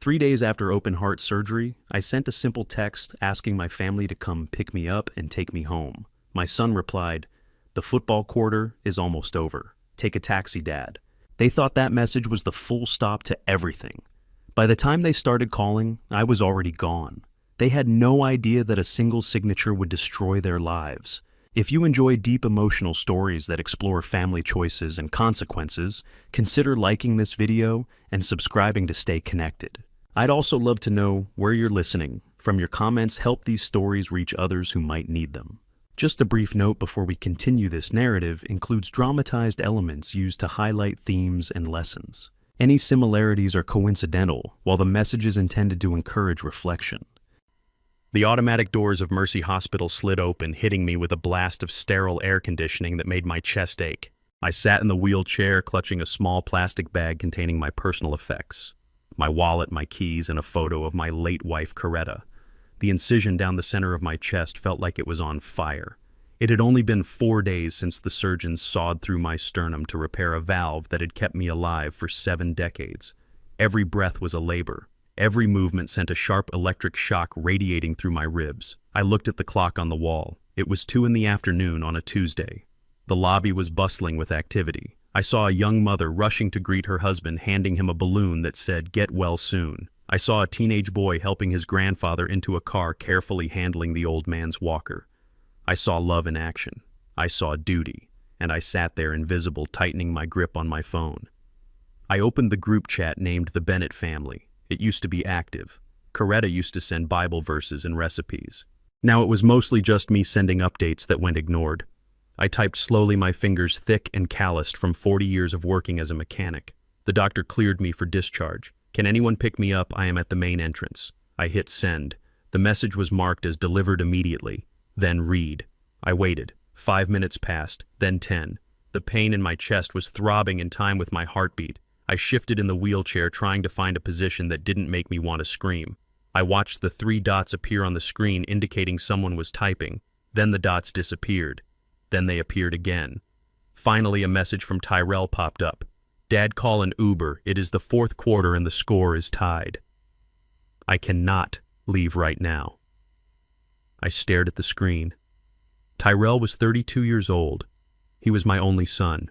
3 days after open heart surgery, I sent a simple text asking my family to come pick me up and take me home. My son replied, "The football quarter is almost over. Take a taxi, Dad." They thought that message was the full stop to everything. By the time they started calling, I was already gone. They had no idea that a single signature would destroy their lives. If you enjoy deep emotional stories that explore family choices and consequences, consider liking this video and subscribing to stay connected. I'd also love to know where you're listening. From your comments, help these stories reach others who might need them. Just a brief note before we continue, this narrative includes dramatized elements used to highlight themes and lessons. Any similarities are coincidental, while the message is intended to encourage reflection. The automatic doors of Mercy Hospital slid open, hitting me with a blast of sterile air conditioning that made my chest ache. I sat in the wheelchair, clutching a small plastic bag containing my personal effects. My wallet, my keys, and a photo of my late wife, Coretta. The incision down the center of my chest felt like it was on fire. It had only been 4 days since the surgeons sawed through my sternum to repair a valve that had kept me alive for 7 decades. Every breath was a labor. Every movement sent a sharp electric shock radiating through my ribs. I looked at the clock on the wall. It was 2 in the afternoon on a Tuesday. The lobby was bustling with activity. I saw a young mother rushing to greet her husband, handing him a balloon that said, "Get well soon." I saw a teenage boy helping his grandfather into a car, carefully handling the old man's walker. I saw love in action. I saw duty. And I sat there invisible, tightening my grip on my phone. I opened the group chat named the Bennett family. It used to be active. Coretta used to send Bible verses and recipes. Now it was mostly just me sending updates that went ignored. I typed slowly, my fingers thick and calloused from 40 years of working as a mechanic. The doctor cleared me for discharge. "Can anyone pick me up? I am at the main entrance." I hit send. The message was marked as delivered immediately. Then read. I waited. 5 minutes passed, then 10. The pain in my chest was throbbing in time with my heartbeat. I shifted in the wheelchair, trying to find a position that didn't make me want to scream. I watched the 3 dots appear on the screen, indicating someone was typing. Then the dots disappeared. Then they appeared again. Finally, a message from Tyrell popped up. "Dad, call an Uber. It is the 4th quarter and the score is tied. I cannot leave right now." I stared at the screen. Tyrell was 32 years old. He was my only son.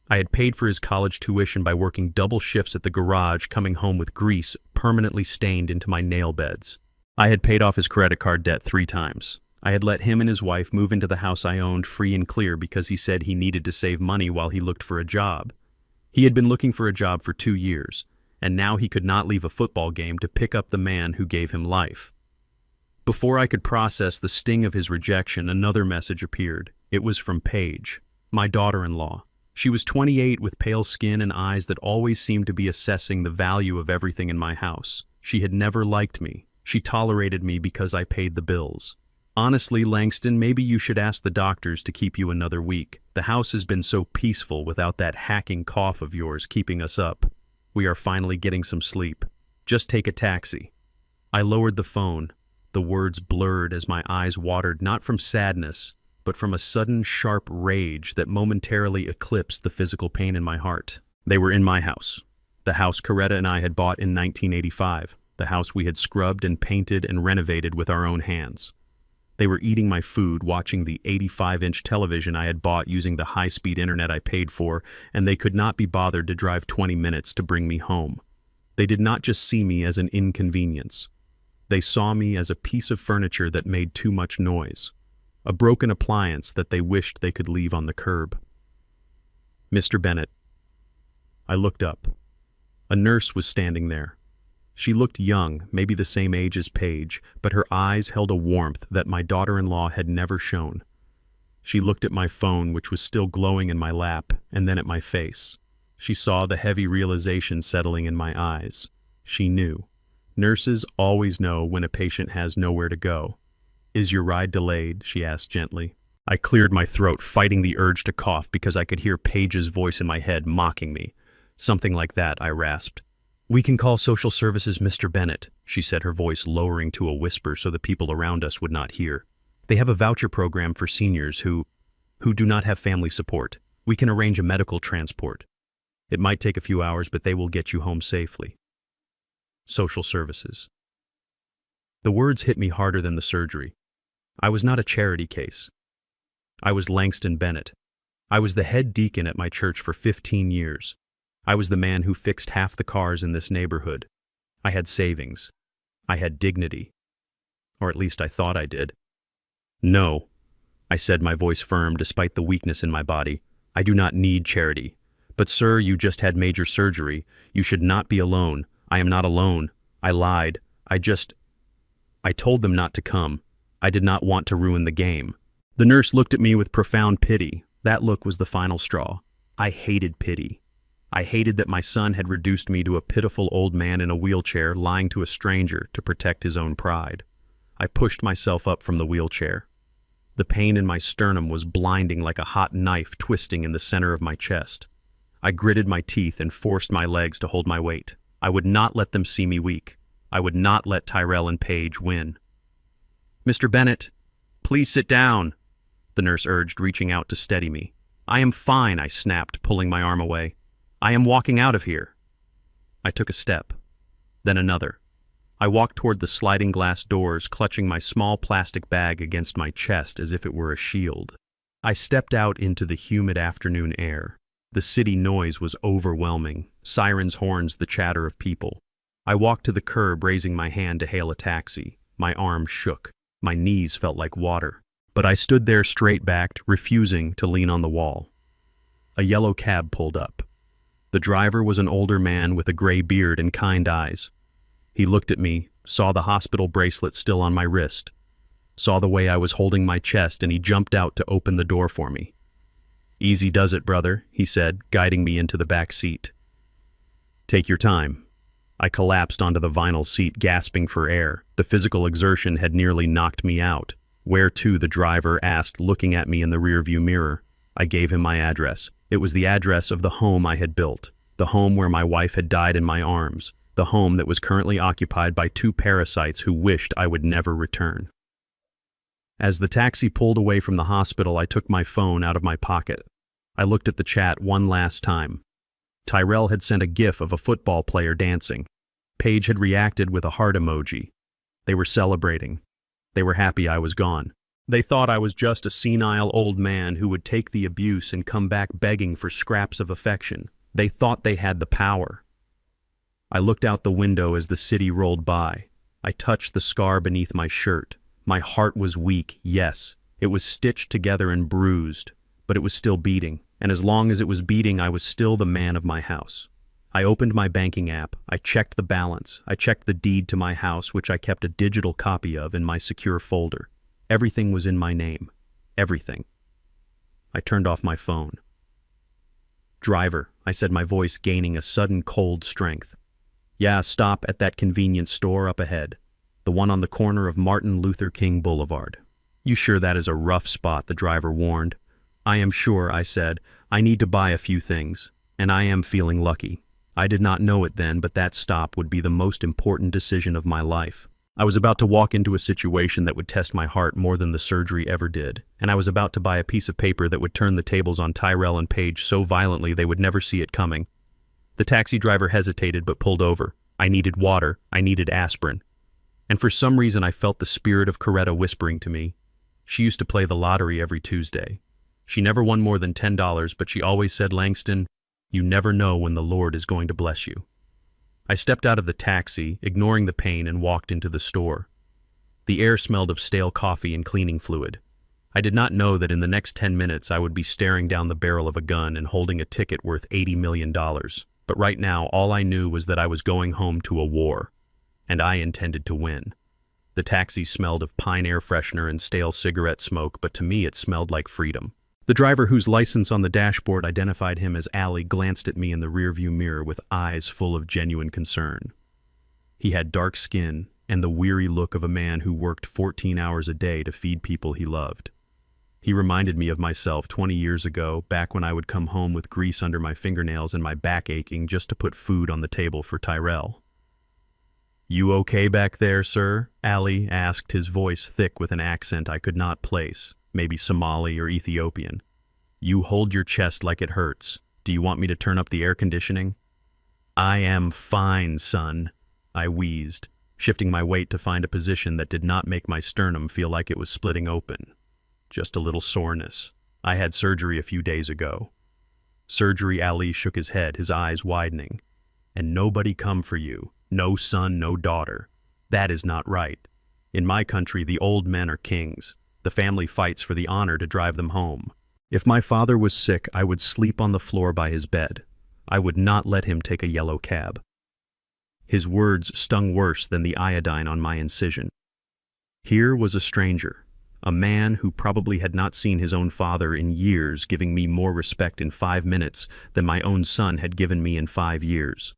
I had paid for his college tuition by working double shifts at the garage, coming home with grease permanently stained into my nail beds. I had paid off his credit card debt 3 times. I had let him and his wife move into the house I owned free and clear because he said he needed to save money while he looked for a job. He had been looking for a job for 2 years, and now he could not leave a football game to pick up the man who gave him life. Before I could process the sting of his rejection, another message appeared. It was from Paige, my daughter-in-law. She was 28 with pale skin and eyes that always seemed to be assessing the value of everything in my house. She had never liked me. She tolerated me because I paid the bills. "Honestly, Langston, maybe you should ask the doctors to keep you another week. The house has been so peaceful without that hacking cough of yours keeping us up. We are finally getting some sleep. Just take a taxi." I lowered the phone. The words blurred as my eyes watered, not from sadness, but from a sudden sharp rage that momentarily eclipsed the physical pain in my heart. They were in my house. The house Coretta and I had bought in 1985. The house we had scrubbed and painted and renovated with our own hands. They were eating my food, watching the 85-inch television I had bought using the high-speed internet I paid for, and they could not be bothered to drive 20 minutes to bring me home. They did not just see me as an inconvenience. They saw me as a piece of furniture that made too much noise. A broken appliance that they wished they could leave on the curb. "Mr. Bennett." I looked up. A nurse was standing there. She looked young, maybe the same age as Paige, but her eyes held a warmth that my daughter-in-law had never shown. She looked at my phone, which was still glowing in my lap, and then at my face. She saw the heavy realization settling in my eyes. She knew. Nurses always know when a patient has nowhere to go. "Is your ride delayed?" she asked gently. I cleared my throat, fighting the urge to cough because I could hear Paige's voice in my head mocking me. "Something like that," I rasped. "We can call social services, Mr. Bennett," she said, her voice lowering to a whisper so the people around us would not hear. "They have a voucher program for seniors who do not have family support. We can arrange a medical transport. It might take a few hours, but they will get you home safely." social services. The words hit me harder than the surgery. I was not a charity case. I was Langston Bennett. I was the head deacon at my church for 15 years. I was the man who fixed half the cars in this neighborhood. I had savings. I had dignity. Or at least I thought I did. No, I said, my voice firm despite the weakness in my body. I do not need charity. But sir, you just had major surgery. You should not be alone. I am not alone. I lied. I told them not to come. I did not want to ruin the game. The nurse looked at me with profound pity. That look was the final straw. I hated pity. I hated that my son had reduced me to a pitiful old man in a wheelchair lying to a stranger to protect his own pride. I pushed myself up from the wheelchair. The pain in my sternum was blinding like a hot knife twisting in the center of my chest. I gritted my teeth and forced my legs to hold my weight. I would not let them see me weak. I would not let Tyrell and Paige win. Mr. Bennett, please sit down, the nurse urged, reaching out to steady me. I am fine, I snapped, pulling my arm away. I am walking out of here. I took a step, then another. I walked toward the sliding glass doors, clutching my small plastic bag against my chest as if it were a shield. I stepped out into the humid afternoon air. The city noise was overwhelming, sirens' horns, the chatter of people. I walked to the curb, raising my hand to hail a taxi. My arms shook. My knees felt like water. But I stood there straight-backed, refusing to lean on the wall. A yellow cab pulled up. The driver was an older man with a gray beard and kind eyes. He looked at me, saw the hospital bracelet still on my wrist, saw the way I was holding my chest, and he jumped out to open the door for me. Easy does it, brother, he said, guiding me into the back seat. Take your time. I collapsed onto the vinyl seat, gasping for air. The physical exertion had nearly knocked me out. Where to, the driver asked, looking at me in the rearview mirror. I gave him my address. It was the address of the home I had built, the home where my wife had died in my arms, the home that was currently occupied by 2 parasites who wished I would never return. As the taxi pulled away from the hospital, I took my phone out of my pocket. I looked at the chat one last time. Tyrell had sent a gif of a football player dancing. Paige had reacted with a heart emoji. They were celebrating. They were happy I was gone. They thought I was just a senile old man who would take the abuse and come back begging for scraps of affection. They thought they had the power. I looked out the window as the city rolled by. I touched the scar beneath my shirt. My heart was weak, yes. It was stitched together and bruised, but it was still beating. And as long as it was beating, I was still the man of my house. I opened my banking app. I checked the balance. I checked the deed to my house, which I kept a digital copy of in my secure folder. Everything was in my name. Everything. I turned off my phone. Driver, I said, my voice gaining a sudden cold strength. Yeah, stop at that convenience store up ahead. The one on the corner of Martin Luther King Boulevard. You sure that is a rough spot, the driver warned. I am sure, I said. I need to buy a few things, and I am feeling lucky. I did not know it then, but that stop would be the most important decision of my life. I was about to walk into a situation that would test my heart more than the surgery ever did, and I was about to buy a piece of paper that would turn the tables on Tyrell and Paige so violently they would never see it coming. The taxi driver hesitated but pulled over. I needed water. I needed aspirin. And for some reason I felt the spirit of Coretta whispering to me. She used to play the lottery every Tuesday. She never won more than $10, but she always said, Langston, you never know when the Lord is going to bless you. I stepped out of the taxi, ignoring the pain, and walked into the store. The air smelled of stale coffee and cleaning fluid. I did not know that in the next 10 minutes I would be staring down the barrel of a gun and holding a ticket worth $80 million. But right now, all I knew was that I was going home to a war, and I intended to win. The taxi smelled of pine air freshener and stale cigarette smoke, but to me it smelled like freedom. The driver, whose license on the dashboard identified him as Allie, glanced at me in the rearview mirror with eyes full of genuine concern. He had dark skin and the weary look of a man who worked 14 hours a day to feed people he loved. He reminded me of myself 20 years ago, back when I would come home with grease under my fingernails and my back aching just to put food on the table for Tyrell. You okay back there, sir? Allie asked, his voice thick with an accent I could not place. Maybe Somali or Ethiopian. You hold your chest like it hurts. Do you want me to turn up the air conditioning? I am fine, son. I wheezed, shifting my weight to find a position that did not make my sternum feel like it was splitting open. Just a little soreness. I had surgery a few days ago. Surgery? Ali shook his head, his eyes widening. And nobody come for you. No son, no daughter. That is not right. In my country, the old men are kings. The family fights for the honor to drive them home. If my father was sick, I would sleep on the floor by his bed. I would not let him take a yellow cab. His words stung worse than the iodine on my incision. Here was a stranger, a man who probably had not seen his own father in years, giving me more respect in 5 minutes than my own son had given me in 5 years.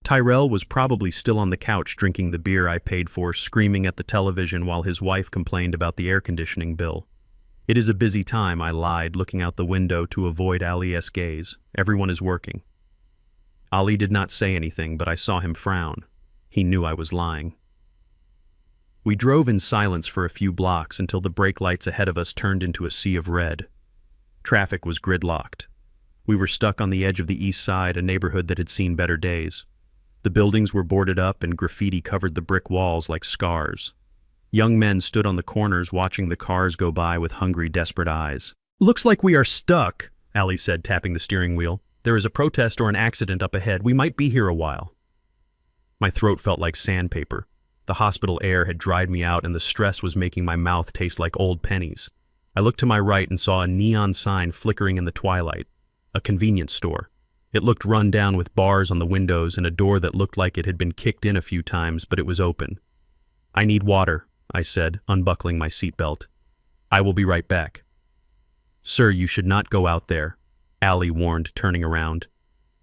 Tyrell was probably still on the couch drinking the beer I paid for, screaming at the television while his wife complained about the air conditioning bill. It is a busy time, I lied, looking out the window to avoid Ali's gaze. Everyone is working. Ali did not say anything, but I saw him frown. He knew I was lying. We drove in silence for a few blocks until the brake lights ahead of us turned into a sea of red. Traffic was gridlocked. We were stuck on the edge of the east side, a neighborhood that had seen better days. The buildings were boarded up and graffiti covered the brick walls like scars. Young men stood on the corners watching the cars go by with hungry, desperate eyes. "Looks like we are stuck," Ali said, tapping the steering wheel. "There is a protest or an accident up ahead. We might be here a while." My throat felt like sandpaper. The hospital air had dried me out and the stress was making my mouth taste like old pennies. I looked to my right and saw a neon sign flickering in the twilight. A convenience store. It looked run down with bars on the windows and a door that looked like it had been kicked in a few times, but it was open. "I need water," I said, unbuckling my seatbelt. "I will be right back." "Sir, you should not go out there," Ali warned, turning around.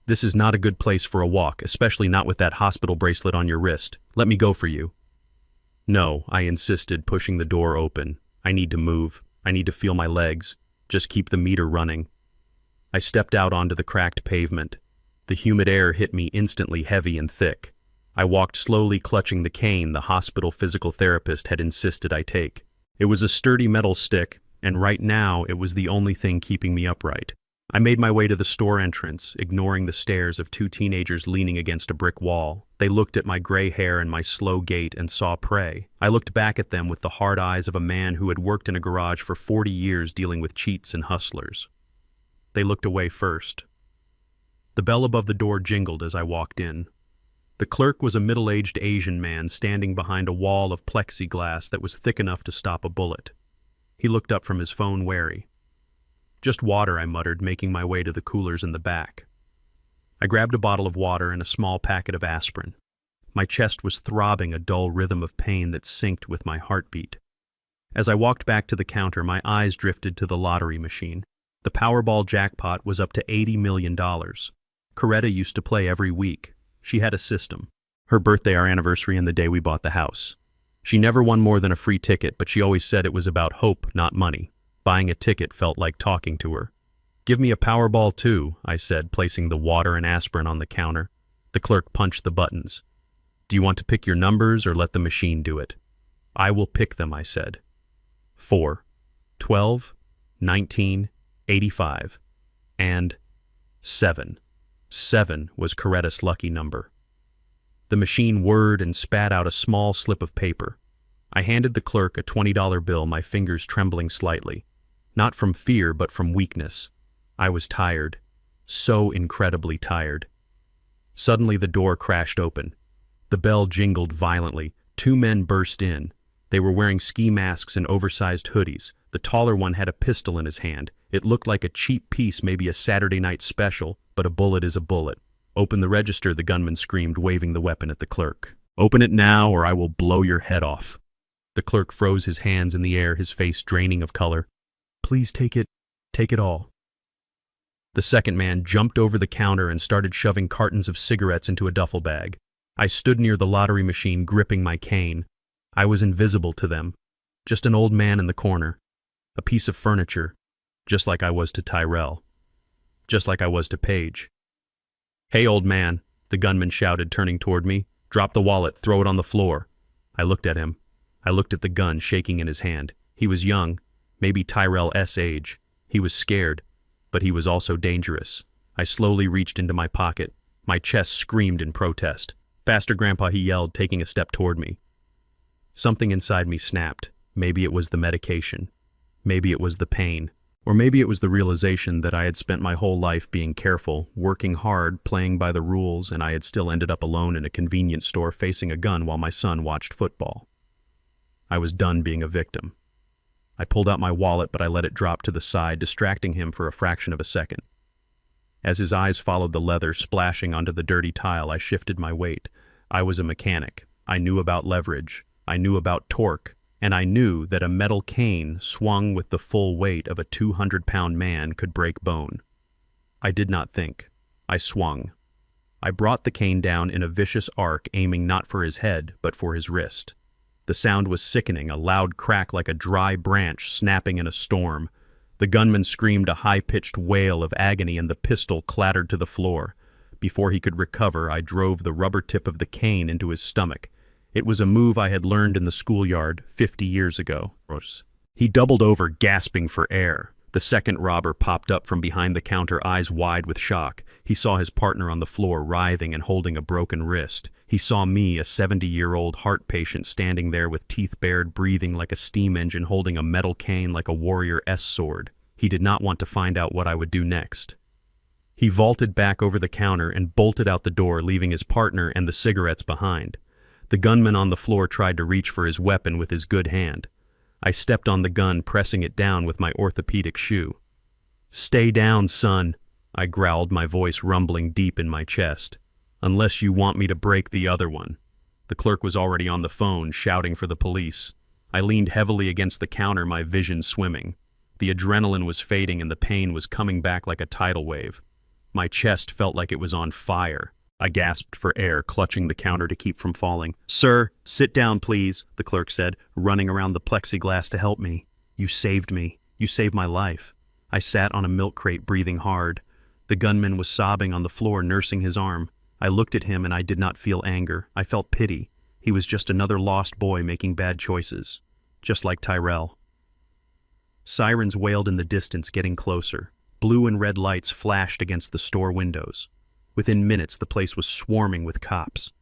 "This is not a good place for a walk, especially not with that hospital bracelet on your wrist. Let me go for you." "No," I insisted, pushing the door open. "I need to move. I need to feel my legs. Just keep the meter running." I stepped out onto the cracked pavement. The humid air hit me instantly heavy and thick. I walked slowly, clutching the cane the hospital physical therapist had insisted I take. It was a sturdy metal stick, and right now it was the only thing keeping me upright. I made my way to the store entrance, ignoring the stares of 2 teenagers leaning against a brick wall. They looked at my gray hair and my slow gait and saw prey. I looked back at them with the hard eyes of a man who had worked in a garage for 40 years dealing with cheats and hustlers. They looked away first. The bell above the door jingled as I walked in. The clerk was a middle-aged Asian man standing behind a wall of plexiglass that was thick enough to stop a bullet. He looked up from his phone wary. "Just water," I muttered, making my way to the coolers in the back. I grabbed a bottle of water and a small packet of aspirin. My chest was throbbing, a dull rhythm of pain that synced with my heartbeat. As I walked back to the counter, my eyes drifted to the lottery machine. The Powerball jackpot was up to $80 million. Coretta used to play every week. She had a system. Her birthday, our anniversary, and the day we bought the house. She never won more than a free ticket, but she always said it was about hope, not money. Buying a ticket felt like talking to her. "Give me a Powerball too," I said, placing the water and aspirin on the counter. The clerk punched the buttons. "Do you want to pick your numbers or let the machine do it?" "I will pick them," I said. 4, 12, 19, 85, and 7. 7 was Coretta's lucky number. The machine whirred and spat out a small slip of paper. I handed the clerk a $20 bill, my fingers trembling slightly. Not from fear, but from weakness. I was tired. So incredibly tired. Suddenly the door crashed open. The bell jingled violently. 2 men burst in. They were wearing ski masks and oversized hoodies. The taller one had a pistol in his hand. It looked like a cheap piece, maybe a Saturday night special, but a bullet is a bullet. "Open the register," the gunman screamed, waving the weapon at the clerk. "Open it now or I will blow your head off." The clerk froze his hands in the air, his face draining of color. "Please take it all." The second man jumped over the counter and started shoving cartons of cigarettes into a duffel bag. I stood near the lottery machine, gripping my cane. I was invisible to them. Just an old man in the corner. A piece of furniture. Just like I was to Tyrell. Just like I was to Paige. "Hey, old man," the gunman shouted, turning toward me. "Drop the wallet, throw it on the floor." I looked at him. I looked at the gun shaking in his hand. He was young, maybe Tyrell's age. He was scared, but he was also dangerous. I slowly reached into my pocket. My chest screamed in protest. Faster, Grandpa, he yelled, taking a step toward me. Something inside me snapped. Maybe it was the medication. Maybe it was the pain. Or maybe it was the realization that I had spent my whole life being careful, working hard, playing by the rules, and I had still ended up alone in a convenience store facing a gun while my son watched football. I was done being a victim. I pulled out my wallet, but I let it drop to the side, distracting him for a fraction of a second. As his eyes followed the leather splashing onto the dirty tile, I shifted my weight. I was a mechanic. I knew about leverage. I knew about torque. And I knew that a metal cane swung with the full weight of a 200-pound man could break bone. I did not think. I swung. I brought the cane down in a vicious arc, aiming not for his head, but for his wrist. The sound was sickening, a loud crack like a dry branch snapping in a storm. The gunman screamed a high-pitched wail of agony, and the pistol clattered to the floor. Before he could recover, I drove the rubber tip of the cane into his stomach. It was a move I had learned in the schoolyard 50 years ago. He doubled over, gasping for air. The second robber popped up from behind the counter, eyes wide with shock. He saw his partner on the floor, writhing and holding a broken wrist. He saw me, a 70-year-old heart patient, standing there with teeth bared, breathing like a steam engine, holding a metal cane like a warrior's sword. He did not want to find out what I would do next. He vaulted back over the counter and bolted out the door, leaving his partner and the cigarettes behind. The gunman on the floor tried to reach for his weapon with his good hand. I stepped on the gun, pressing it down with my orthopedic shoe. "Stay down, son," I growled, my voice rumbling deep in my chest. "Unless you want me to break the other one." The clerk was already on the phone, shouting for the police. I leaned heavily against the counter, my vision swimming. The adrenaline was fading and the pain was coming back like a tidal wave. My chest felt like it was on fire. I gasped for air, clutching the counter to keep from falling. "Sir, sit down, please," the clerk said, running around the plexiglass to help me. "You saved me. You saved my life." I sat on a milk crate, breathing hard. The gunman was sobbing on the floor, nursing his arm. I looked at him and I did not feel anger. I felt pity. He was just another lost boy making bad choices. Just like Tyrell. Sirens wailed in the distance, getting closer. Blue and red lights flashed against the store windows. Within minutes, the place was swarming with cops.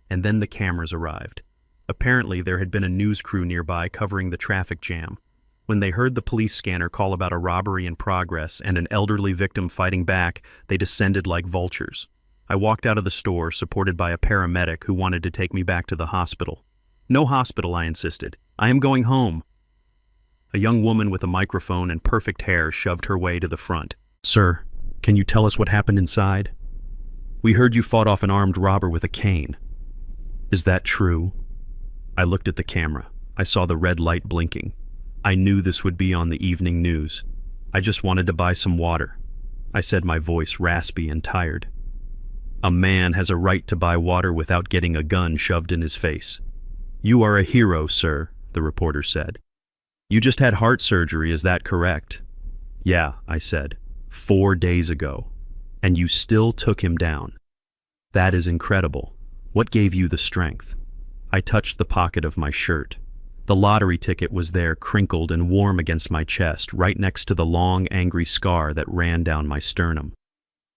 And then the cameras arrived. Apparently, there had been a news crew nearby covering the traffic jam. When they heard the police scanner call about a robbery in progress and an elderly victim fighting back, they descended like vultures. I walked out of the store, supported by a paramedic who wanted to take me back to the hospital. "No hospital," I insisted. "I am going home." A young woman with a microphone and perfect hair shoved her way to the front. "Sir, can you tell us what happened inside? We heard you fought off an armed robber with a cane. Is that true?" I looked at the camera. I saw the red light blinking. I knew this would be on the evening news. "I just wanted to buy some water," I said, my voice raspy and tired. "A man has a right to buy water without getting a gun shoved in his face." "You are a hero, sir," the reporter said. "You just had heart surgery, is that correct?" "Yeah," I said, 4 days ago. And you still took him down. That is incredible. What gave you the strength?" I touched the pocket of my shirt. The lottery ticket was there, crinkled and warm against my chest, right next to the long, angry scar that ran down my sternum.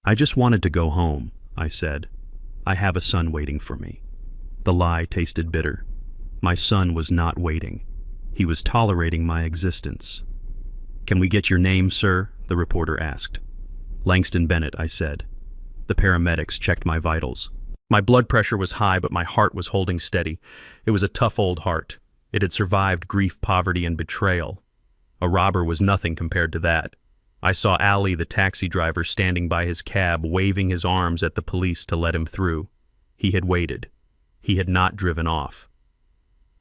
"I just wanted to go home," I said. "I have a son waiting for me." The lie tasted bitter. My son was not waiting. He was tolerating my existence. "Can we get your name, sir?" the reporter asked. "Langston Bennett," I said. The paramedics checked my vitals. My blood pressure was high, but my heart was holding steady. It was a tough old heart. It had survived grief, poverty, and betrayal. A robber was nothing compared to that. I saw Ali, the taxi driver, standing by his cab, waving his arms at the police to let him through. He had waited. He had not driven off.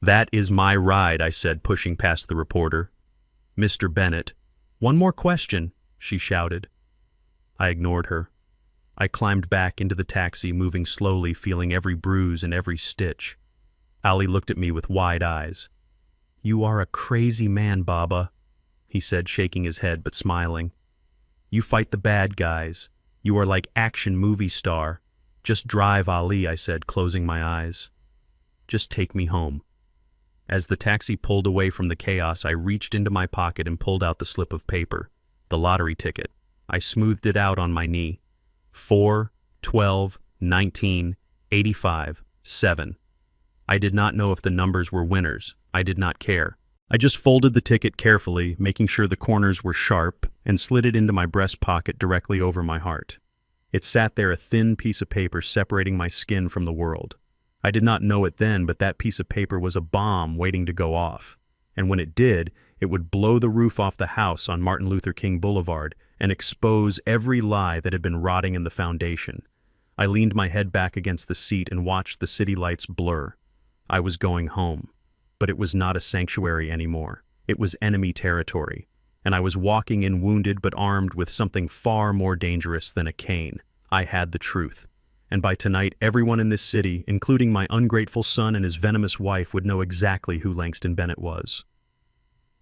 "That is my ride," I said, pushing past the reporter. "Mr. Bennett." "One more question," she shouted. I ignored her. I climbed back into the taxi, moving slowly, feeling every bruise and every stitch. Ali looked at me with wide eyes. "You are a crazy man, Baba," he said, shaking his head but smiling. "You fight the bad guys. You are like action movie star. Just drive, Ali," I said, closing my eyes. "Just take me home." As the taxi pulled away from the chaos, I reached into my pocket and pulled out the slip of paper, the lottery ticket. I smoothed it out on my knee. 4, 12, 19, 85. 7. I did not know if the numbers were winners. I did not care. I just folded the ticket carefully, making sure the corners were sharp, and slid it into my breast pocket directly over my heart. It sat there, a thin piece of paper separating my skin from the world. I did not know it then, but that piece of paper was a bomb waiting to go off. And when it did, it would blow the roof off the house on Martin Luther King Boulevard and expose every lie that had been rotting in the foundation. I leaned my head back against the seat and watched the city lights blur. I was going home, but it was not a sanctuary anymore. It was enemy territory, and I was walking in wounded but armed with something far more dangerous than a cane. I had the truth. And by tonight, everyone in this city, including my ungrateful son and his venomous wife, would know exactly who Langston Bennett was.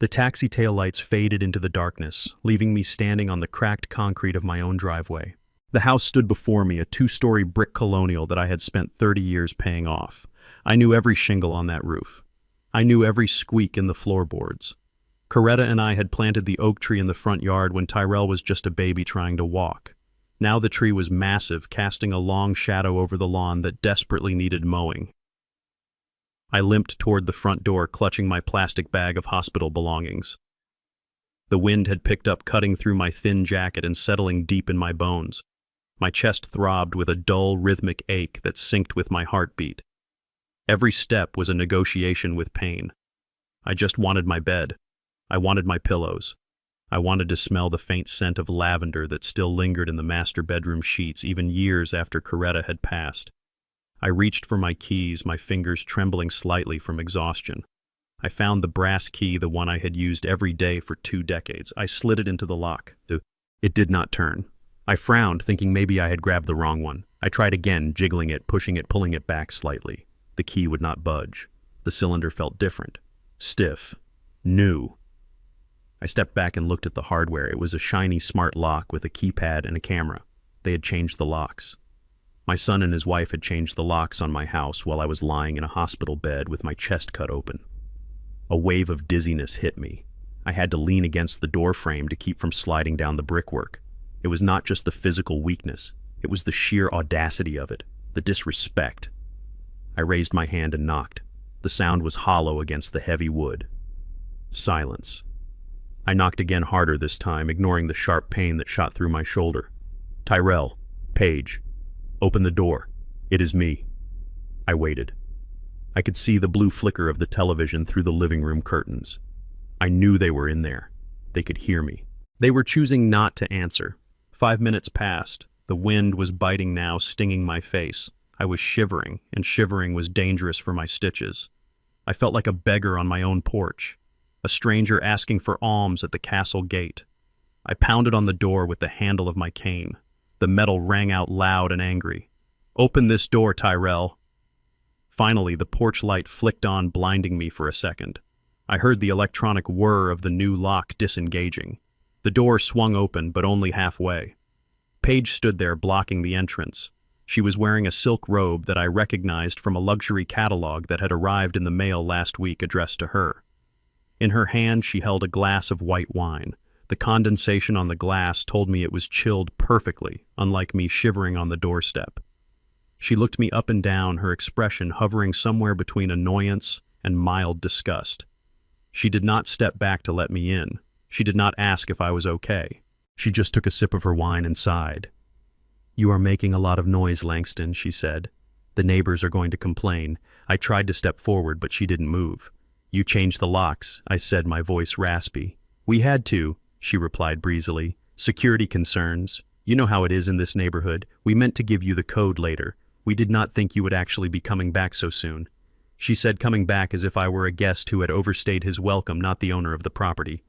The taxi taillights faded into the darkness, leaving me standing on the cracked concrete of my own driveway. The house stood before me, a 2-story brick colonial that I had spent 30 years paying off. I knew every shingle on that roof. I knew every squeak in the floorboards. Coretta and I had planted the oak tree in the front yard when Tyrell was just a baby trying to walk. Now the tree was massive, casting a long shadow over the lawn that desperately needed mowing. I limped toward the front door, clutching my plastic bag of hospital belongings. The wind had picked up, cutting through my thin jacket and settling deep in my bones. My chest throbbed with a dull, rhythmic ache that synced with my heartbeat. Every step was a negotiation with pain. I just wanted my bed. I wanted my pillows. I wanted to smell the faint scent of lavender that still lingered in the master bedroom sheets even years after Coretta had passed. I reached for my keys, my fingers trembling slightly from exhaustion. I found the brass key, the one I had used every day for 2 decades. I slid it into the lock. It did not turn. I frowned, thinking maybe I had grabbed the wrong one. I tried again, jiggling it, pushing it, pulling it back slightly. The key would not budge. The cylinder felt different. Stiff. New. I stepped back and looked at the hardware. It was a shiny smart lock with a keypad and a camera. They had changed the locks. My son and his wife had changed the locks on my house while I was lying in a hospital bed with my chest cut open. A wave of dizziness hit me. I had to lean against the door frame to keep from sliding down the brickwork. It was not just the physical weakness. It was the sheer audacity of it, the disrespect. I raised my hand and knocked. The sound was hollow against the heavy wood. Silence. I knocked again, harder this time, ignoring the sharp pain that shot through my shoulder. Tyrell, Paige, open the door. It is me. I waited. I could see the blue flicker of the television through the living room curtains. I knew they were in there. They could hear me. They were choosing not to answer. 5 minutes passed. The wind was biting now, stinging my face. I was shivering, and shivering was dangerous for my stitches. I felt like a beggar on my own porch, a stranger asking for alms at the castle gate. I pounded on the door with the handle of my cane. The metal rang out loud and angry. "Open this door, Tyrell." Finally, the porch light flicked on, blinding me for a second. I heard the electronic whir of the new lock disengaging. The door swung open, but only halfway. Paige stood there, blocking the entrance. She was wearing a silk robe that I recognized from a luxury catalog that had arrived in the mail last week addressed to her. In her hand, she held a glass of white wine. The condensation on the glass told me it was chilled perfectly, unlike me shivering on the doorstep. She looked me up and down, her expression hovering somewhere between annoyance and mild disgust. She did not step back to let me in. She did not ask if I was okay. She just took a sip of her wine and sighed. "You are making a lot of noise, Langston," she said. "The neighbors are going to complain." I tried to step forward, but she didn't move. "You changed the locks," I said, my voice raspy. "We had to," she replied breezily. "Security concerns. You know how it is in this neighborhood. We meant to give you the code later. We did not think you would actually be coming back so soon." She said coming back as if I were a guest who had overstayed his welcome, not the owner of the property.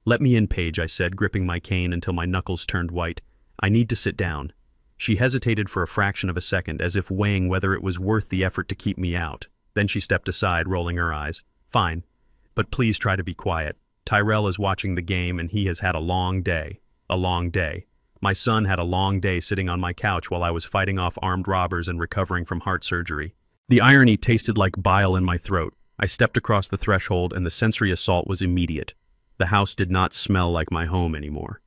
"Let me in, Paige," I said, gripping my cane until my knuckles turned white. "I need to sit down." She hesitated for a fraction of a second, as if weighing whether it was worth the effort to keep me out. Then she stepped aside, rolling her eyes. "Fine, but please try to be quiet. Tyrell is watching the game, and he has had a long day. A long day. My son had a long day sitting on my couch while I was fighting off armed robbers and recovering from heart surgery." The irony tasted like bile in my throat. I stepped across the threshold, and the sensory assault was immediate. The house did not smell like my home anymore.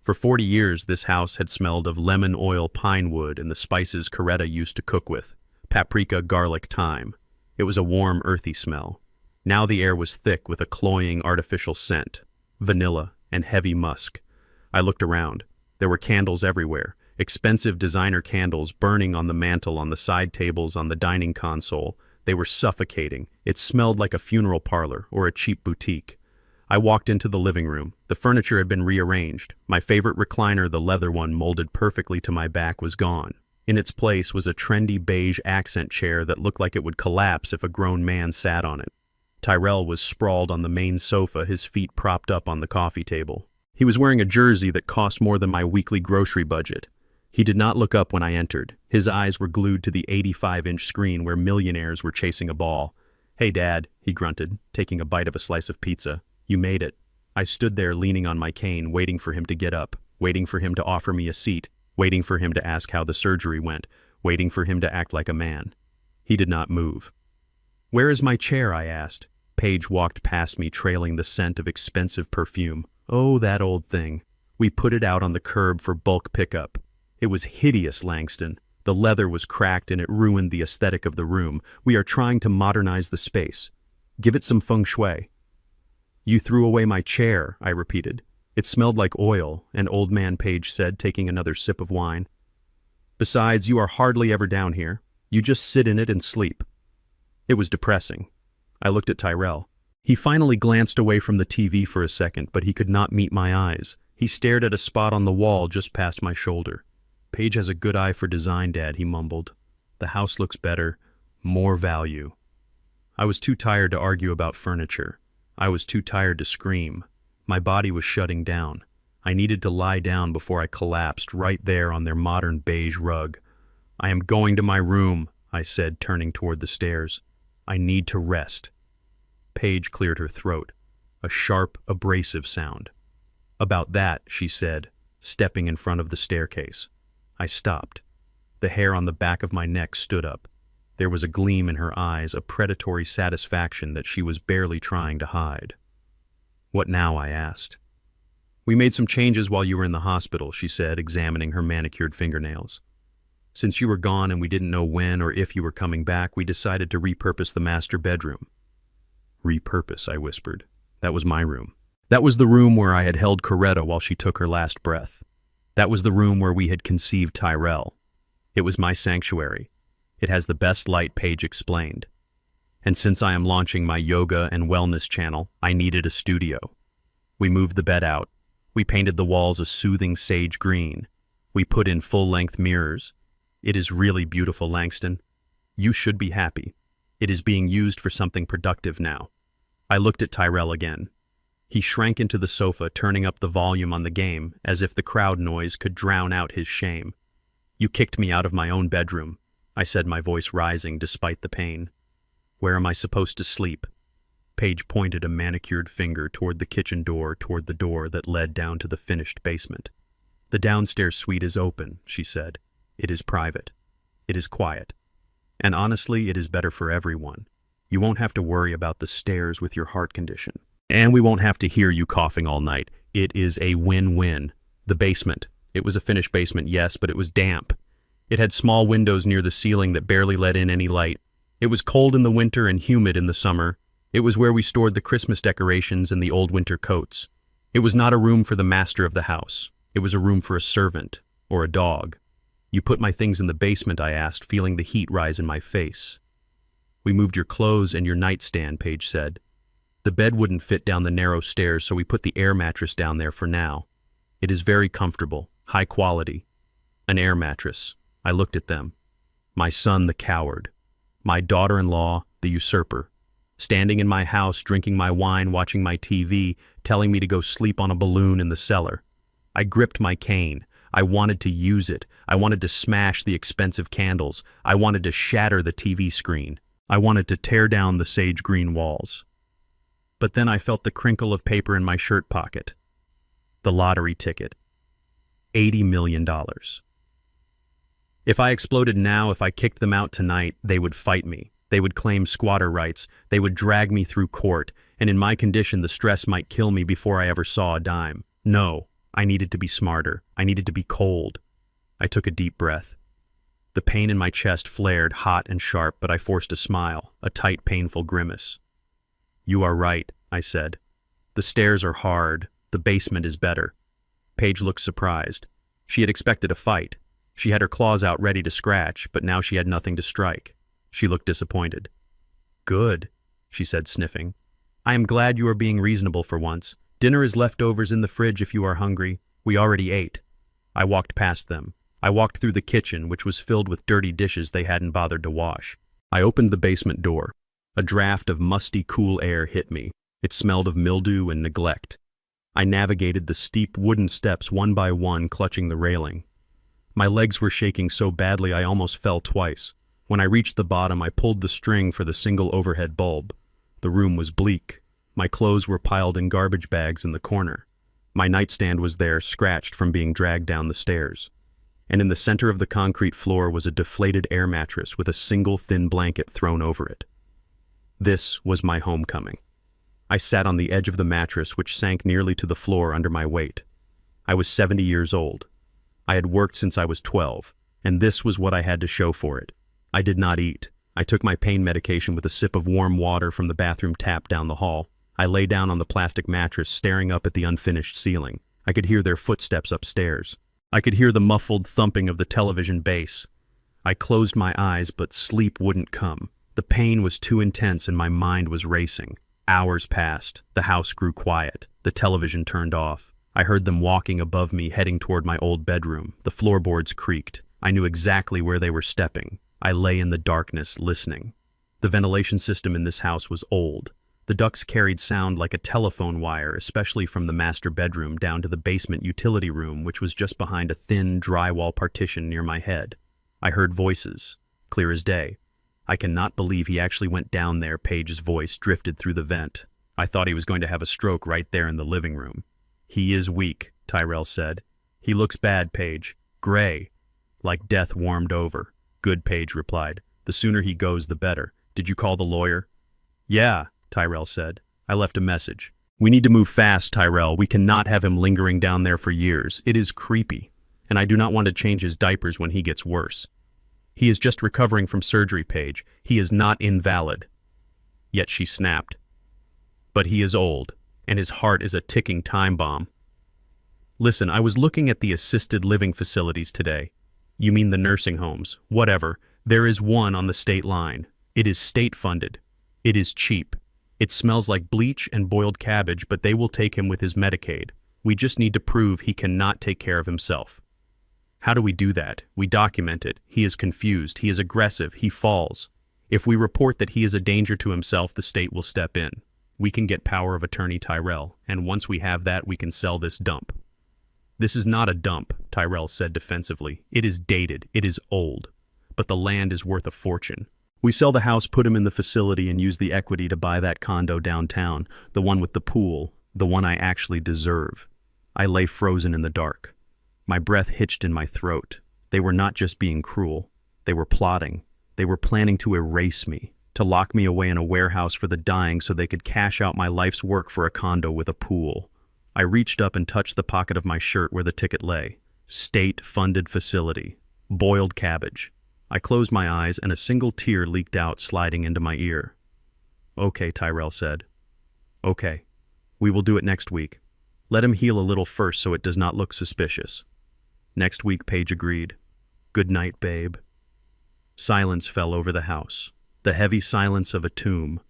For 40 years, this house had smelled of lemon oil, pine wood, and the spices Coretta used to cook with. paprika, garlic, thyme. It was a warm, earthy smell. Now the air was thick with a cloying, artificial scent, vanilla and heavy musk. I looked around. There were candles everywhere, expensive designer candles burning on the mantel, on the side tables, on the dining console. They were suffocating. It smelled like a funeral parlor or a cheap boutique. I walked into the living room. The furniture had been rearranged. My favorite recliner, the leather one molded perfectly to my back, was gone. In its place was a trendy beige accent chair that looked like it would collapse if a grown man sat on it. Tyrell was sprawled on the main sofa, his feet propped up on the coffee table. He was wearing a jersey that cost more than my weekly grocery budget. He did not look up when I entered. His eyes were glued to the 85-inch screen where millionaires were chasing a ball. "Hey, Dad," he grunted, taking a bite of a slice of pizza. "You made it." I stood there leaning on my cane, waiting for him to get up, waiting for him to offer me a seat, waiting for him to ask how the surgery went, waiting for him to act like a man. He did not move. "Where is my chair?" I asked. Paige walked past me, trailing the scent of expensive perfume. "Oh, that old thing. We put it out on the curb for bulk pickup." It was hideous, Langston. The leather was cracked and it ruined the aesthetic of the room. "We are trying to modernize the space. Give it some feng shui." "You threw away my chair," I repeated. "It smelled like oil," an old man, Paige said, taking another sip of wine. "Besides, you are hardly ever down here. You just sit in it and sleep." It was depressing. I looked at Tyrell. He finally glanced away from the TV for a second, but he could not meet my eyes. He stared at a spot on the wall just past my shoulder. "Paige has a good eye for design, Dad," he mumbled. "The house looks better. More value." I was too tired to argue about furniture. I was too tired to scream. My body was shutting down. I needed to lie down before I collapsed right there on their modern beige rug. "I am going to my room," I said, turning toward the stairs. "I need to rest." Paige cleared her throat, a sharp, abrasive sound. "About that," she said, stepping in front of the staircase. I stopped. The hair on the back of my neck stood up. There was a gleam in her eyes, a predatory satisfaction that she was barely trying to hide. "What now?" I asked. "We made some changes while you were in the hospital," she said, examining her manicured fingernails. "Since you were gone and we didn't know when or if you were coming back, we decided to repurpose the master bedroom." "Repurpose," I whispered. "That was my room. That was the room where I had held Coretta while she took her last breath. That was the room where we had conceived Tyrell. It was my sanctuary. It has the best light," Paige explained. "And since I am launching my yoga and wellness channel, I needed a studio. We moved the bed out. We painted the walls a soothing sage green. We put in full-length mirrors. It is really beautiful, Langston. You should be happy. It is being used for something productive now." I looked at Tyrell again. He shrank into the sofa, turning up the volume on the game, as if the crowd noise could drown out his shame. "You kicked me out of my own bedroom," I said, my voice rising despite the pain. "Where am I supposed to sleep?" Paige pointed a manicured finger toward the kitchen door, toward the door that led down to the finished basement. "The downstairs suite is open," she said. "It is private. It is quiet. And honestly, it is better for everyone. You won't have to worry about the stairs with your heart condition. And we won't have to hear you coughing all night. It is a win-win." The basement. It was a finished basement, yes, but it was damp. It had small windows near the ceiling that barely let in any light. It was cold in the winter and humid in the summer. It was where we stored the Christmas decorations and the old winter coats. It was not a room for the master of the house. It was a room for a servant or a dog. "You put my things in the basement?" I asked, feeling the heat rise in my face. "We moved your clothes and your nightstand," Paige said. "The bed wouldn't fit down the narrow stairs, so we put the air mattress down there for now. It is very comfortable, high quality." An air mattress. I looked at them. My son, the coward. My daughter-in-law, the usurper. Standing in my house, drinking my wine, watching my TV, telling me to go sleep on a balloon in the cellar. I gripped my cane. I wanted to use it. I wanted to smash the expensive candles. I wanted to shatter the TV screen. I wanted to tear down the sage green walls. But then I felt the crinkle of paper in my shirt pocket. The lottery ticket. $80 million. If I exploded now, if I kicked them out tonight, they would fight me. They would claim squatter rights. They would drag me through court. And in my condition, the stress might kill me before I ever saw a dime. No, I needed to be smarter. I needed to be cold. I took a deep breath. The pain in my chest flared hot and sharp, but I forced a smile, a tight, painful grimace. "You are right," I said. "The stairs are hard. The basement is better." Paige looked surprised. She had expected a fight. She had her claws out ready to scratch, but now she had nothing to strike. She looked disappointed. "Good," she said, sniffing. "I am glad you are being reasonable for once. Dinner is leftovers in the fridge if you are hungry. We already ate." I walked past them. I walked through the kitchen, which was filled with dirty dishes they hadn't bothered to wash. I opened the basement door. A draft of musty, cool air hit me. It smelled of mildew and neglect. I navigated the steep wooden steps one by one, clutching the railing. My legs were shaking so badly I almost fell twice. When I reached the bottom, I pulled the string for the single overhead bulb. The room was bleak. My clothes were piled in garbage bags in the corner. My nightstand was there, scratched from being dragged down the stairs. And in the center of the concrete floor was a deflated air mattress with a single thin blanket thrown over it. This was my homecoming. I sat on the edge of the mattress, which sank nearly to the floor under my weight. I was 70 years old. I had worked since I was 12, and this was what I had to show for it. I did not eat. I took my pain medication with a sip of warm water from the bathroom tap down the hall. I lay down on the plastic mattress, staring up at the unfinished ceiling. I could hear their footsteps upstairs. I could hear the muffled thumping of the television base. I closed my eyes, but sleep wouldn't come. The pain was too intense and my mind was racing. Hours passed. The house grew quiet. The television turned off. I heard them walking above me, heading toward my old bedroom. The floorboards creaked. I knew exactly where they were stepping. I lay in the darkness, listening. The ventilation system in this house was old. The ducts carried sound like a telephone wire, especially from the master bedroom down to the basement utility room, which was just behind a thin drywall partition near my head. I heard voices, clear as day. "I cannot believe he actually went down there," Paige's voice drifted through the vent. "I thought he was going to have a stroke right there in the living room." "He is weak," Tyrell said. "He looks bad, Paige. Gray. Like death warmed over." "Good," Paige replied. "The sooner he goes, the better. Did you call the lawyer?" "Yeah," Tyrell said. "I left a message." "We need to move fast, Tyrell. We cannot have him lingering down there for years. It is creepy. And I do not want to change his diapers when he gets worse. He is just recovering from surgery, Paige. He is not invalid." Yet she snapped. "But he is old, and his heart is a ticking time bomb." "Listen, I was looking at the assisted living facilities today." "You mean the nursing homes? Whatever. There is one on the state line. It is state-funded. It is cheap. It smells like bleach and boiled cabbage, but they will take him with his Medicaid. We just need to prove he cannot take care of himself." "How do we do that?" "We document it. He is confused. He is aggressive. He falls. If we report that he is a danger to himself, the state will step in. We can get power of attorney, Tyrell, and once we have that, we can sell this dump." "This is not a dump," Tyrell said defensively. "It is dated. It is old. But the land is worth a fortune. We sell the house, put him in the facility, and use the equity to buy that condo downtown, the one with the pool, the one I actually deserve." I lay frozen in the dark. My breath hitched in my throat. They were not just being cruel. They were plotting. They were planning to erase me, to lock me away in a warehouse for the dying so they could cash out my life's work for a condo with a pool. I reached up and touched the pocket of my shirt where the ticket lay. State-funded facility. Boiled cabbage. I closed my eyes and a single tear leaked out, sliding into my ear. "Okay," Tyrell said. "Okay. We will do it next week. Let him heal a little first so it does not look suspicious." "Next week," Paige agreed. "Good night, babe." Silence fell over the house, the heavy silence of a tomb.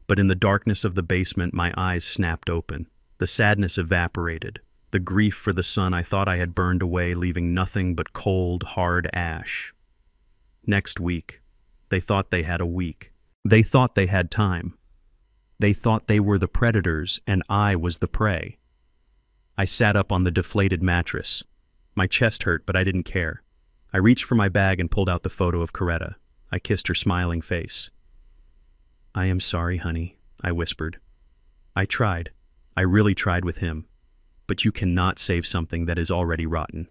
But in the darkness of the basement, my eyes snapped open. The sadness evaporated. The grief for the son I thought I had burned away, leaving nothing but cold, hard ash. Next week. They thought they had a week. They thought they had time. They thought they were the predators and I was the prey. I sat up on the deflated mattress. My chest hurt, but I didn't care. I reached for my bag and pulled out the photo of Coretta. I kissed her smiling face. "I am sorry, honey," I whispered. "I tried. I really tried with him. But you cannot save something that is already rotten."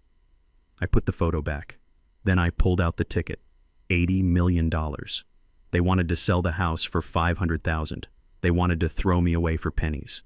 I put the photo back. Then I pulled out the ticket. $80 million. They wanted to sell the house for $500,000. They wanted to throw me away for pennies.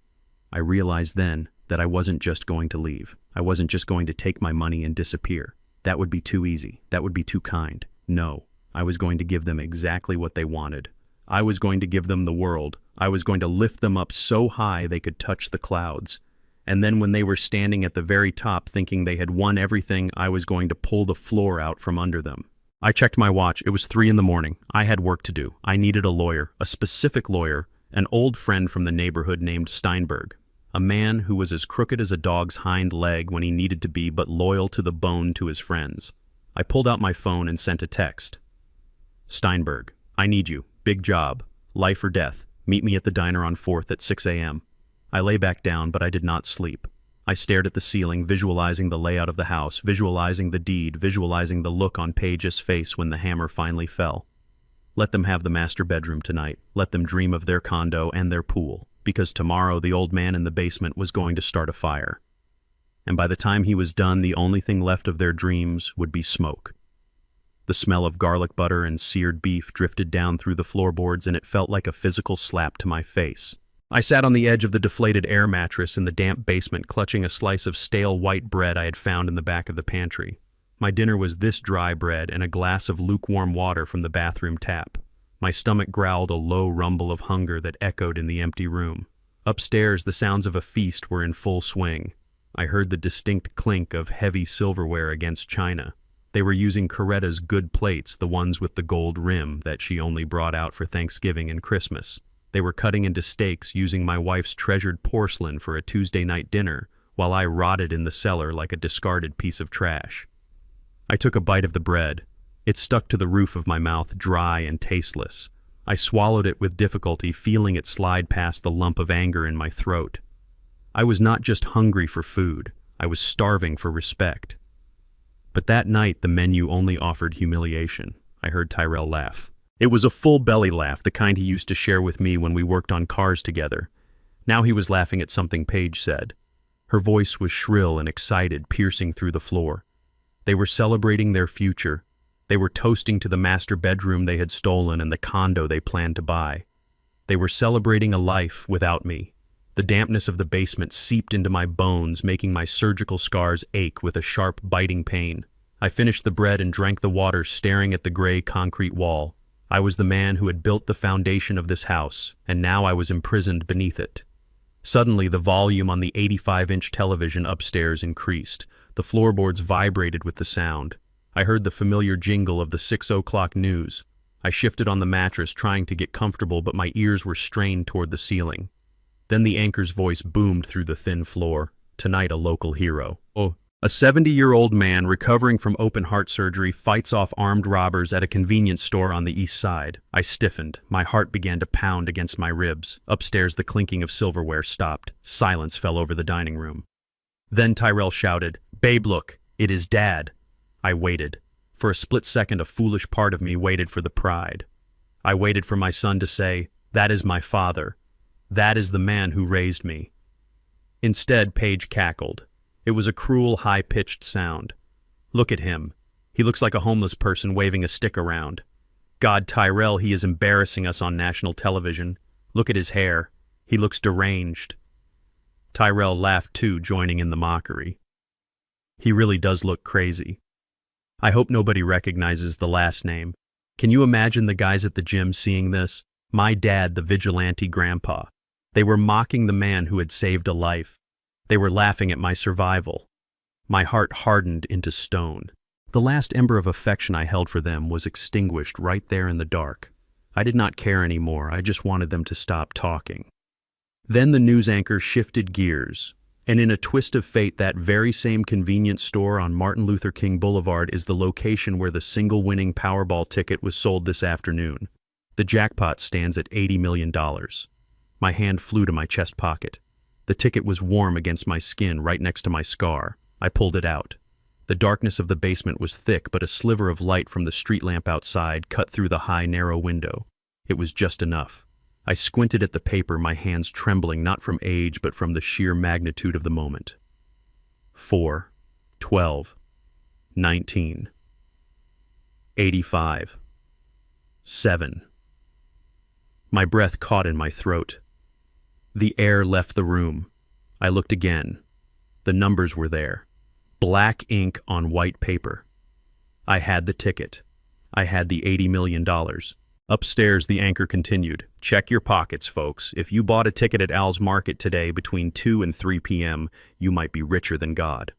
I realized then that I wasn't just going to leave. I wasn't just going to take my money and disappear. That would be too easy. That would be too kind. No, I was going to give them exactly what they wanted. I was going to give them the world. I was going to lift them up so high they could touch the clouds. And then when they were standing at the very top thinking they had won everything, I was going to pull the floor out from under them. I checked my watch. It was 3 a.m. I had work to do. I needed a lawyer, a specific lawyer, an old friend from the neighborhood named Steinberg, a man who was as crooked as a dog's hind leg when he needed to be, but loyal to the bone to his friends. I pulled out my phone and sent a text. Steinberg, I need you. Big job. Life or death. Meet me at the diner on 4th at 6 a.m. I lay back down, but I did not sleep. I stared at the ceiling, visualizing the layout of the house, visualizing the deed, visualizing the look on Paige's face when the hammer finally fell. Let them have the master bedroom tonight. Let them dream of their condo and their pool, because tomorrow the old man in the basement was going to start a fire. And by the time he was done, the only thing left of their dreams would be smoke. The smell of garlic butter and seared beef drifted down through the floorboards, and it felt like a physical slap to my face. I sat on the edge of the deflated air mattress in the damp basement, clutching a slice of stale white bread I had found in the back of the pantry. My dinner was this dry bread and a glass of lukewarm water from the bathroom tap. My stomach growled a low rumble of hunger that echoed in the empty room. Upstairs, the sounds of a feast were in full swing. I heard the distinct clink of heavy silverware against china. They were using Coretta's good plates, the ones with the gold rim that she only brought out for Thanksgiving and Christmas. They were cutting into steaks using my wife's treasured porcelain for a Tuesday night dinner, while I rotted in the cellar like a discarded piece of trash. I took a bite of the bread. It stuck to the roof of my mouth, dry and tasteless. I swallowed it with difficulty, feeling it slide past the lump of anger in my throat. I was not just hungry for food, I was starving for respect. But that night the menu only offered humiliation. I heard Tyrell laugh. It was a full belly laugh, the kind he used to share with me when we worked on cars together. Now he was laughing at something Paige said. Her voice was shrill and excited, piercing through the floor. They were celebrating their future. They were toasting to the master bedroom they had stolen and the condo they planned to buy. They were celebrating a life without me. The dampness of the basement seeped into my bones, making my surgical scars ache with a sharp, biting pain. I finished the bread and drank the water, staring at the gray concrete wall. I was the man who had built the foundation of this house, and now I was imprisoned beneath it. Suddenly, the volume on the 85-inch television upstairs increased. The floorboards vibrated with the sound. I heard the familiar jingle of the 6 o'clock news. I shifted on the mattress, trying to get comfortable, but my ears were strained toward the ceiling. Then the anchor's voice boomed through the thin floor. Tonight, a local hero. Oh. A 70-year-old man recovering from open-heart surgery fights off armed robbers at a convenience store on the east side. I stiffened. My heart began to pound against my ribs. Upstairs, the clinking of silverware stopped. Silence fell over the dining room. Then Tyrell shouted, "Babe, look, it is Dad." I waited. For a split second, a foolish part of me waited for the pride. I waited for my son to say, "That is my father. That is the man who raised me." Instead, Paige cackled. It was a cruel, high-pitched sound. Look at him. He looks like a homeless person waving a stick around. God, Tyrell, he is embarrassing us on national television. Look at his hair. He looks deranged. Tyrell laughed too, joining in the mockery. He really does look crazy. I hope nobody recognizes the last name. Can you imagine the guys at the gym seeing this? My dad, the vigilante grandpa. They were mocking the man who had saved a life. They were laughing at my survival. My heart hardened into stone. The last ember of affection I held for them was extinguished right there in the dark. I did not care anymore. I just wanted them to stop talking. Then the news anchor shifted gears, and in a twist of fate, that very same convenience store on Martin Luther King Boulevard is the location where the single winning Powerball ticket was sold this afternoon. The jackpot stands at $80 million. My hand flew to my chest pocket. The ticket was warm against my skin right next to my scar. I pulled it out. The darkness of the basement was thick, but a sliver of light from the street lamp outside cut through the high, narrow window. It was just enough. I squinted at the paper, my hands trembling not from age but from the sheer magnitude of the moment. 4, 12, 19, 85, 7. My breath caught in my throat. The air left the room. I looked again. The numbers were there. Black ink on white paper. I had the ticket. I had the $80 million. Upstairs, the anchor continued. Check your pockets, folks. If you bought a ticket at Al's Market today between 2 and 3 p.m., you might be richer than God.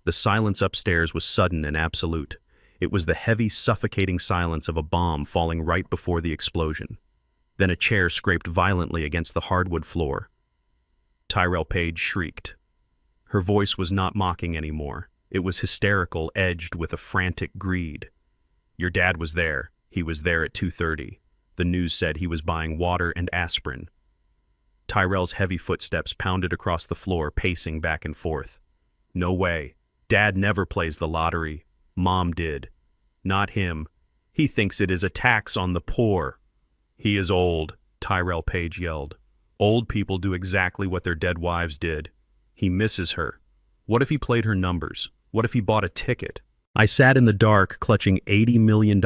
The silence upstairs was sudden and absolute. It was the heavy, suffocating silence of a bomb falling right before the explosion. Then a chair scraped violently against the hardwood floor. Tyrell Page shrieked. Her voice was not mocking anymore. It was hysterical, edged with a frantic greed. Your dad was there. He was there at 2:30. The news said he was buying water and aspirin. Tyrell's heavy footsteps pounded across the floor, pacing back and forth. No way. Dad never plays the lottery. Mom did. Not him. He thinks it is a tax on the poor. He is old, Tyrell Page yelled. Old people do exactly what their dead wives did. He misses her. What if he played her numbers? What if he bought a ticket? I sat in the dark, clutching $80 million,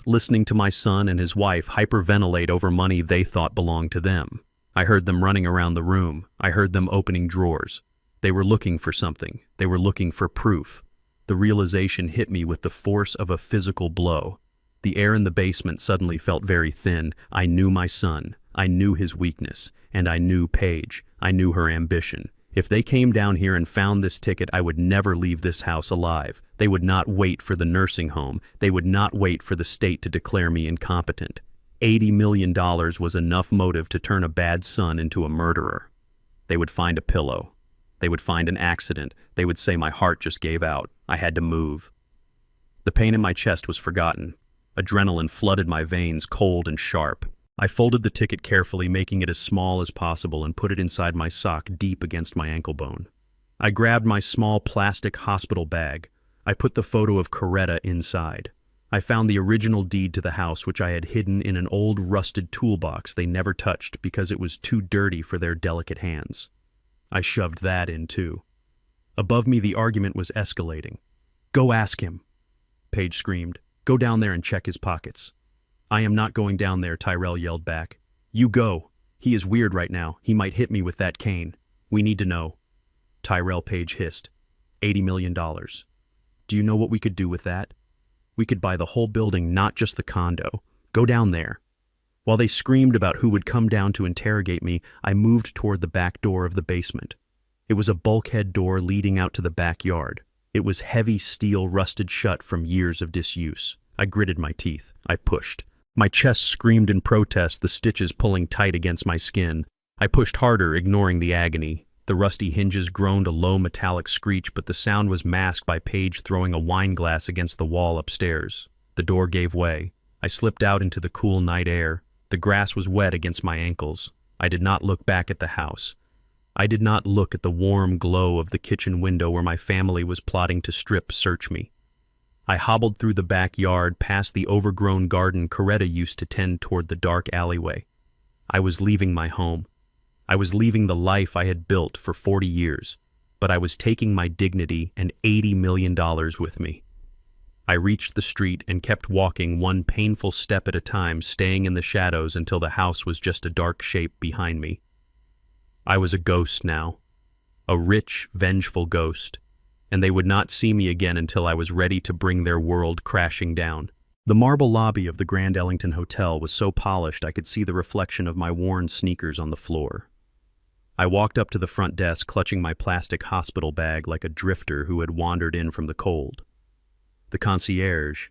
listening to my son and his wife hyperventilate over money they thought belonged to them. I heard them running around the room. I heard them opening drawers. They were looking for something. They were looking for proof. The realization hit me with the force of a physical blow. The air in the basement suddenly felt very thin. I knew my son. I knew his weakness. And I knew Paige. I knew her ambition. If they came down here and found this ticket, I would never leave this house alive. They would not wait for the nursing home. They would not wait for the state to declare me incompetent. $80 million was enough motive to turn a bad son into a murderer. They would find a pillow. They would find an accident. They would say my heart just gave out. I had to move. The pain in my chest was forgotten. Adrenaline flooded my veins, cold and sharp. I folded the ticket carefully, making it as small as possible, and put it inside my sock deep against my ankle bone. I grabbed my small plastic hospital bag. I put the photo of Coretta inside. I found the original deed to the house, which I had hidden in an old rusted toolbox they never touched because it was too dirty for their delicate hands. I shoved that in too. Above me, the argument was escalating. Go ask him, Paige screamed. Go down there and check his pockets. I am not going down there, Tyrell yelled back. You go. He is weird right now. He might hit me with that cane. We need to know. Tyrell Page hissed. $80 million. Do you know what we could do with that? We could buy the whole building, not just the condo. Go down there. While they screamed about who would come down to interrogate me, I moved toward the back door of the basement. It was a bulkhead door leading out to the backyard. It was heavy steel rusted shut from years of disuse. I gritted my teeth. I pushed. My chest screamed in protest, the stitches pulling tight against my skin. I pushed harder, ignoring the agony. The rusty hinges groaned a low metallic screech, but the sound was masked by Paige throwing a wine glass against the wall upstairs. The door gave way. I slipped out into the cool night air. The grass was wet against my ankles. I did not look back at the house. I did not look at the warm glow of the kitchen window where my family was plotting to strip search me. I hobbled through the backyard, past the overgrown garden Coretta used to tend toward the dark alleyway. I was leaving my home. I was leaving the life I had built for 40 years, but I was taking my dignity and $80 million with me. I reached the street and kept walking one painful step at a time, staying in the shadows until the house was just a dark shape behind me. I was a ghost now, a rich, vengeful ghost, and they would not see me again until I was ready to bring their world crashing down. The marble lobby of the Grand Ellington Hotel was so polished I could see the reflection of my worn sneakers on the floor. I walked up to the front desk, clutching my plastic hospital bag like a drifter who had wandered in from the cold. The concierge,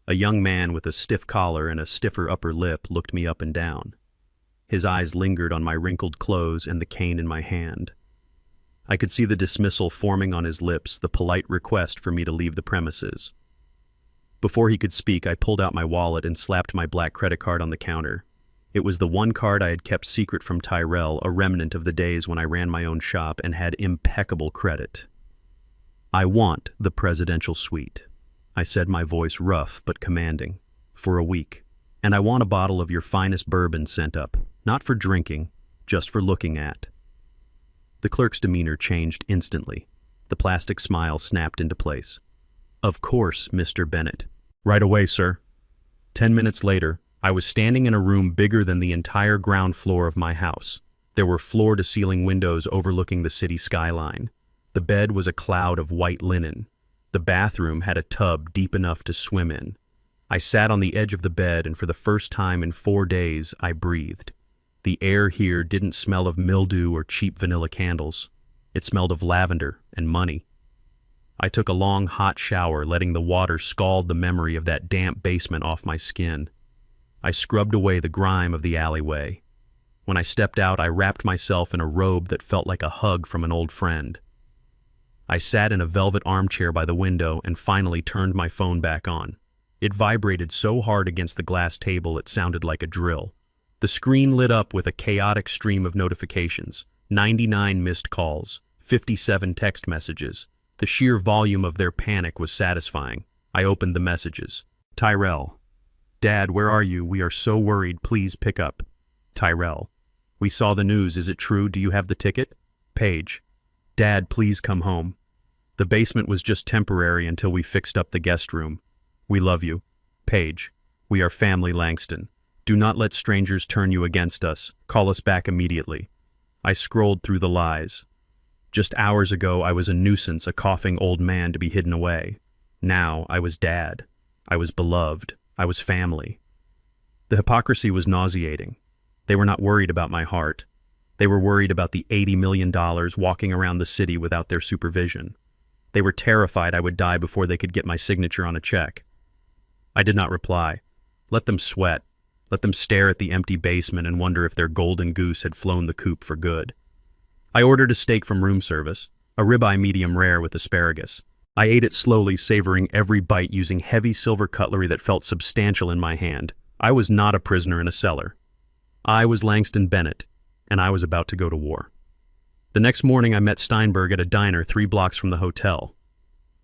a young man with a stiff collar and a stiffer upper lip, looked me up and down. His eyes lingered on my wrinkled clothes and the cane in my hand. I could see the dismissal forming on his lips, the polite request for me to leave the premises. Before he could speak, I pulled out my wallet and slapped my black credit card on the counter. It was the one card I had kept secret from Tyrell, a remnant of the days when I ran my own shop and had impeccable credit. I want the presidential suite, I said, my voice rough but commanding, for a week. And I want a bottle of your finest bourbon sent up, not for drinking, just for looking at. The clerk's demeanor changed instantly. The plastic smile snapped into place. Of course, Mr. Bennett. Right away, sir. 10 minutes later, I was standing in a room bigger than the entire ground floor of my house. There were floor-to-ceiling windows overlooking the city skyline. The bed was a cloud of white linen. The bathroom had a tub deep enough to swim in. I sat on the edge of the bed, and for the first time in 4 days, I breathed. The air here didn't smell of mildew or cheap vanilla candles. It smelled of lavender and money. I took a long, hot shower, letting the water scald the memory of that damp basement off my skin. I scrubbed away the grime of the alleyway. When I stepped out, I wrapped myself in a robe that felt like a hug from an old friend. I sat in a velvet armchair by the window and finally turned my phone back on. It vibrated so hard against the glass table it sounded like a drill. The screen lit up with a chaotic stream of notifications, 99 missed calls, 57 text messages. The sheer volume of their panic was satisfying. I opened the messages. Tyrell. Dad, where are you? We are so worried. Please pick up. Tyrell. We saw the news. Is it true? Do you have the ticket? Paige. Dad, please come home. The basement was just temporary until we fixed up the guest room. We love you. Paige. We are family Langston. Do not let strangers turn you against us. Call us back immediately. I scrolled through the lies. Just hours ago, I was a nuisance, a coughing old man to be hidden away. Now, I was dad. I was beloved. I was family. The hypocrisy was nauseating. They were not worried about my heart. They were worried about the $80 million walking around the city without their supervision. They were terrified I would die before they could get my signature on a check. I did not reply. Let them sweat. Let them stare at the empty basement and wonder if their golden goose had flown the coop for good. I ordered a steak from room service, a ribeye medium rare with asparagus. I ate it slowly, savoring every bite using heavy silver cutlery that felt substantial in my hand. I was not a prisoner in a cellar. I was Langston Bennett, and I was about to go to war. The next morning I met Steinberg at a diner 3 blocks from the hotel.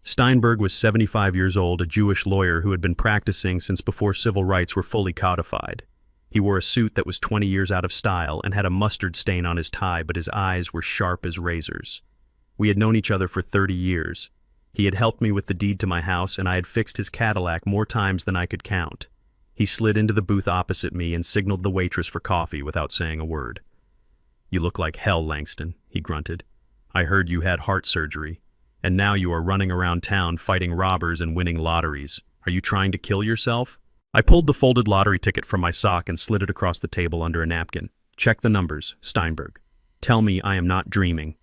Steinberg was 75 years old, a Jewish lawyer who had been practicing since before civil rights were fully codified. He wore a suit that was 20 years out of style and had a mustard stain on his tie, but his eyes were sharp as razors. We had known each other for 30 years. He had helped me with the deed to my house, and I had fixed his Cadillac more times than I could count. He slid into the booth opposite me and signaled the waitress for coffee without saying a word. You look like hell, Langston, he grunted. I heard you had heart surgery, and now you are running around town fighting robbers and winning lotteries. Are you trying to kill yourself? I pulled the folded lottery ticket from my sock and slid it across the table under a napkin. Check the numbers, Steinberg. Tell me I am not dreaming.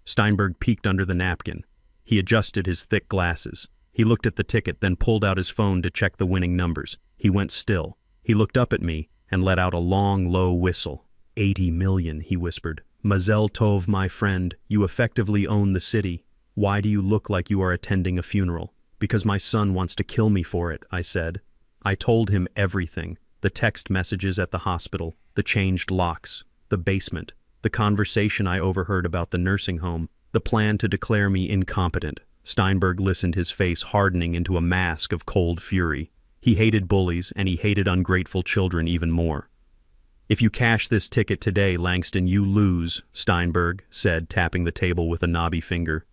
Steinberg peeked under the napkin. He adjusted his thick glasses. He looked at the ticket, then pulled out his phone to check the winning numbers. He went still. He looked up at me and let out a long, low whistle. 80 million, he whispered. Mazel tov, my friend. You effectively own the city. Why do you look like you are attending a funeral? Because my son wants to kill me for it, I said. I told him everything. The text messages at the hospital, the changed locks, the basement, the conversation I overheard about the nursing home, the plan to declare me incompetent. Steinberg listened, his face hardening into a mask of cold fury. He hated bullies, and he hated ungrateful children even more. If you cash this ticket today, Langston, you lose, Steinberg said, tapping the table with a knobby finger.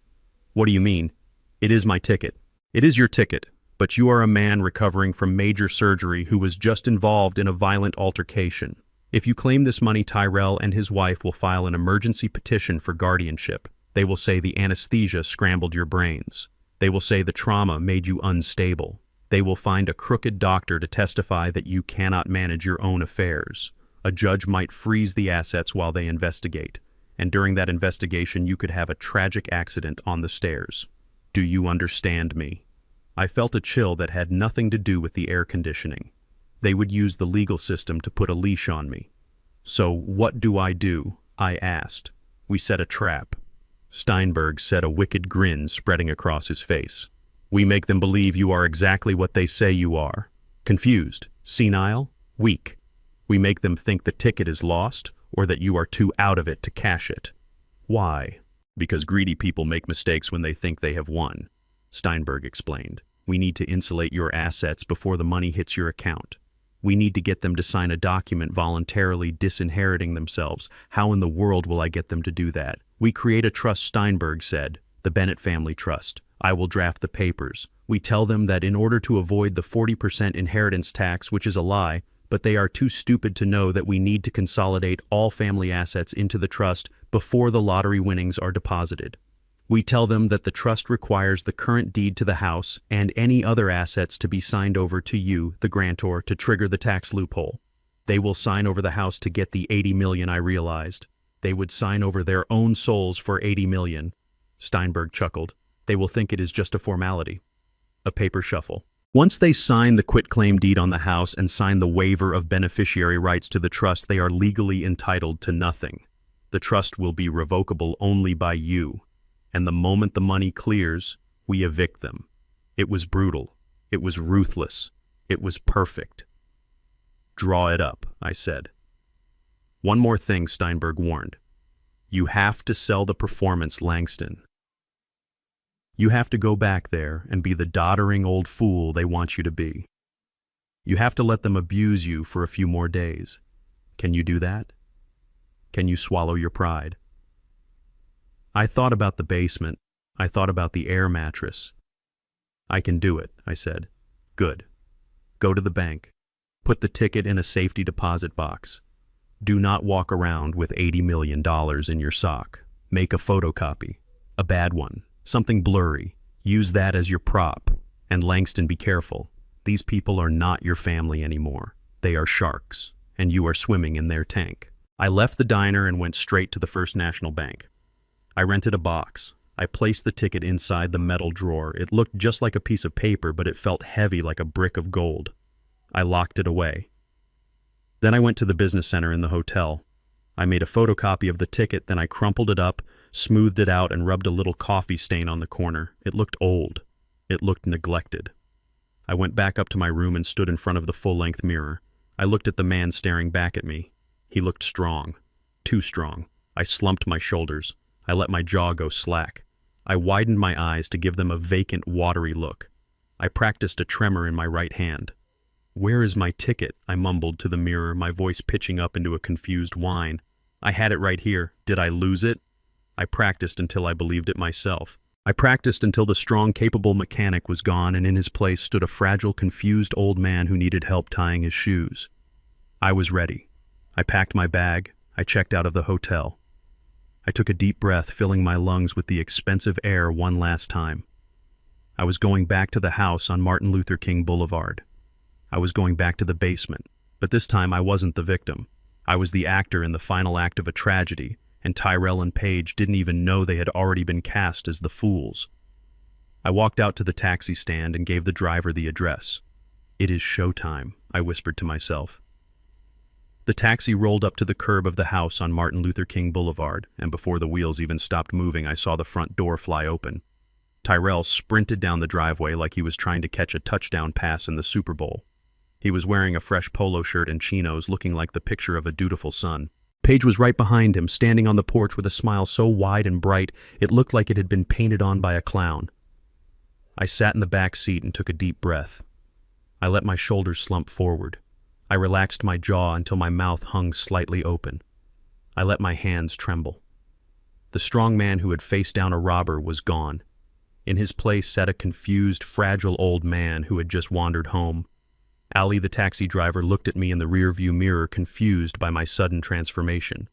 What do you mean? It is my ticket. It is your ticket, but you are a man recovering from major surgery who was just involved in a violent altercation. If you claim this money, Tyrell and his wife will file an emergency petition for guardianship. They will say the anesthesia scrambled your brains. They will say the trauma made you unstable. They will find a crooked doctor to testify that you cannot manage your own affairs. A judge might freeze the assets while they investigate, and during that investigation you could have a tragic accident on the stairs. Do you understand me? I felt a chill that had nothing to do with the air conditioning. They would use the legal system to put a leash on me. So what do? I asked. We set a trap. Steinberg said, a wicked grin spreading across his face. We make them believe you are exactly what they say you are. Confused, senile, weak. We make them think the ticket is lost or that you are too out of it to cash it. Why? Because greedy people make mistakes when they think they have won, Steinberg explained. We need to insulate your assets before the money hits your account. We need to get them to sign a document voluntarily disinheriting themselves. How in the world will I get them to do that? We create a trust, Steinberg said, the Bennett Family Trust. I will draft the papers. We tell them that in order to avoid the 40% inheritance tax, which is a lie, but they are too stupid to know that we need to consolidate all family assets into the trust before the lottery winnings are deposited. We tell them that the trust requires the current deed to the house and any other assets to be signed over to you, the grantor, to trigger the tax loophole. They will sign over the house to get the 80 million I realized. They would sign over their own souls for 80 million. Steinberg chuckled. They will think it is just a formality. A paper shuffle. Once they sign the quitclaim deed on the house and sign the waiver of beneficiary rights to the trust, they are legally entitled to nothing. The trust will be revocable only by you. And the moment the money clears, we evict them. It was brutal. It was ruthless. It was perfect. Draw it up, I said. One more thing, Steinberg warned. You have to sell the performance, Langston. You have to go back there and be the doddering old fool they want you to be. You have to let them abuse you for a few more days. Can you do that? Can you swallow your pride? I thought about the basement. I thought about the air mattress. I can do it, I said. Good. Go to the bank. Put the ticket in a safety deposit box. Do not walk around with $80 million in your sock. Make a photocopy. A bad one. Something blurry. Use that as your prop. And Langston, be careful. These people are not your family anymore. They are sharks, and you are swimming in their tank. I left the diner and went straight to the First National Bank. I rented a box. I placed the ticket inside the metal drawer. It looked just like a piece of paper, but it felt heavy like a brick of gold. I locked it away. Then I went to the business center in the hotel. I made a photocopy of the ticket, then I crumpled it up, smoothed it out, and rubbed a little coffee stain on the corner. It looked old. It looked neglected. I went back up to my room and stood in front of the full-length mirror. I looked at the man staring back at me. He looked strong. Too strong. I slumped my shoulders. I let my jaw go slack. I widened my eyes to give them a vacant, watery look. I practiced a tremor in my right hand. "Where is my ticket?" I mumbled to the mirror, my voice pitching up into a confused whine. "I had it right here. Did I lose it?" I practiced until I believed it myself. I practiced until the strong, capable mechanic was gone, and in his place stood a fragile, confused old man who needed help tying his shoes. I was ready. I packed my bag. I checked out of the hotel. I took a deep breath, filling my lungs with the expensive air one last time. I was going back to the house on Martin Luther King Boulevard. I was going back to the basement, but this time I wasn't the victim. I was the actor in the final act of a tragedy, and Tyrell and Paige didn't even know they had already been cast as the fools. I walked out to the taxi stand and gave the driver the address. "It is showtime," I whispered to myself. The taxi rolled up to the curb of the house on Martin Luther King Boulevard, and before the wheels even stopped moving, I saw the front door fly open. Tyrell sprinted down the driveway like he was trying to catch a touchdown pass in the Super Bowl. He was wearing a fresh polo shirt and chinos, looking like the picture of a dutiful son. Paige was right behind him, standing on the porch with a smile so wide and bright it looked like it had been painted on by a clown. I sat in the back seat and took a deep breath. I let my shoulders slump forward. I relaxed my jaw until my mouth hung slightly open. I let my hands tremble. The strong man who had faced down a robber was gone. In his place sat a confused, fragile old man who had just wandered home. Ali, the taxi driver, looked at me in the rearview mirror, confused by my sudden transformation.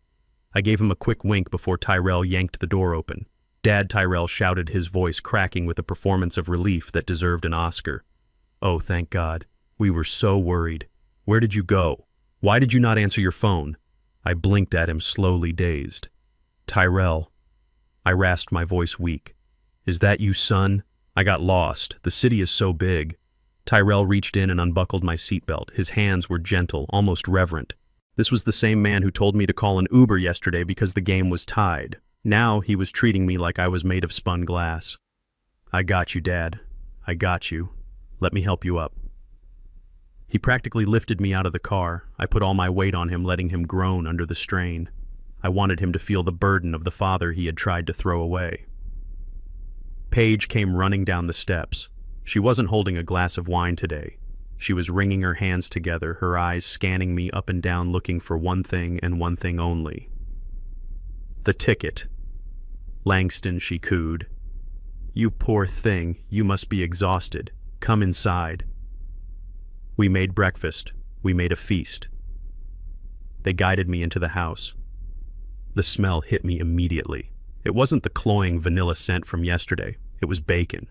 I gave him a quick wink before Tyrell yanked the door open. "Dad," Tyrell shouted, his voice cracking with a performance of relief that deserved an Oscar. "Oh, thank God. We were so worried. Where did you go? Why did you not answer your phone?" I blinked at him, slowly dazed. "Tyrell." I rasped, my voice weak. "Is that you, son? I got lost. The city is so big." Tyrell reached in and unbuckled my seatbelt. His hands were gentle, almost reverent. This was the same man who told me to call an Uber yesterday because the game was tied. Now he was treating me like I was made of spun glass. "I got you, Dad. I got you. Let me help you up." He practically lifted me out of the car. I put all my weight on him, letting him groan under the strain. I wanted him to feel the burden of the father he had tried to throw away. Paige came running down the steps. She wasn't holding a glass of wine today. She was wringing her hands together, her eyes scanning me up and down, looking for one thing and one thing only. "The ticket." "Langston," she cooed. "You poor thing, you must be exhausted. Come inside." We made breakfast. We made a feast. They guided me into the house. The smell hit me immediately. It wasn't the cloying vanilla scent from yesterday. It was bacon.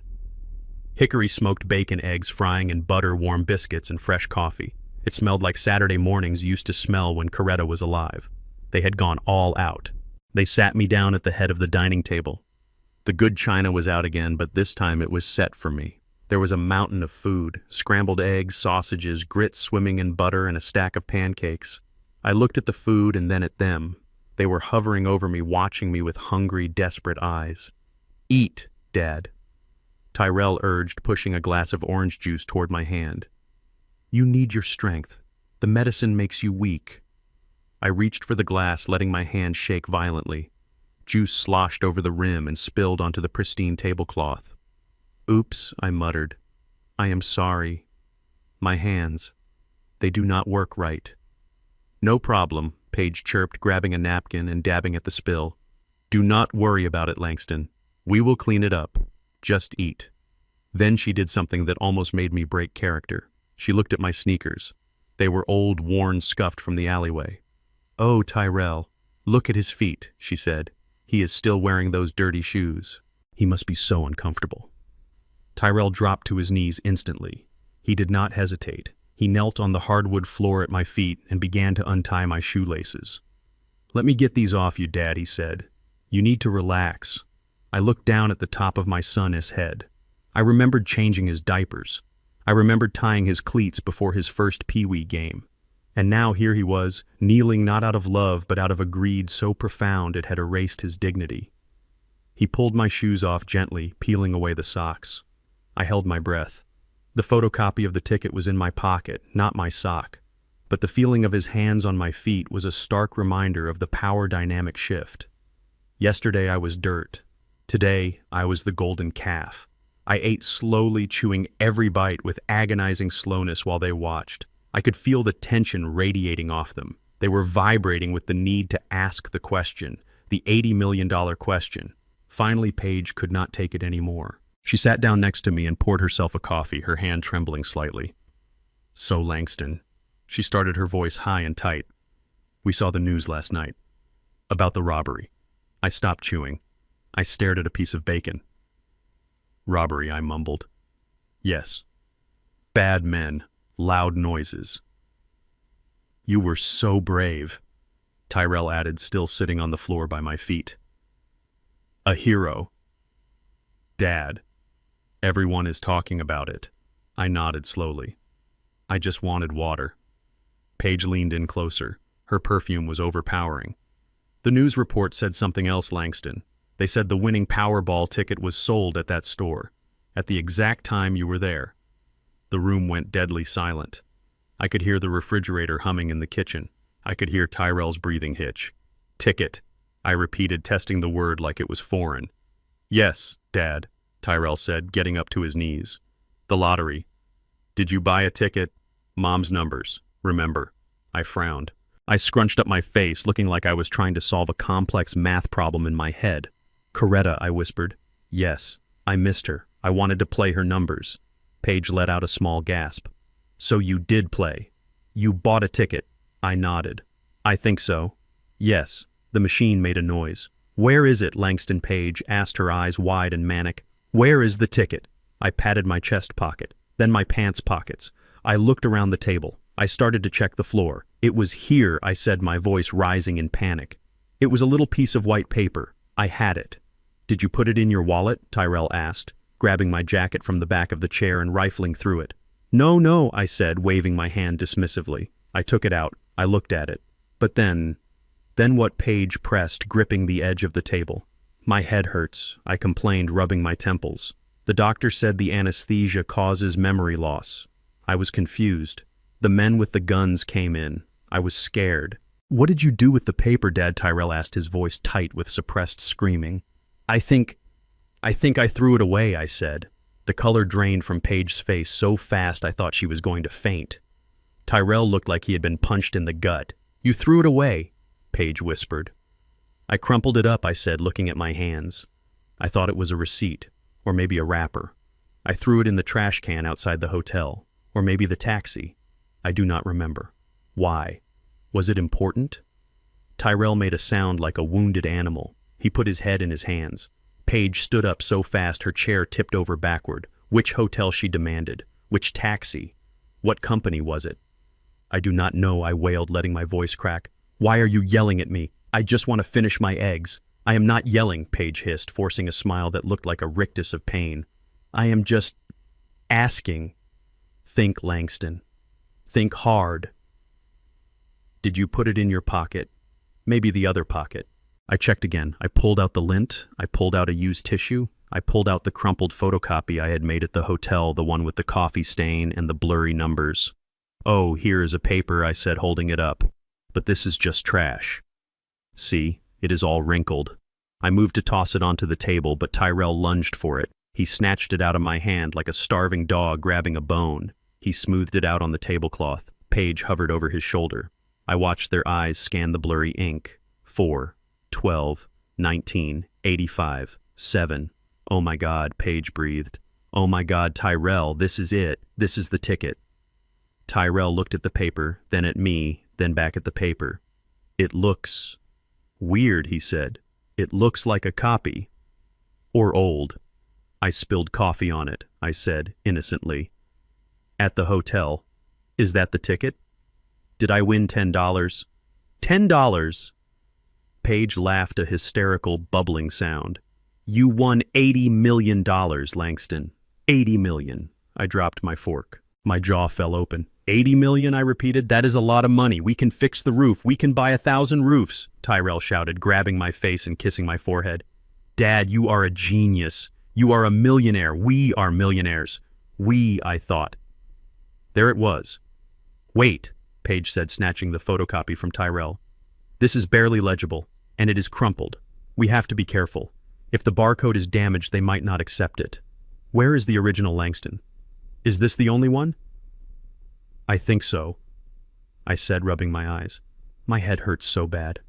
Hickory smoked bacon, eggs frying in butter, warm biscuits, and fresh coffee. It smelled like Saturday mornings used to smell when Coretta was alive. They had gone all out. They sat me down at the head of the dining table. The good china was out again, but this time it was set for me. There was a mountain of food, scrambled eggs, sausages, grits swimming in butter, and a stack of pancakes. I looked at the food and then at them. They were hovering over me, watching me with hungry, desperate eyes. "Eat, Dad," Tyrell urged, pushing a glass of orange juice toward my hand. "You need your strength. The medicine makes you weak." I reached for the glass, letting my hand shake violently. Juice sloshed over the rim and spilled onto the pristine tablecloth. "Oops," I muttered. "I am sorry. My hands. They do not work right." "No problem," Paige chirped, grabbing a napkin and dabbing at the spill. "Do not worry about it, Langston. We will clean it up. Just eat." Then she did something that almost made me break character. She looked at my sneakers. They were old, worn, scuffed from the alleyway. "Oh, Tyrell, look at his feet," she said. "He is still wearing those dirty shoes. He must be so uncomfortable." Tyrell dropped to his knees instantly. He did not hesitate. He knelt on the hardwood floor at my feet and began to untie my shoelaces. "Let me get these off you, Dad," he said. "You need to relax." I looked down at the top of my son's head. I remembered changing his diapers. I remembered tying his cleats before his first Pee-wee game. And now here he was, kneeling not out of love but out of a greed so profound it had erased his dignity. He pulled my shoes off gently, peeling away the socks. I held my breath. The photocopy of the ticket was in my pocket, not my sock. But the feeling of his hands on my feet was a stark reminder of the power dynamic shift. Yesterday I was dirt. Today I was the golden calf. I ate slowly, chewing every bite with agonizing slowness while they watched. I could feel the tension radiating off them. They were vibrating with the need to ask the question, the $80 million question. Finally, Paige could not take it anymore. She sat down next to me and poured herself a coffee, her hand trembling slightly. "So, Langston," she started, her voice high and tight. "We saw the news last night. About the robbery." I stopped chewing. I stared at a piece of bacon. "Robbery," I mumbled. "Yes. Bad men. Loud noises." "You were so brave," Tyrell added, still sitting on the floor by my feet. "A hero." "Dad, everyone is talking about it." I nodded slowly. "I just wanted water." Paige leaned in closer. Her perfume was overpowering. "The news report said something else, Langston. They said the winning Powerball ticket was sold at that store, at the exact time you were there." The room went deadly silent. I could hear the refrigerator humming in the kitchen. I could hear Tyrell's breathing hitch. "Ticket," I repeated, testing the word like it was foreign. "Yes, Dad," Tyrell said, getting up to his knees. "The lottery. Did you buy a ticket? Mom's numbers, remember?" I frowned. I scrunched up my face, looking like I was trying to solve a complex math problem in my head. "Coretta," I whispered. "Yes, I missed her. I wanted to play her numbers." Paige let out a small gasp. "So you did play? You bought a ticket?" I nodded. "I think so." "Yes." The machine made a noise. "Where is it?" Langston Paige asked, her eyes wide and manic. "Where is the ticket?" I patted my chest pocket, then my pants pockets. I looked around the table. I started to check the floor. "It was here," I said, my voice rising in panic. "It was a little piece of white paper. I had it." "Did you put it in your wallet?" Tyrell asked, grabbing my jacket from the back of the chair and rifling through it. No, I said, waving my hand dismissively. I took it out. I looked at it. But then what? Paige pressed, gripping the edge of the table. "My head hurts," I complained, rubbing my temples. "The doctor said the anesthesia causes memory loss." I was confused. The men with the guns came in. I was scared. "What did you do with the paper, Dad?" Tyrell asked, his voice tight with suppressed screaming. I think I threw it away," I said. The color drained from Paige's face so fast I thought she was going to faint. Tyrell looked like he had been punched in the gut. "You threw it away," Paige whispered. "I crumpled it up," I said, looking at my hands. I thought it was a receipt, or maybe a wrapper. I threw it in the trash can outside the hotel, or maybe the taxi. I do not remember. Why? Was it important? Tyrell made a sound like a wounded animal. He put his head in his hands. Paige stood up so fast her chair tipped over backward. Which hotel, she demanded. Which taxi? What company was it? I do not know, I wailed, letting my voice crack. Why are you yelling at me? I just want to finish my eggs. I am not yelling, Paige hissed, forcing a smile that looked like a rictus of pain. I am just asking. Think, Langston. Think hard. Did you put it in your pocket? Maybe the other pocket. I checked again. I pulled out the lint. I pulled out a used tissue. I pulled out the crumpled photocopy I had made at the hotel, the one with the coffee stain and the blurry numbers. Oh, here is a paper, I said, holding it up. But this is just trash. See, it is all wrinkled. I moved to toss it onto the table, but Tyrell lunged for it. He snatched it out of my hand like a starving dog grabbing a bone. He smoothed it out on the tablecloth. Paige hovered over his shoulder. I watched their eyes scan the blurry ink. 4, 12, 19, 85, 7. Oh my God, Paige breathed. Oh my God, Tyrell, this is it. This is the ticket. Tyrell looked at the paper, then at me, then back at the paper. It looks weird, he said. It looks like a copy. Or old. I spilled coffee on it, I said, innocently. At the hotel. Is that the ticket? Did I win $10? $10? Paige laughed a hysterical, bubbling sound. You won $80 million, Langston. $80 million. I dropped my fork. My jaw fell open. $80 million, I repeated. That is a lot of money. We can fix the roof. We can buy 1,000 roofs, Tyrell shouted, grabbing my face and kissing my forehead. Dad, you are a genius. You are a millionaire. We are millionaires. We, I thought. There it was. Wait, Paige said, snatching the photocopy from Tyrell. This is barely legible, and it is crumpled. We have to be careful. If the barcode is damaged, they might not accept it. Where is the original Langston? Is this the only one? I think so, I said, rubbing my eyes. My head hurts so bad.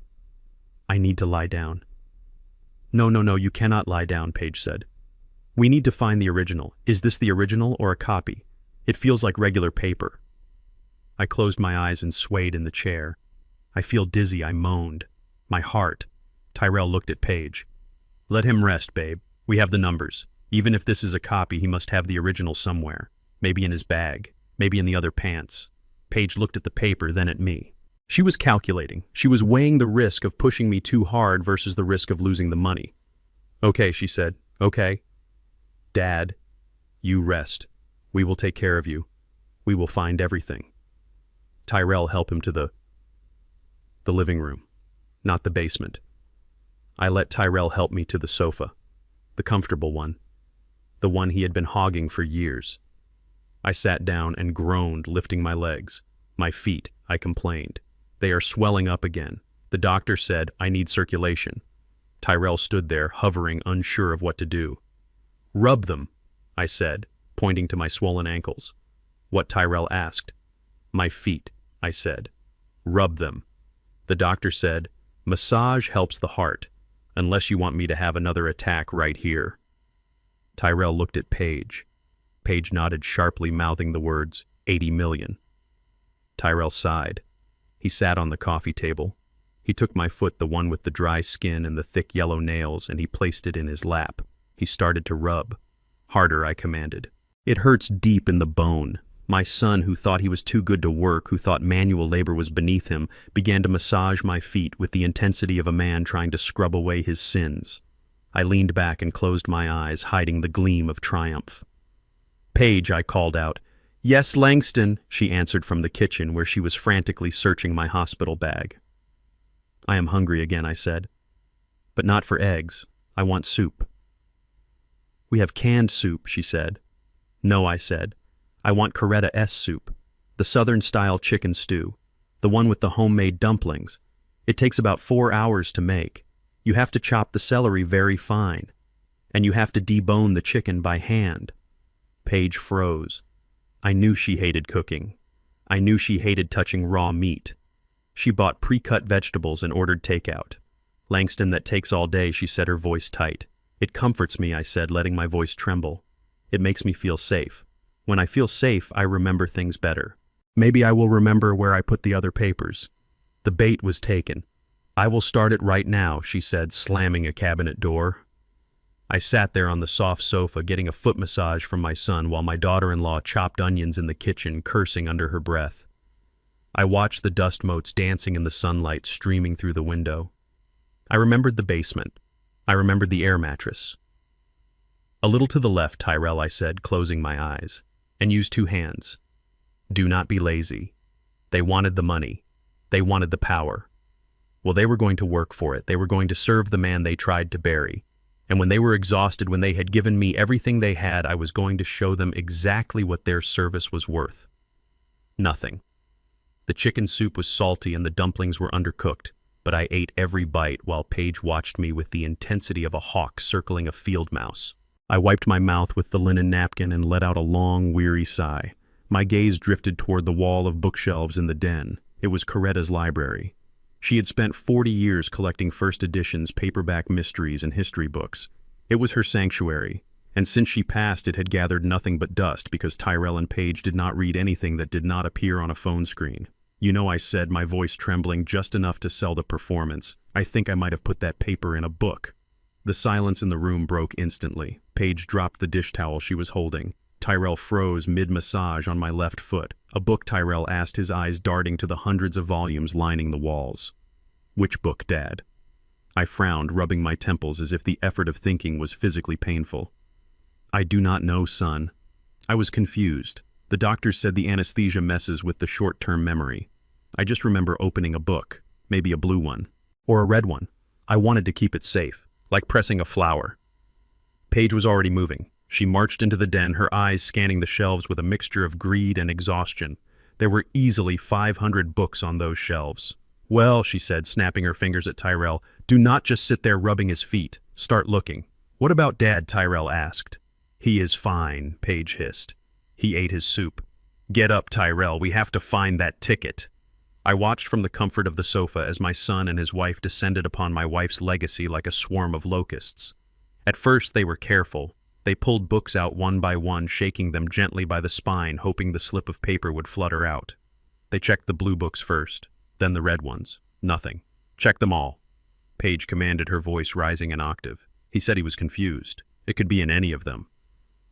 I need to lie down. No, you cannot lie down, Paige said. We need to find the original. Is this the original or a copy? It feels like regular paper. I closed my eyes and swayed in the chair. I feel dizzy, I moaned. My heart. Tyrell looked at Paige. Let him rest, babe. We have the numbers. Even if this is a copy, he must have the original somewhere. Maybe in his bag. Maybe in the other pants. Paige looked at the paper, then at me. She was calculating. She was weighing the risk of pushing me too hard versus the risk of losing the money. Okay, she said. Okay. Dad, you rest. We will take care of you. We will find everything. Tyrell helped him to the living room, not the basement. I let Tyrell help me to the sofa, the comfortable one, the one he had been hogging for years. I sat down and groaned, lifting my legs. My feet, I complained. They are swelling up again. The doctor said, I need circulation. Tyrell stood there, hovering, unsure of what to do. Rub them, I said, pointing to my swollen ankles. What Tyrell asked. My feet, I said. Rub them. The doctor said, massage helps the heart, unless you want me to have another attack right here. Tyrell looked at Paige. Paige nodded sharply, mouthing the words, 80 million. Tyrell sighed. He sat on the coffee table. He took my foot, the one with the dry skin and the thick yellow nails, and he placed it in his lap. He started to rub. Harder, I commanded. It hurts deep in the bone. My son, who thought he was too good to work, who thought manual labor was beneath him, began to massage my feet with the intensity of a man trying to scrub away his sins. I leaned back and closed my eyes, hiding the gleam of triumph. Paige, I called out. Yes, Langston, she answered from the kitchen where she was frantically searching my hospital bag. I am hungry again, I said. But not for eggs. I want soup. We have canned soup, she said. No, I said. I want Coretta S soup, the Southern-style chicken stew, the one with the homemade dumplings. It takes about 4 hours to make. You have to chop the celery very fine, and you have to debone the chicken by hand. Paige froze. I knew she hated cooking. I knew she hated touching raw meat. She bought pre-cut vegetables and ordered takeout. Langston, that takes all day, she said, her voice tight. It comforts me, I said, letting my voice tremble. It makes me feel safe. When I feel safe, I remember things better. Maybe I will remember where I put the other papers. The bait was taken. I will start it right now, she said, slamming a cabinet door. I sat there on the soft sofa getting a foot massage from my son while my daughter-in-law chopped onions in the kitchen, cursing under her breath. I watched the dust motes dancing in the sunlight streaming through the window. I remembered the basement. I remembered the air mattress. A little to the left, Tyrell, I said, closing my eyes, and used two hands. Do not be lazy. They wanted the money. They wanted the power. Well, they were going to work for it. They were going to serve the man they tried to bury. And when they were exhausted, when they had given me everything they had, I was going to show them exactly what their service was worth. Nothing. The chicken soup was salty and the dumplings were undercooked, but I ate every bite while Paige watched me with the intensity of a hawk circling a field mouse. I wiped my mouth with the linen napkin and let out a long, weary sigh. My gaze drifted toward the wall of bookshelves in the den. It was Coretta's library. She had spent 40 years collecting first editions, paperback mysteries, and history books. It was her sanctuary, and since she passed it had gathered nothing but dust because Tyrell and Paige did not read anything that did not appear on a phone screen. You know, I said, my voice trembling just enough to sell the performance. I think I might have put that paper in a book. The silence in the room broke instantly. Paige dropped the dish towel she was holding. Tyrell froze mid-massage on my left foot. A book, Tyrell asked, his eyes darting to the hundreds of volumes lining the walls. Which book, Dad? I frowned, rubbing my temples as if the effort of thinking was physically painful. I do not know, son. I was confused. The doctor said the anesthesia messes with the short-term memory. I just remember opening a book, maybe a blue one, or a red one. I wanted to keep it safe, like pressing a flower. Paige was already moving. She marched into the den, her eyes scanning the shelves with a mixture of greed and exhaustion. There were easily 500 books on those shelves. Well, she said, snapping her fingers at Tyrell, do not just sit there rubbing his feet. Start looking. What about Dad? Tyrell asked. He is fine, Paige hissed. He ate his soup. Get up, Tyrell, we have to find that ticket. I watched from the comfort of the sofa as my son and his wife descended upon my wife's legacy like a swarm of locusts. At first they were careful. They pulled books out one by one, shaking them gently by the spine, hoping the slip of paper would flutter out. They checked the blue books first, then the red ones. Nothing. Check them all. Paige commanded, her voice rising an octave. He said he was confused. It could be in any of them.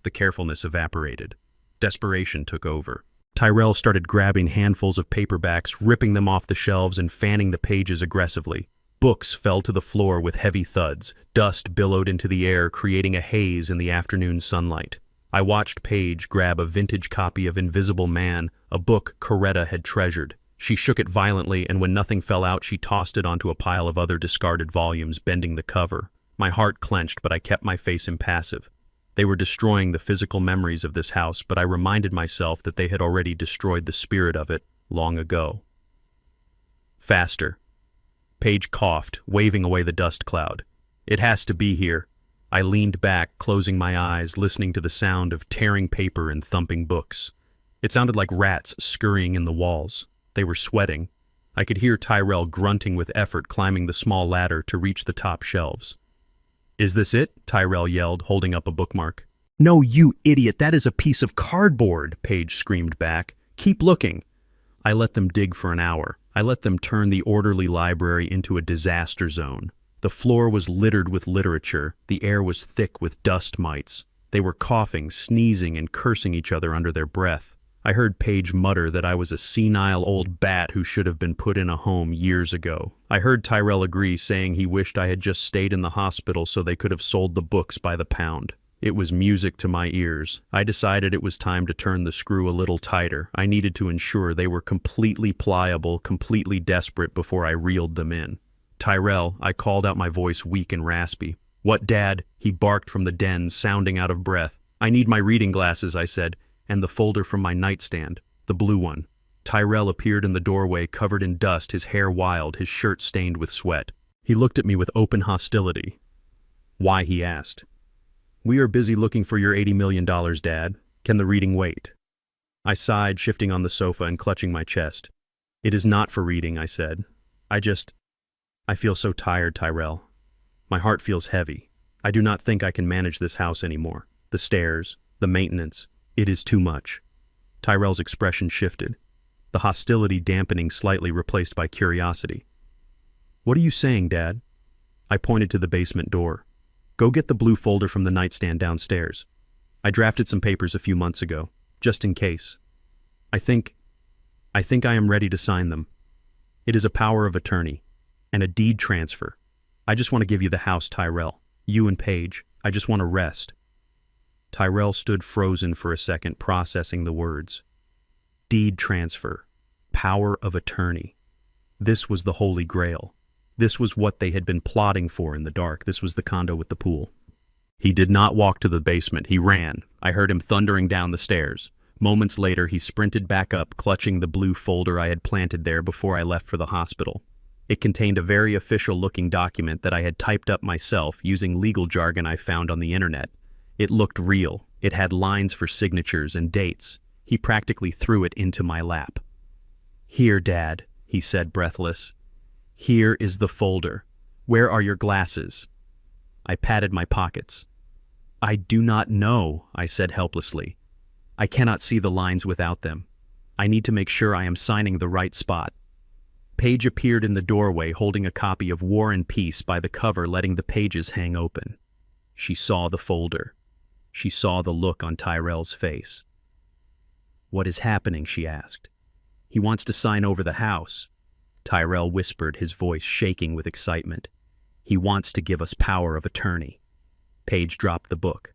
The carefulness evaporated. Desperation took over. Tyrell started grabbing handfuls of paperbacks, ripping them off the shelves and fanning the pages aggressively. Books fell to the floor with heavy thuds. Dust billowed into the air, creating a haze in the afternoon sunlight. I watched Paige grab a vintage copy of Invisible Man, a book Coretta had treasured. She shook it violently, and when nothing fell out, she tossed it onto a pile of other discarded volumes, bending the cover. My heart clenched, but I kept my face impassive. They were destroying the physical memories of this house, but I reminded myself that they had already destroyed the spirit of it long ago. Faster. Paige coughed, waving away the dust cloud. It has to be here. I leaned back, closing my eyes, listening to the sound of tearing paper and thumping books. It sounded like rats scurrying in the walls. They were sweating. I could hear Tyrell grunting with effort, climbing the small ladder to reach the top shelves. Is this it? Tyrell yelled, holding up a bookmark. No, you idiot, that is a piece of cardboard, Paige screamed back. Keep looking. I let them dig for an hour. I let them turn the orderly library into a disaster zone. The floor was littered with literature. The air was thick with dust mites. They were coughing, sneezing, and cursing each other under their breath. I heard Paige mutter that I was a senile old bat who should have been put in a home years ago. I heard Tyrell agree, saying he wished I had just stayed in the hospital so they could have sold the books by the pound. It was music to my ears. I decided it was time to turn the screw a little tighter. I needed to ensure they were completely pliable, completely desperate before I reeled them in. Tyrell, I called out, my voice weak and raspy. What, Dad? He barked from the den, sounding out of breath. I need my reading glasses, I said, and the folder from my nightstand, the blue one. Tyrell appeared in the doorway, covered in dust, his hair wild, his shirt stained with sweat. He looked at me with open hostility. Why? He asked. We are busy looking for your $80 million, Dad. Can the reading wait? I sighed, shifting on the sofa and clutching my chest. It is not for reading, I said. I feel so tired, Tyrell. My heart feels heavy. I do not think I can manage this house anymore. The stairs, the maintenance, it is too much. Tyrell's expression shifted, the hostility dampening slightly, replaced by curiosity. "What are you saying, Dad?" I pointed to the basement door. "Go get the blue folder from the nightstand downstairs. I drafted some papers a few months ago, just in case. I think I am ready to sign them. It is a power of attorney and a deed transfer. I just want to give you the house, Tyrell. You and Paige. I just want to rest." Tyrell stood frozen for a second, processing the words. Deed transfer. Power of attorney. This was the Holy Grail. This was what they had been plotting for in the dark. This was the condo with the pool. He did not walk to the basement. He ran. I heard him thundering down the stairs. Moments later, he sprinted back up, clutching the blue folder I had planted there before I left for the hospital. It contained a very official-looking document that I had typed up myself using legal jargon I found on the internet. It looked real. It had lines for signatures and dates. He practically threw it into my lap. "Here, Dad," he said, breathless. "Here is the folder. Where are your glasses?" I patted my pockets. "I do not know," I said helplessly. "I cannot see the lines without them. I need to make sure I am signing the right spot." Paige appeared in the doorway holding a copy of War and Peace by the cover, letting the pages hang open. She saw the folder. She saw the look on Tyrell's face. "What is happening?" she asked. "He wants to sign over the house." Tyrell whispered, his voice shaking with excitement. "He wants to give us power of attorney." Paige dropped the book.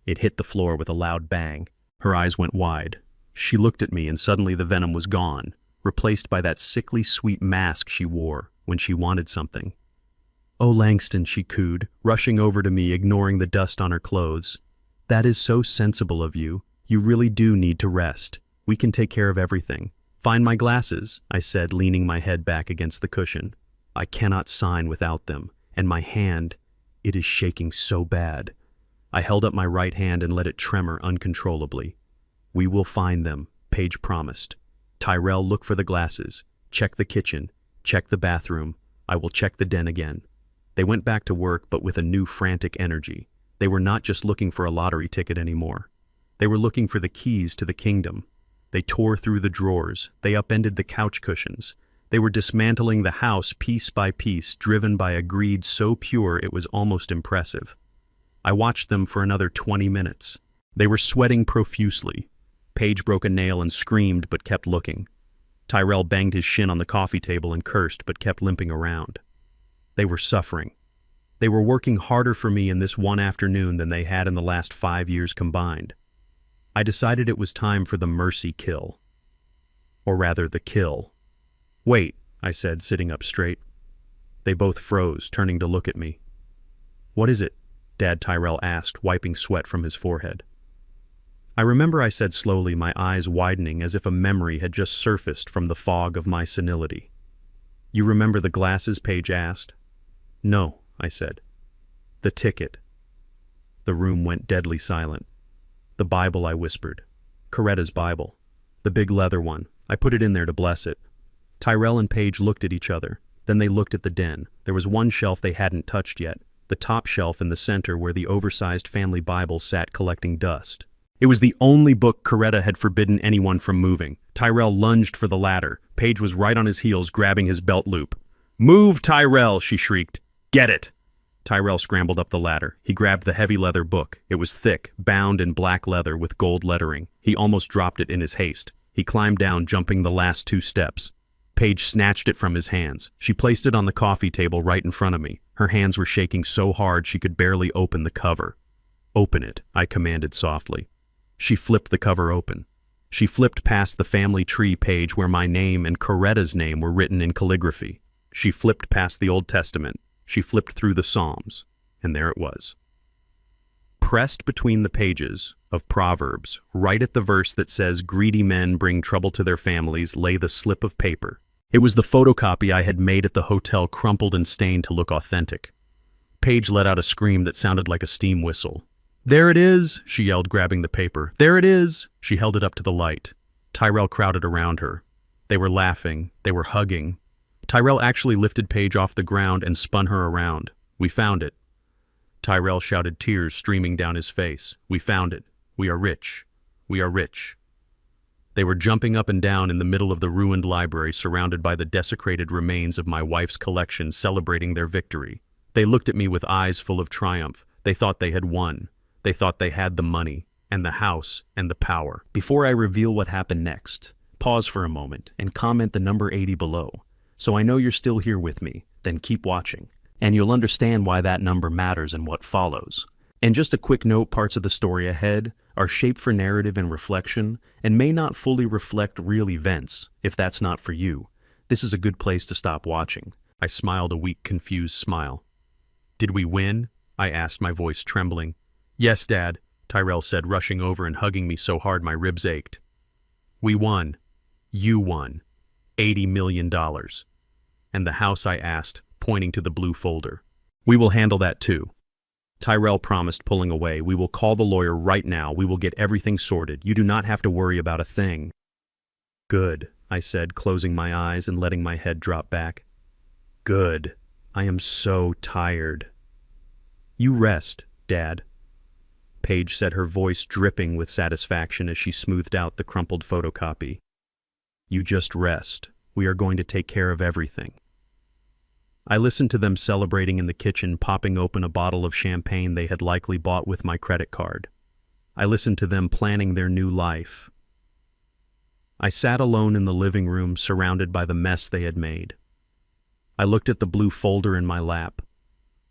It hit the floor with a loud bang. Her eyes went wide. She looked at me, and suddenly the venom was gone, replaced by that sickly sweet mask she wore when she wanted something. "Oh, Langston," she cooed, rushing over to me, ignoring the dust on her clothes. "That is so sensible of you. You really do need to rest. We can take care of everything." "Find my glasses," I said, leaning my head back against the cushion. "I cannot sign without them, and my hand, it is shaking so bad." I held up my right hand and let it tremor uncontrollably. "We will find them," Paige promised. "Tyrell, look for the glasses. Check the kitchen. Check the bathroom. I will check the den again." They went back to work, but with a new frantic energy. They were not just looking for a lottery ticket anymore. They were looking for the keys to the kingdom. They tore through the drawers. They upended the couch cushions. They were dismantling the house piece by piece, driven by a greed so pure it was almost impressive. I watched them for another 20 minutes. They were sweating profusely. Paige broke a nail and screamed but kept looking. Tyrell banged his shin on the coffee table and cursed but kept limping around. They were suffering. They were working harder for me in this one afternoon than they had in the last 5 years combined. I decided it was time for the mercy kill. Or rather, the kill. "Wait," I said, sitting up straight. They both froze, turning to look at me. "What is it?" Dad Tyrell asked, wiping sweat from his forehead. I remember I said slowly, my eyes widening as if a memory had just surfaced from the fog of my senility. "You remember the glasses?" Paige asked. "No," I said. "The ticket." The room went deadly silent. "The Bible," I whispered. "Coretta's Bible. The big leather one. I put it in there to bless it." Tyrell and Paige looked at each other. Then they looked at the den. There was one shelf they hadn't touched yet, the top shelf in the center where the oversized family Bible sat collecting dust. It was the only book Coretta had forbidden anyone from moving. Tyrell lunged for the ladder. Paige was right on his heels, grabbing his belt loop. "Move, Tyrell!" she shrieked. "Get it!" Tyrell scrambled up the ladder. He grabbed the heavy leather book. It was thick, bound in black leather with gold lettering. He almost dropped it in his haste. He climbed down, jumping the last 2 steps. Paige snatched it from his hands. She placed it on the coffee table right in front of me. Her hands were shaking so hard she could barely open the cover. "Open it," I commanded softly. She flipped the cover open. She flipped past the family tree page where my name and Coretta's name were written in calligraphy. She flipped past the Old Testament. She flipped through the Psalms, and there it was. Pressed between the pages of Proverbs, right at the verse that says, "Greedy men bring trouble to their families," lay the slip of paper. It was the photocopy I had made at the hotel, crumpled and stained to look authentic. Paige let out a scream that sounded like a steam whistle. "There it is," she yelled, grabbing the paper. "There it is." She held it up to the light. Tyrell crowded around her. They were laughing. They were hugging. Tyrell actually lifted Paige off the ground and spun her around. "We found it." Tyrell shouted, tears streaming down his face. "We found it. We are rich. We are rich." They were jumping up and down in the middle of the ruined library, surrounded by the desecrated remains of my wife's collection, celebrating their victory. They looked at me with eyes full of triumph. They thought they had won. They thought they had the money, and the house, and the power. Before I reveal what happened next, pause for a moment and comment the number 80 below. So I know you're still here with me, then keep watching, and you'll understand why that number matters and what follows. And just a quick note, parts of the story ahead are shaped for narrative and reflection and may not fully reflect real events. If that's not for you, this is a good place to stop watching. I smiled a weak, confused smile. Did we win? I asked, my voice trembling. Yes, Dad, Tyrell said, rushing over and hugging me so hard my ribs ached. We won. You won. $80 million. And the house? I asked, pointing to the blue folder. We will handle that too. Tyrell promised, pulling away. We will call the lawyer right now. We will get everything sorted. You do not have to worry about a thing. Good, I said, closing my eyes and letting my head drop back. Good. I am so tired. You rest, Dad. Paige said, her voice dripping with satisfaction as she smoothed out the crumpled photocopy. You just rest. We are going to take care of everything. I listened to them celebrating in the kitchen, popping open a bottle of champagne they had likely bought with my credit card. I listened to them planning their new life. I sat alone in the living room, surrounded by the mess they had made. I looked at the blue folder in my lap.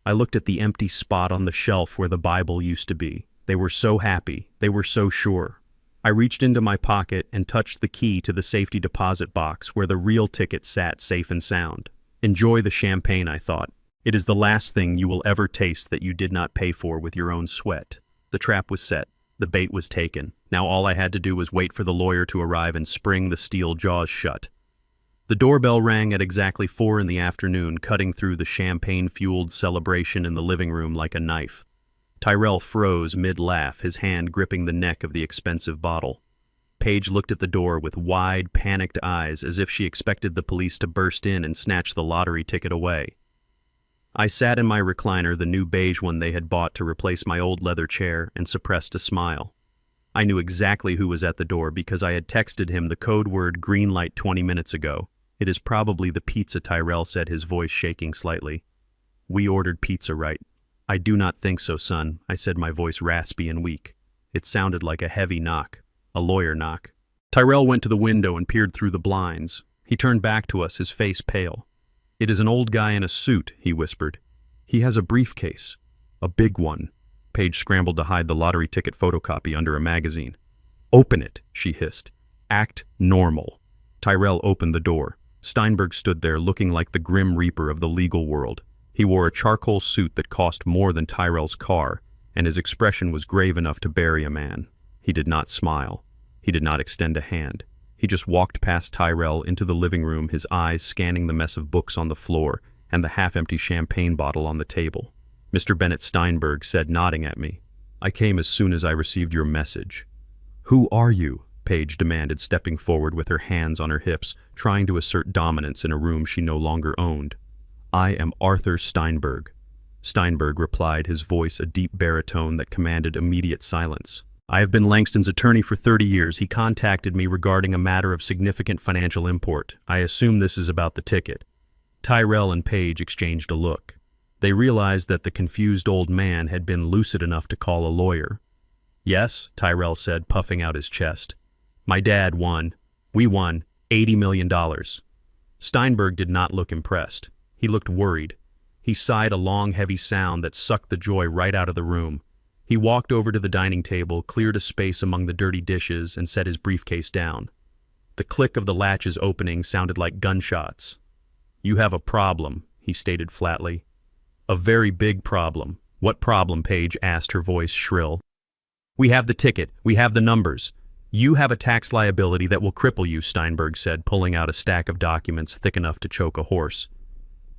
I looked at the empty spot on the shelf where the Bible used to be. They were so happy. They were so sure. I reached into my pocket and touched the key to the safety deposit box where the real ticket sat safe and sound. Enjoy the champagne, I thought. It is the last thing you will ever taste that you did not pay for with your own sweat. The trap was set. The bait was taken. Now all I had to do was wait for the lawyer to arrive and spring the steel jaws shut. The doorbell rang at exactly 4 in the afternoon, cutting through the champagne-fueled celebration in the living room like a knife. Tyrell froze mid-laugh, his hand gripping the neck of the expensive bottle. Paige looked at the door with wide, panicked eyes as if she expected the police to burst in and snatch the lottery ticket away. I sat in my recliner, the new beige one they had bought to replace my old leather chair, and suppressed a smile. I knew exactly who was at the door because I had texted him the code word green light 20 minutes ago. It is probably the pizza, Tyrell said, his voice shaking slightly. We ordered pizza, right? I do not think so, son, I said, my voice raspy and weak. It sounded like a heavy knock. A lawyer knock. Tyrell went to the window and peered through the blinds. He turned back to us, his face pale. It is an old guy in a suit, he whispered. He has a briefcase. A big one. Paige scrambled to hide the lottery ticket photocopy under a magazine. Open it, she hissed. Act normal. Tyrell opened the door. Steinberg stood there looking like the grim reaper of the legal world. He wore a charcoal suit that cost more than Tyrell's car, and his expression was grave enough to bury a man. He did not smile. He did not extend a hand. He just walked past Tyrell into the living room, his eyes scanning the mess of books on the floor and the half-empty champagne bottle on the table. Mr. Bennett, Steinberg said, nodding at me. I came as soon as I received your message. Who are you? Paige demanded, stepping forward with her hands on her hips, trying to assert dominance in a room she no longer owned. I am Arthur Steinberg. Steinberg replied, his voice a deep baritone that commanded immediate silence. I have been Langston's attorney for 30 years. He contacted me regarding a matter of significant financial import. I assume this is about the ticket. Tyrell and Paige exchanged a look. They realized that the confused old man had been lucid enough to call a lawyer. Yes, Tyrell said, puffing out his chest. My dad won. We won $80 million. Steinberg did not look impressed. He looked worried. He sighed a long, heavy sound that sucked the joy right out of the room. He walked over to the dining table, cleared a space among the dirty dishes, and set his briefcase down. The click of the latches opening sounded like gunshots. You have a problem, he stated flatly. A very big problem. What problem, Paige asked, her voice shrill. We have the ticket. We have the numbers. You have a tax liability that will cripple you, Steinberg said, pulling out a stack of documents thick enough to choke a horse.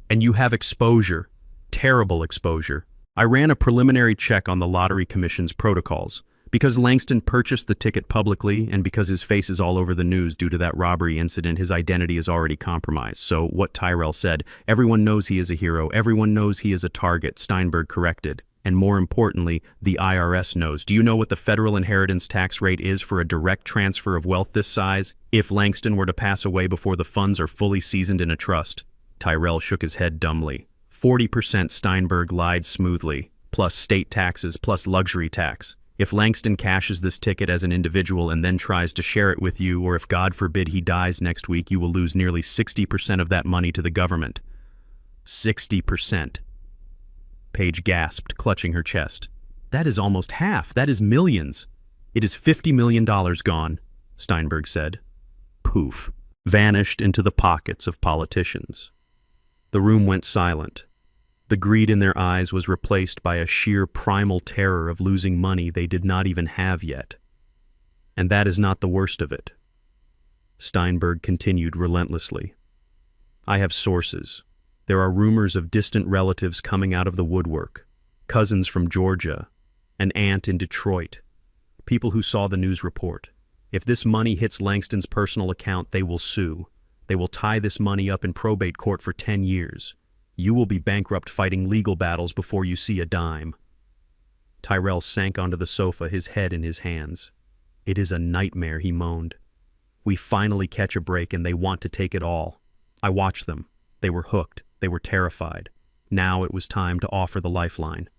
And you have exposure. Terrible exposure. I ran a preliminary check on the Lottery Commission's protocols. Because Langston purchased the ticket publicly and because his face is all over the news due to that robbery incident, his identity is already compromised. So what Tyrell said, everyone knows he is a hero, everyone knows he is a target, Steinberg corrected. And more importantly, the IRS knows. Do you know what the federal inheritance tax rate is for a direct transfer of wealth this size? If Langston were to pass away before the funds are fully seasoned in a trust. Tyrell shook his head dumbly. 40%, Steinberg lied smoothly, plus state taxes, plus luxury tax. If Langston cashes this ticket as an individual and then tries to share it with you, or if God forbid he dies next week, you will lose nearly 60% of that money to the government. 60%. Paige gasped, clutching her chest. That is almost half. That is millions. It is $50 million gone, Steinberg said. Poof. Vanished into the pockets of politicians. The room went silent. The greed in their eyes was replaced by a sheer primal terror of losing money they did not even have yet. And that is not the worst of it. Steinberg continued relentlessly. I have sources. There are rumors of distant relatives coming out of the woodwork, cousins from Georgia, an aunt in Detroit, people who saw the news report. If this money hits Langston's personal account, they will sue. They will tie this money up in probate court for 10 years. You will be bankrupt fighting legal battles before you see a dime. Tyrell sank onto the sofa, his head in his hands. It is a nightmare, he moaned. We finally catch a break and they want to take it all. I watched them. They were hooked. They were terrified. Now it was time to offer the lifeline.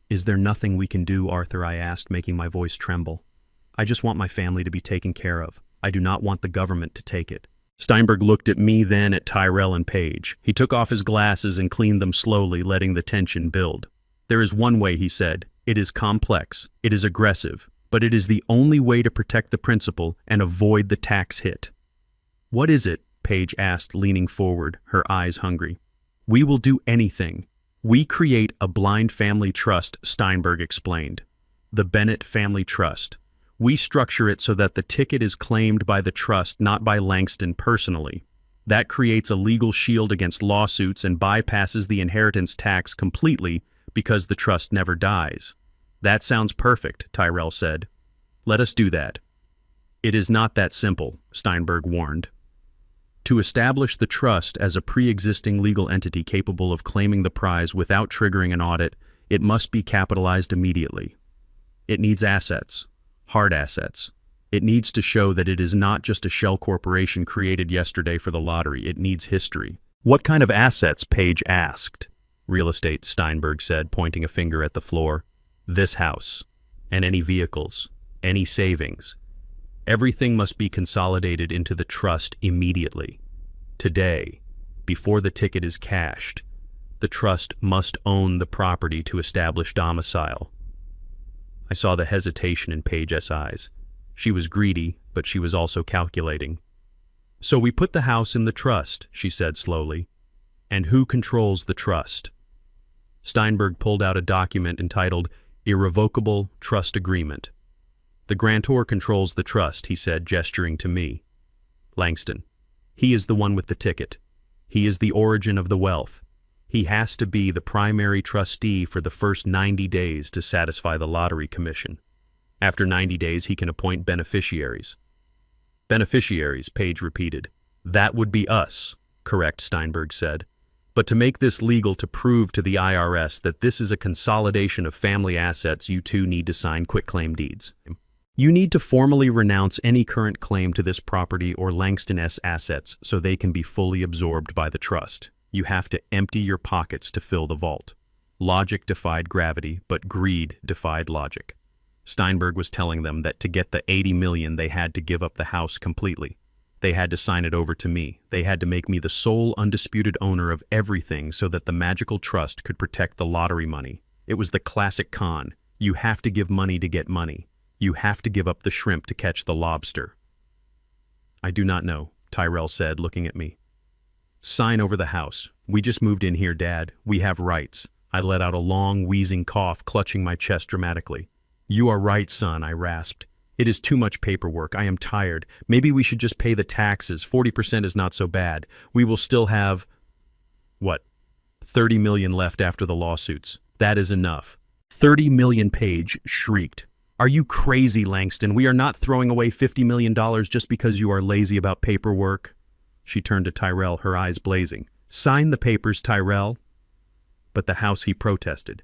Is there nothing we can do, Arthur? I asked, making my voice tremble. I just want my family to be taken care of. I do not want the government to take it. Steinberg looked at me, then at Tyrell and Paige. He took off his glasses and cleaned them slowly, letting the tension build. There is one way, he said. It is complex. It is aggressive. But it is the only way to protect the principal and avoid the tax hit. What is it? Paige asked, leaning forward, her eyes hungry. We will do anything. We create a blind family trust, Steinberg explained. The Bennett Family Trust. We structure it so that the ticket is claimed by the trust, not by Langston personally. That creates a legal shield against lawsuits and bypasses the inheritance tax completely because the trust never dies. That sounds perfect, Tyrell said. Let us do that. It is not that simple, Steinberg warned. To establish the trust as a pre-existing legal entity capable of claiming the prize without triggering an audit, it must be capitalized immediately. It needs assets, hard assets. It needs to show that it is not just a shell corporation created yesterday for the lottery. It needs history. What kind of assets? Paige asked. Real estate, Steinberg said, pointing a finger at the floor. This house, and any vehicles, any savings. Everything must be consolidated into the trust immediately. Today, before the ticket is cashed, the trust must own the property to establish domicile. I saw the hesitation in Paige's eyes. She was greedy, but she was also calculating. So we put the house in the trust, she said slowly. And who controls the trust? Steinberg pulled out a document entitled Irrevocable Trust Agreement. The grantor controls the trust, he said, gesturing to me. Langston. He is the one with the ticket. He is the origin of the wealth. He has to be the primary trustee for the first 90 days to satisfy the lottery commission. After 90 days, he can appoint beneficiaries. Beneficiaries, Paige repeated. That would be us, correct, Steinberg said. But to make this legal, to prove to the IRS that this is a consolidation of family assets, you two need to sign quitclaim deeds. You need to formally renounce any current claim to this property or Langston-S assets so they can be fully absorbed by the trust. You have to empty your pockets to fill the vault. Logic defied gravity, but greed defied logic. Steinberg was telling them that to get the $80 million, they had to give up the house completely. They had to sign it over to me. They had to make me the sole undisputed owner of everything so that the magical trust could protect the lottery money. It was the classic con. You have to give money to get money. You have to give up the shrimp to catch the lobster. I do not know, Tyrell said, looking at me. Sign over the house. We just moved in here, Dad. We have rights. I let out a long, wheezing cough, clutching my chest dramatically. You are right, son, I rasped. It is too much paperwork. I am tired. Maybe we should just pay the taxes. 40% is not so bad. We will still have, what, 30 million left after the lawsuits. That is enough. 30 million, Paige shrieked. Are you crazy, Langston? We are not throwing away $50 million just because you are lazy about paperwork. She turned to Tyrell, her eyes blazing. Sign the papers, Tyrell. But the house, he protested.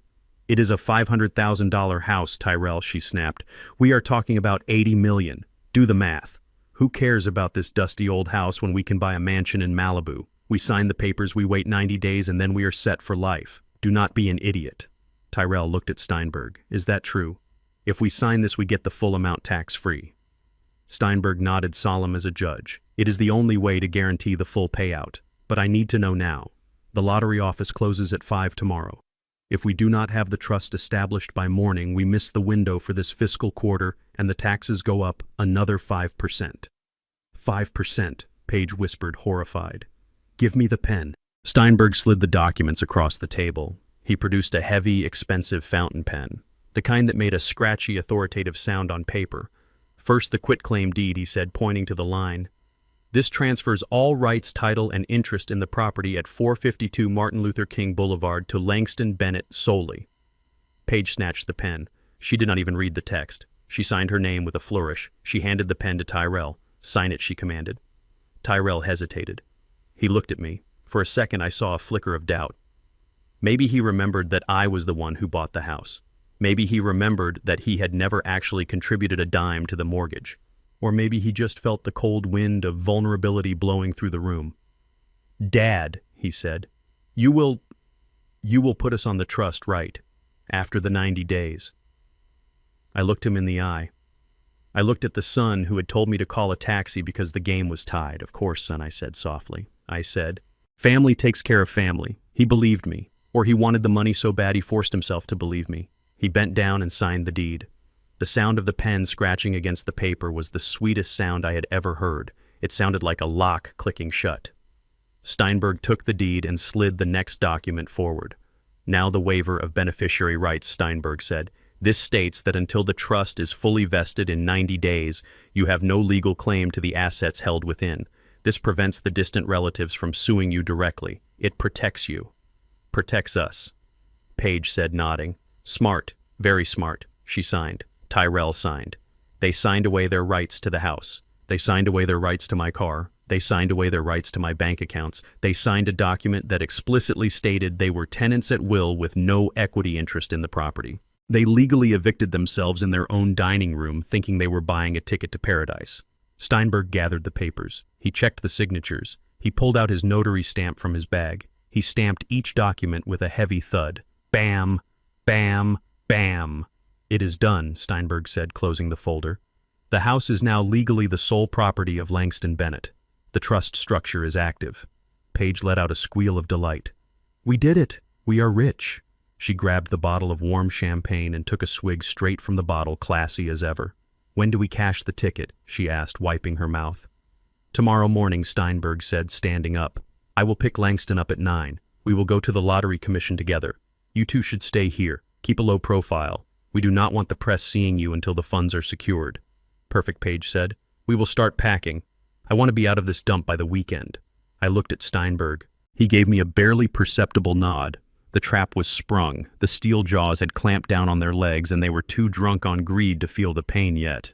It is a $500,000 house, Tyrell, she snapped. We are talking about 80 million. Do the math. Who cares about this dusty old house when we can buy a mansion in Malibu? We sign the papers, we wait 90 days, and then we are set for life. Do not be an idiot. Tyrell looked at Steinberg. Is that true? If we sign this, we get the full amount tax-free. Steinberg nodded, solemn as a judge. It is the only way to guarantee the full payout. But I need to know now. The lottery office closes at 5 tomorrow. If we do not have the trust established by morning, we miss the window for this fiscal quarter and the taxes go up another 5%. 5%, Page whispered, horrified. Give me the pen. Steinberg slid the documents across the table. He produced a heavy, expensive fountain pen, the kind that made a scratchy, authoritative sound on paper. First, the quitclaim deed, he said, pointing to the line. This transfers all rights, title, and interest in the property at 452 Martin Luther King Boulevard to Langston Bennett solely. Page snatched the pen. She did not even read the text. She signed her name with a flourish. She handed the pen to Tyrell. Sign it, she commanded. Tyrell hesitated. He looked at me. For a second, I saw a flicker of doubt. Maybe he remembered that I was the one who bought the house. Maybe he remembered that he had never actually contributed a dime to the mortgage. Or maybe he just felt the cold wind of vulnerability blowing through the room. Dad, he said, you will put us on the trust, right? After the 90 days. I looked him in the eye. I looked at the son who had told me to call a taxi because the game was tied. Of course, son, I said softly. I said, family takes care of family. He believed me. Or he wanted the money so bad he forced himself to believe me. He bent down and signed the deed. The sound of the pen scratching against the paper was the sweetest sound I had ever heard. It sounded like a lock clicking shut. Steinberg took the deed and slid the next document forward. Now the waiver of beneficiary rights, Steinberg said. This states that until the trust is fully vested in 90 days, you have no legal claim to the assets held within. This prevents the distant relatives from suing you directly. It protects you. Protects us. Page said, nodding. Smart. Very smart. She signed. Tyrell signed. They signed away their rights to the house. They signed away their rights to my car. They signed away their rights to my bank accounts. They signed a document that explicitly stated they were tenants at will with no equity interest in the property. They legally evicted themselves in their own dining room, thinking they were buying a ticket to paradise. Steinberg gathered the papers. He checked the signatures. He pulled out his notary stamp from his bag. He stamped each document with a heavy thud. Bam! Bam! Bam! It is done, Steinberg said, closing the folder. The house is now legally the sole property of Langston Bennett. The trust structure is active. Page let out a squeal of delight. We did it! We are rich! She grabbed the bottle of warm champagne and took a swig straight from the bottle, classy as ever. When do we cash the ticket? She asked, wiping her mouth. Tomorrow morning, Steinberg said, standing up. I will pick Langston up at 9. We will go to the lottery commission together. You two should stay here. Keep a low profile. We do not want the press seeing you until the funds are secured. Perfect, Page said. We will start packing. I want to be out of this dump by the weekend. I looked at Steinberg. He gave me a barely perceptible nod. The trap was sprung. The steel jaws had clamped down on their legs, and they were too drunk on greed to feel the pain yet.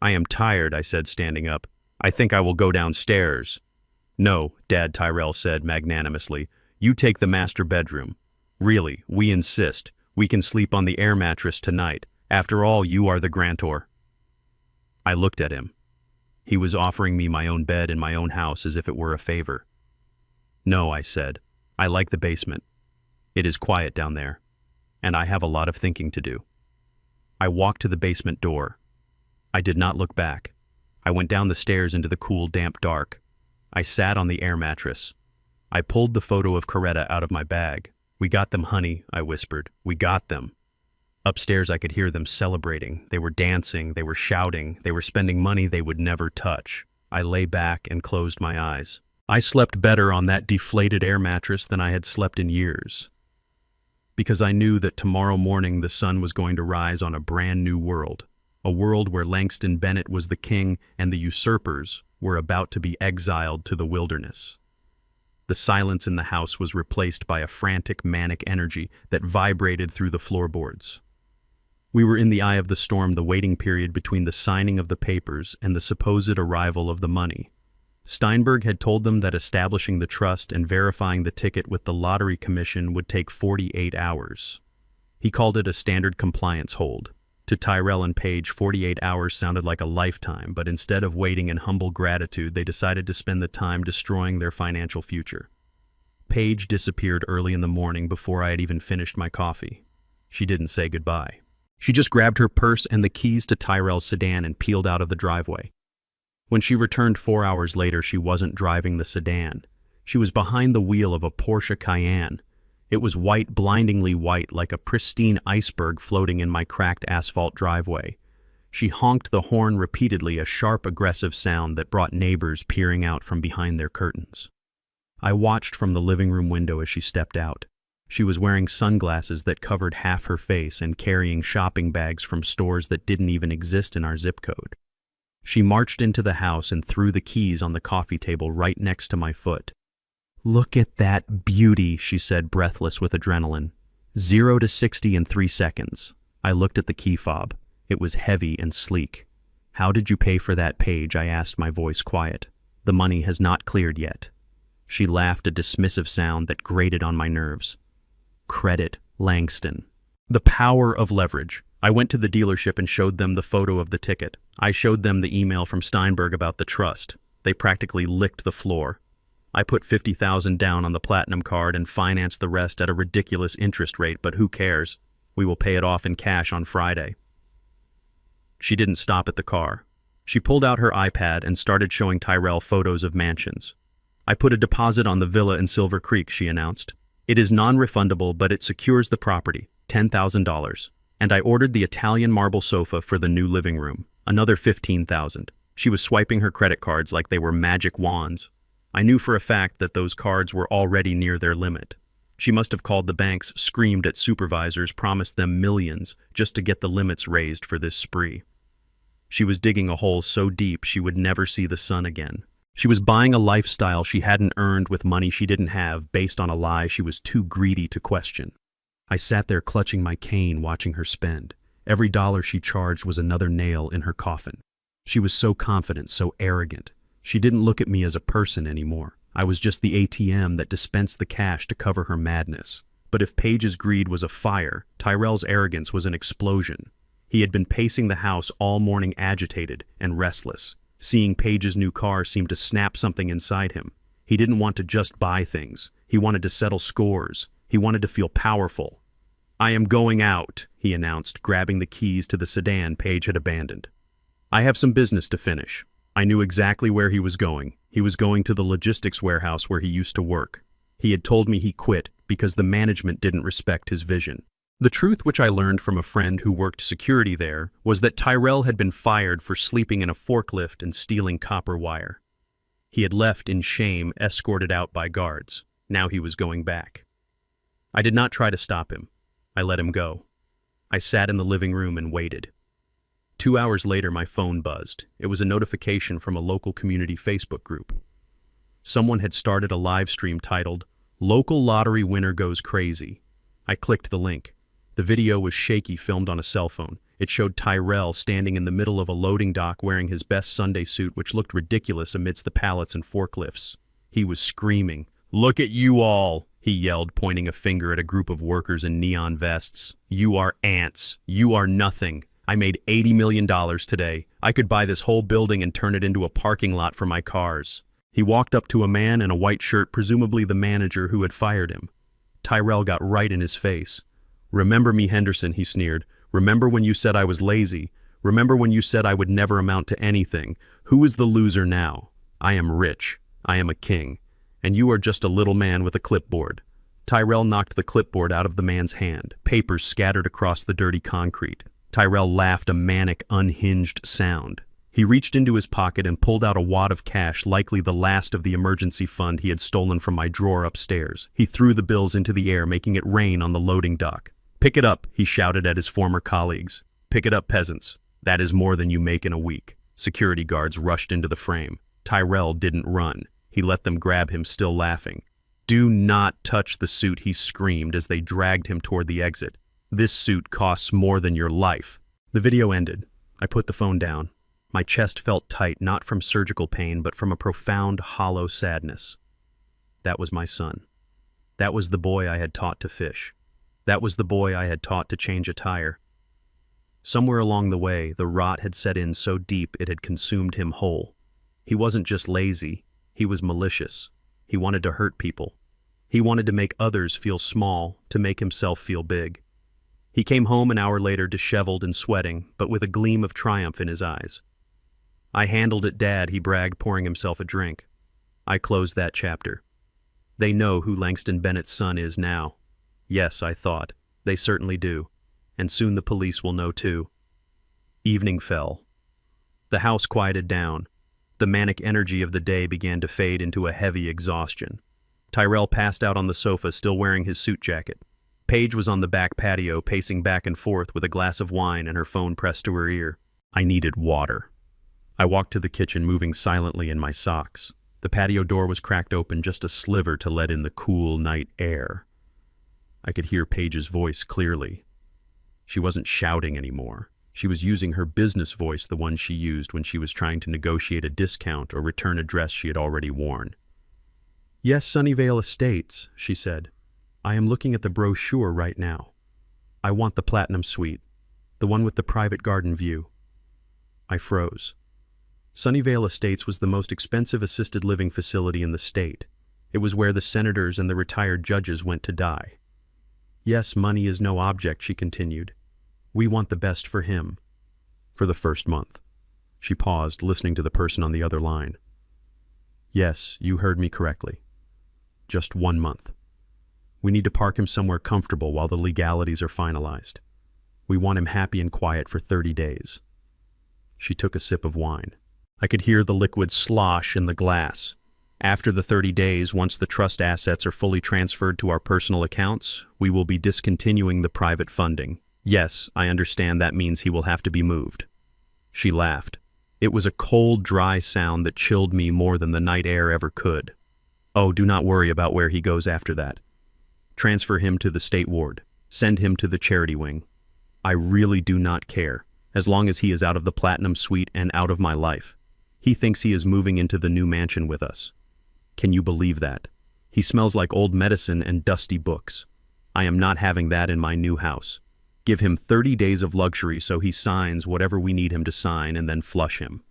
I am tired, I said, standing up. I think I will go downstairs. No, Dad, Tyrell said magnanimously. You take the master bedroom. Really, we insist. We can sleep on the air mattress tonight. After all, you are the grantor. I looked at him. He was offering me my own bed in my own house as if it were a favor. No, I said. I like the basement. It is quiet down there, and I have a lot of thinking to do. I walked to the basement door. I did not look back. I went down the stairs into the cool, damp dark. I sat on the air mattress. I pulled the photo of Coretta out of my bag. We got them, honey, I whispered. We got them. Upstairs, I could hear them celebrating. They were dancing, they were shouting, they were spending money they would never touch. I lay back and closed my eyes. I slept better on that deflated air mattress than I had slept in years. Because I knew that tomorrow morning the sun was going to rise on a brand new world. A world where Langston Bennett was the king and the usurpers were about to be exiled to the wilderness. The silence in the house was replaced by a frantic, manic energy that vibrated through the floorboards. We were in the eye of the storm, the waiting period between the signing of the papers and the supposed arrival of the money. Steinberg had told them that establishing the trust and verifying the ticket with the lottery commission would take 48 hours. He called it a standard compliance hold. To Tyrell and Paige, 48 hours sounded like a lifetime, but instead of waiting in humble gratitude, they decided to spend the time destroying their financial future. Paige disappeared early in the morning before I had even finished my coffee. She didn't say goodbye. She just grabbed her purse and the keys to Tyrell's sedan and peeled out of the driveway. When she returned 4 hours later, she wasn't driving the sedan. She was behind the wheel of a Porsche Cayenne. It was white, blindingly white, like a pristine iceberg floating in my cracked asphalt driveway. She honked the horn repeatedly, a sharp, aggressive sound that brought neighbors peering out from behind their curtains. I watched from the living room window as she stepped out. She was wearing sunglasses that covered half her face and carrying shopping bags from stores that didn't even exist in our zip code. She marched into the house and threw the keys on the coffee table right next to my foot. "Look at that beauty," she said, breathless with adrenaline. 0 to 60 in 3 seconds. I looked at the key fob. It was heavy and sleek. "How did you pay for that, Paige?" I asked, my voice quiet. "The money has not cleared yet." She laughed, a dismissive sound that grated on my nerves. "Credit Langston." The power of leverage. I went to the dealership and showed them the photo of the ticket. I showed them the email from Steinberg about the trust. They practically licked the floor. I put $50,000 down on the platinum card and financed the rest at a ridiculous interest rate, but who cares? We will pay it off in cash on Friday. She didn't stop at the car. She pulled out her iPad and started showing Tyrell photos of mansions. "I put a deposit on the villa in Silver Creek," she announced. "It is non-refundable, but it secures the property, $10,000. And I ordered the Italian marble sofa for the new living room, another $15,000. She was swiping her credit cards like they were magic wands. I knew for a fact that those cards were already near their limit. She must have called the banks, screamed at supervisors, promised them millions just to get the limits raised for this spree. She was digging a hole so deep she would never see the sun again. She was buying a lifestyle she hadn't earned with money she didn't have, based on a lie she was too greedy to question. I sat there clutching my cane, watching her spend. Every dollar she charged was another nail in her coffin. She was so confident, so arrogant. She didn't look at me as a person anymore. I was just the ATM that dispensed the cash to cover her madness. But if Paige's greed was a fire, Tyrell's arrogance was an explosion. He had been pacing the house all morning, agitated and restless. Seeing Paige's new car seemed to snap something inside him. He didn't want to just buy things. He wanted to settle scores. He wanted to feel powerful. "I am going out," he announced, grabbing the keys to the sedan Paige had abandoned. "I have some business to finish." I knew exactly where he was going. He was going to the logistics warehouse where he used to work. He had told me he quit because the management didn't respect his vision. The truth, which I learned from a friend who worked security there, was that Tyrell had been fired for sleeping in a forklift and stealing copper wire. He had left in shame, escorted out by guards. Now he was going back. I did not try to stop him. I let him go. I sat in the living room and waited. 2 hours later, my phone buzzed. It was a notification from a local community Facebook group. Someone had started a live stream titled, "Local Lottery Winner Goes Crazy." I clicked the link. The video was shaky, filmed on a cell phone. It showed Tyrell standing in the middle of a loading dock wearing his best Sunday suit, which looked ridiculous amidst the pallets and forklifts. He was screaming. "Look at you all," he yelled, pointing a finger at a group of workers in neon vests. "You are ants. You are nothing. I made $80 million today. I could buy this whole building and turn it into a parking lot for my cars." He walked up to a man in a white shirt, presumably the manager who had fired him. Tyrell got right in his face. "Remember me, Henderson," he sneered. "Remember when you said I was lazy? Remember when you said I would never amount to anything? Who is the loser now? I am rich. I am a king. And you are just a little man with a clipboard." Tyrell knocked the clipboard out of the man's hand. Papers scattered across the dirty concrete. Tyrell laughed, a manic, unhinged sound. He reached into his pocket and pulled out a wad of cash, likely the last of the emergency fund he had stolen from my drawer upstairs. He threw the bills into the air, making it rain on the loading dock. "Pick it up," he shouted at his former colleagues. "Pick it up, peasants. That is more than you make in a week." Security guards rushed into the frame. Tyrell didn't run. He let them grab him, still laughing. "Do not touch the suit," he screamed as they dragged him toward the exit. "This suit costs more than your life." The video ended. I put the phone down. My chest felt tight, not from surgical pain, but from a profound, hollow sadness. That was my son. That was the boy I had taught to fish. That was the boy I had taught to change a tire. Somewhere along the way, the rot had set in so deep it had consumed him whole. He wasn't just lazy, he was malicious. He wanted to hurt people. He wanted to make others feel small, to make himself feel big. He came home an hour later disheveled and sweating, but with a gleam of triumph in his eyes. "I handled it, Dad," he bragged, pouring himself a drink. I closed that chapter. They know who Langston Bennett's son is now. Yes, I thought. They certainly do. And soon the police will know too. Evening fell. The house quieted down. The manic energy of the day began to fade into a heavy exhaustion. Tyrell passed out on the sofa, still wearing his suit jacket. Paige was on the back patio, pacing back and forth with a glass of wine and her phone pressed to her ear. I needed water. I walked to the kitchen, moving silently in my socks. The patio door was cracked open just a sliver to let in the cool night air. I could hear Paige's voice clearly. She wasn't shouting anymore. She was using her business voice, the one she used when she was trying to negotiate a discount or return a dress she had already worn. "Yes, Sunnyvale Estates," she said. "I am looking at the brochure right now. I want the Platinum Suite, the one with the private garden view." I froze. Sunnyvale Estates was the most expensive assisted living facility in the state. It was where the senators and the retired judges went to die. "Yes, money is no object," she continued. "We want the best for him." "For the first month." She paused, listening to the person on the other line. "Yes, you heard me correctly. Just 1 month. We need to park him somewhere comfortable while the legalities are finalized. We want him happy and quiet for 30 days. She took a sip of wine. I could hear the liquid slosh in the glass. "After the 30 days, once the trust assets are fully transferred to our personal accounts, we will be discontinuing the private funding. Yes, I understand that means he will have to be moved." She laughed. It was a cold, dry sound that chilled me more than the night air ever could. "Oh, do not worry about where he goes after that. Transfer him to the state ward. Send him to the charity wing. I really do not care, as long as he is out of the Platinum Suite and out of my life. He thinks he is moving into the new mansion with us. Can you believe that? He smells like old medicine and dusty books. I am not having that in my new house. Give him 30 days of luxury so he signs whatever we need him to sign and then flush him."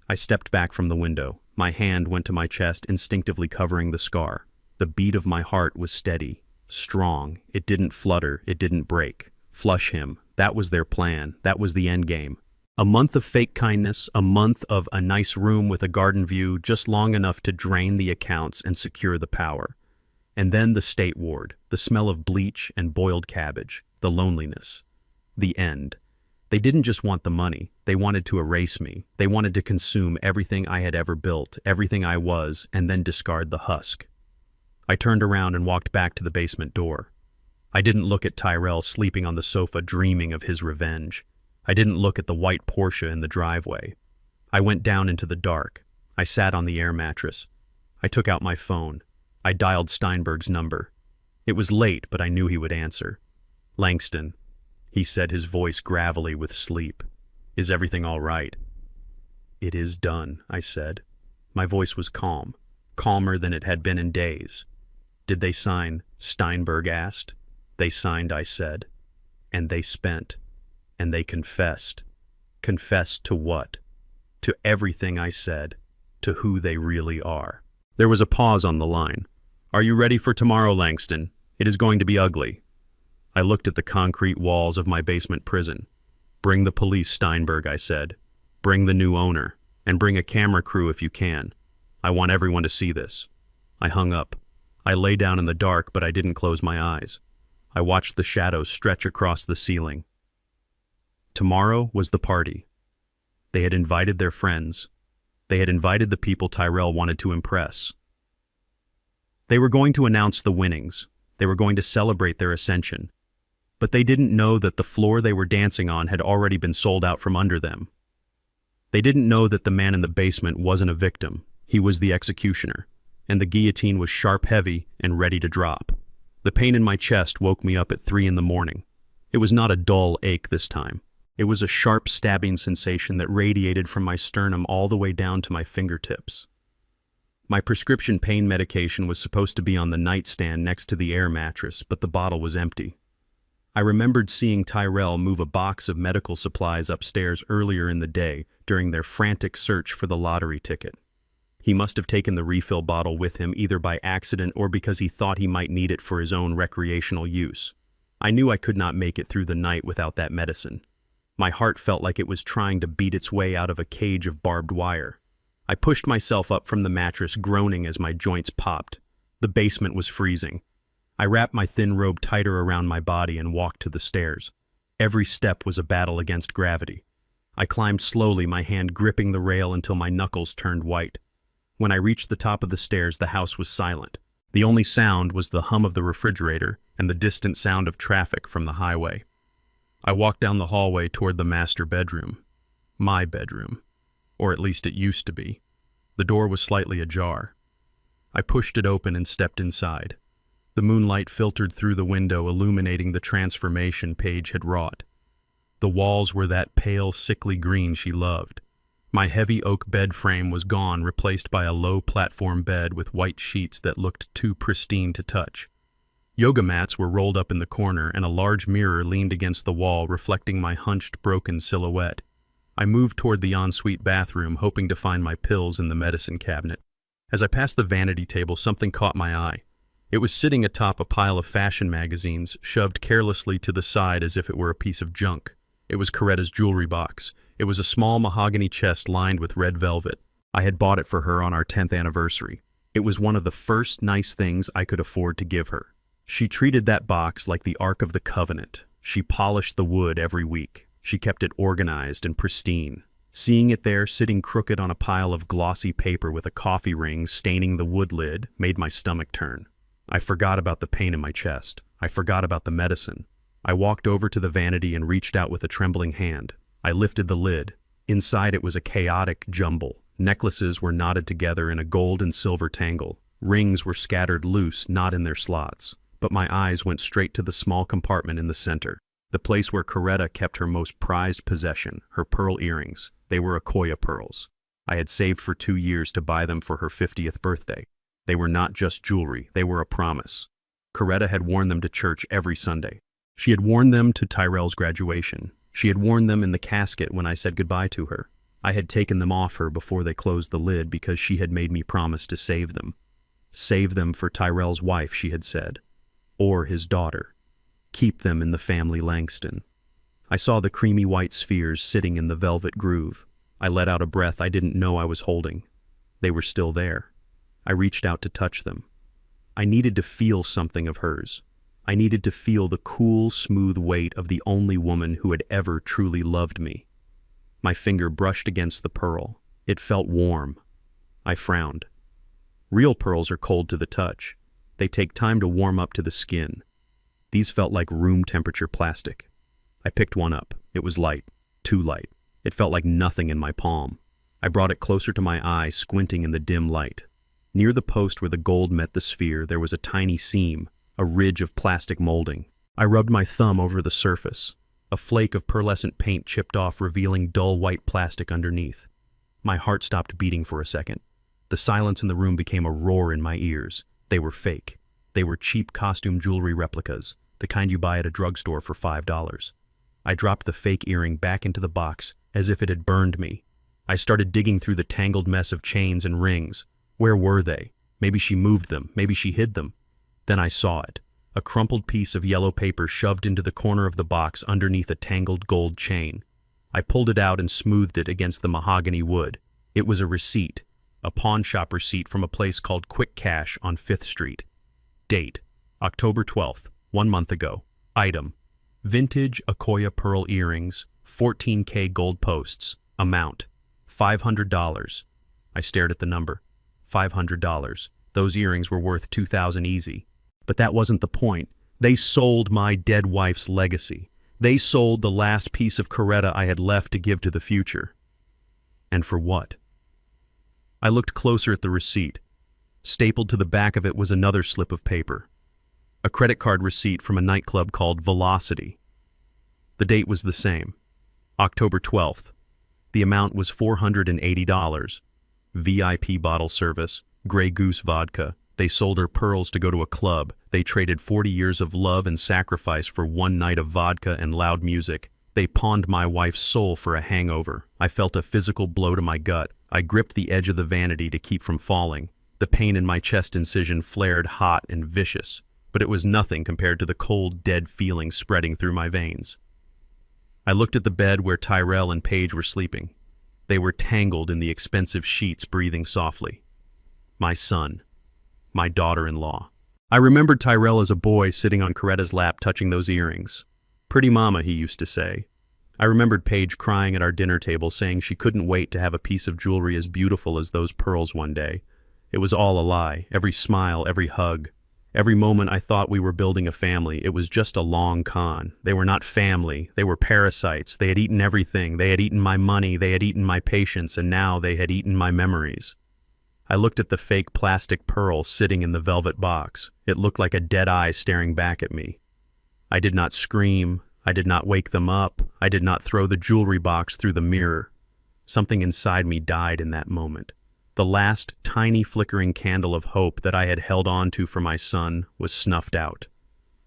I stepped back from the window. My hand went to my chest, instinctively covering the scar. The beat of my heart was steady, strong. It didn't flutter, it didn't break. Flush him. That was their plan. That was the end game. A month of fake kindness, a month of a nice room with a garden view, just long enough to drain the accounts and secure the power. And then the state ward, the smell of bleach and boiled cabbage, the loneliness. The end. They didn't just want the money, they wanted to erase me. They wanted to consume everything I had ever built, everything I was, and then discard the husk. I turned around and walked back to the basement door. I didn't look at Tyrell sleeping on the sofa dreaming of his revenge. I didn't look at the white Porsche in the driveway. I went down into the dark. I sat on the air mattress. I took out my phone. I dialed Steinberg's number. It was late, but I knew he would answer. "Langston," he said, his voice gravelly with sleep. "Is everything all right?" "It is done," I said. My voice was calm, calmer than it had been in days. "Did they sign?" Steinberg asked. "They signed," I said. "And they spent. And they confessed." "Confessed to what?" "To everything," I said. "To who they really are." There was a pause on the line. "Are you ready for tomorrow, Langston? It is going to be ugly." I looked at the concrete walls of my basement prison. "Bring the police, Steinberg," I said. "Bring the new owner. And bring a camera crew if you can. I want everyone to see this." I hung up. I lay down in the dark, but I didn't close my eyes. I watched the shadows stretch across the ceiling. Tomorrow was the party. They had invited their friends. They had invited the people Tyrell wanted to impress. They were going to announce the winnings. They were going to celebrate their ascension. But they didn't know that the floor they were dancing on had already been sold out from under them. They didn't know that the man in the basement wasn't a victim. He was the executioner, and the guillotine was sharp heavy and ready to drop. The pain in my chest woke me up at 3 in the morning. It was not a dull ache this time. It was a sharp stabbing sensation that radiated from my sternum all the way down to my fingertips. My prescription pain medication was supposed to be on the nightstand next to the air mattress, but the bottle was empty. I remembered seeing Tyrell move a box of medical supplies upstairs earlier in the day during their frantic search for the lottery ticket. He must have taken the refill bottle with him either by accident or because he thought he might need it for his own recreational use. I knew I could not make it through the night without that medicine. My heart felt like it was trying to beat its way out of a cage of barbed wire. I pushed myself up from the mattress, groaning as my joints popped. The basement was freezing. I wrapped my thin robe tighter around my body and walked to the stairs. Every step was a battle against gravity. I climbed slowly, my hand gripping the rail until my knuckles turned white. When I reached the top of the stairs, the house was silent. The only sound was the hum of the refrigerator and the distant sound of traffic from the highway. I walked down the hallway toward the master bedroom. My bedroom. Or at least it used to be. The door was slightly ajar. I pushed it open and stepped inside. The moonlight filtered through the window, illuminating the transformation Paige had wrought. The walls were that pale, sickly green she loved. My heavy oak bed frame was gone, replaced by a low platform bed with white sheets that looked too pristine to touch. Yoga mats were rolled up in the corner, and a large mirror leaned against the wall, reflecting my hunched, broken silhouette. I moved toward the ensuite bathroom, hoping to find my pills in the medicine cabinet. As I passed the vanity table, something caught my eye. It was sitting atop a pile of fashion magazines, shoved carelessly to the side as if it were a piece of junk. It was Coretta's jewelry box. It was a small mahogany chest lined with red velvet. I had bought it for her on our 10th anniversary. It was one of the first nice things I could afford to give her. She treated that box like the Ark of the Covenant. She polished the wood every week. She kept it organized and pristine. Seeing it there, sitting crooked on a pile of glossy paper with a coffee ring staining the wood lid, made my stomach turn. I forgot about the pain in my chest. I forgot about the medicine. I walked over to the vanity and reached out with a trembling hand. I lifted the lid. Inside it was a chaotic jumble. Necklaces were knotted together in a gold and silver tangle. Rings were scattered loose, not in their slots. But my eyes went straight to the small compartment in the center. The place where Coretta kept her most prized possession, her pearl earrings. They were Akoya pearls. I had saved for 2 years to buy them for her 50th birthday. They were not just jewelry, they were a promise. Coretta had worn them to church every Sunday. She had worn them to Tyrell's graduation. She had worn them in the casket when I said goodbye to her. I had taken them off her before they closed the lid because she had made me promise to save them. Save them for Tyrell's wife, she had said. Or his daughter. Keep them in the family Langston. I saw the creamy white spheres sitting in the velvet groove. I let out a breath I didn't know I was holding. They were still there. I reached out to touch them. I needed to feel something of hers. I needed to feel the cool, smooth weight of the only woman who had ever truly loved me. My finger brushed against the pearl. It felt warm. I frowned. Real pearls are cold to the touch. They take time to warm up to the skin. These felt like room temperature plastic. I picked one up. It was light, too light. It felt like nothing in my palm. I brought it closer to my eye, squinting in the dim light. Near the post where the gold met the sphere, there was a tiny seam, a ridge of plastic molding. I rubbed my thumb over the surface. A flake of pearlescent paint chipped off, revealing dull white plastic underneath. My heart stopped beating for a second. The silence in the room became a roar in my ears. They were fake. They were cheap costume jewelry replicas, the kind you buy at a drugstore for $5. I dropped the fake earring back into the box as if it had burned me. I started digging through the tangled mess of chains and rings. Where were they? Maybe she moved them. Maybe she hid them. Then I saw it. A crumpled piece of yellow paper shoved into the corner of the box underneath a tangled gold chain. I pulled it out and smoothed it against the mahogany wood. It was a receipt. A pawn shop receipt from a place called Quick Cash on 5th Street. Date: October 12th, 1 month ago. Item: vintage Akoya pearl earrings, 14K gold posts. Amount: $500. I stared at the number. $500. Those earrings were worth $2,000 easy. But that wasn't the point. They sold my dead wife's legacy. They sold the last piece of Coretta I had left to give to the future. And for what? I looked closer at the receipt. Stapled to the back of it was another slip of paper. A credit card receipt from a nightclub called Velocity. The date was the same. October 12th. The amount was $480. VIP bottle service, Grey Goose vodka, They sold her pearls to go to a club. They traded 40 years of love and sacrifice for one night of vodka and loud music. They pawned my wife's soul for a hangover. I felt a physical blow to my gut. I gripped the edge of the vanity to keep from falling. The pain in my chest incision flared hot and vicious, but it was nothing compared to the cold, dead feeling spreading through my veins. I looked at the bed where Tyrell and Paige were sleeping. They were tangled in the expensive sheets, breathing softly. My son. My daughter-in-law. I remembered Tyrell as a boy sitting on Coretta's lap touching those earrings. Pretty mama, he used to say. I remembered Paige crying at our dinner table saying she couldn't wait to have a piece of jewelry as beautiful as those pearls one day. It was all a lie, every smile, every hug. Every moment I thought we were building a family, it was just a long con. They were not family, they were parasites. They had eaten everything, they had eaten my money, they had eaten my patience, and now they had eaten my memories. I looked at the fake plastic pearl sitting in the velvet box. It looked like a dead eye staring back at me. I did not scream. I did not wake them up. I did not throw the jewelry box through the mirror. Something inside me died in that moment. The last tiny flickering candle of hope that I had held on to for my son was snuffed out.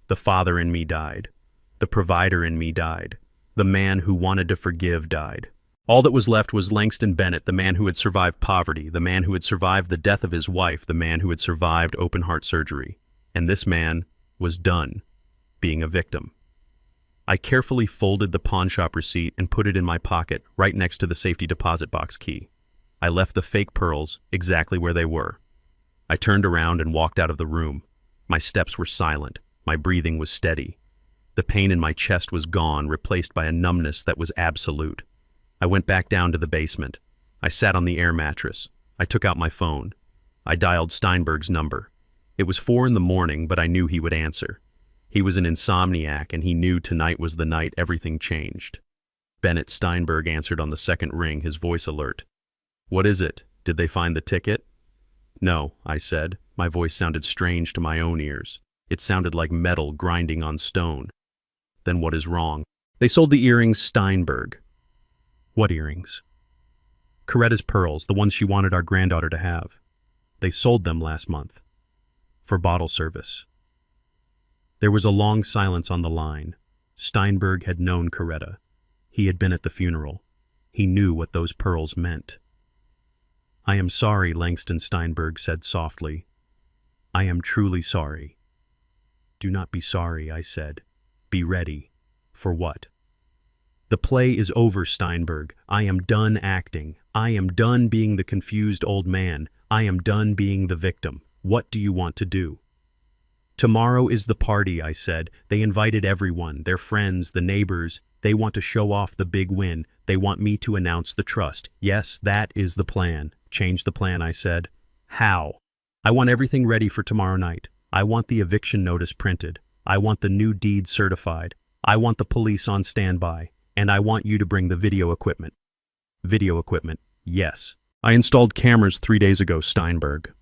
The father in me died. The provider in me died. The man who wanted to forgive died. All that was left was Langston Bennett, the man who had survived poverty, the man who had survived the death of his wife, the man who had survived open-heart surgery. And this man was done being a victim. I carefully folded the pawnshop receipt and put it in my pocket, right next to the safety deposit box key. I left the fake pearls exactly where they were. I turned around and walked out of the room. My steps were silent. My breathing was steady. The pain in my chest was gone, replaced by a numbness that was absolute. I went back down to the basement. I sat on the air mattress. I took out my phone. I dialed Steinberg's number. It was 4 a.m, but I knew he would answer. He was an insomniac, and he knew tonight was the night everything changed. Bennett Steinberg answered on the second ring, his voice alert. "What is it? Did they find the ticket?" "No," I said. My voice sounded strange to my own ears. It sounded like metal grinding on stone. "Then what is wrong?" "They sold the earrings, Steinberg." "What earrings?" "Coretta's pearls, the ones she wanted our granddaughter to have. They sold them last month. For bottle service." There was a long silence on the line. Steinberg had known Coretta. He had been at the funeral. He knew what those pearls meant. "I am sorry," Langston Steinberg said softly. "I am truly sorry." "Do not be sorry," I said. "Be ready." "For what?" "The play is over, Steinberg. I am done acting. I am done being the confused old man. I am done being the victim. What do you want to do?" "Tomorrow is the party," I said. "They invited everyone, their friends, the neighbors. They want to show off the big win. They want me to announce the trust. Yes, that is the plan." "Change the plan," I said. "How?" "I want everything ready for tomorrow night. I want the eviction notice printed. I want the new deed certified. I want the police on standby. And I want you to bring the video equipment." "Video equipment, yes. I installed cameras 3 days ago, Steinberg.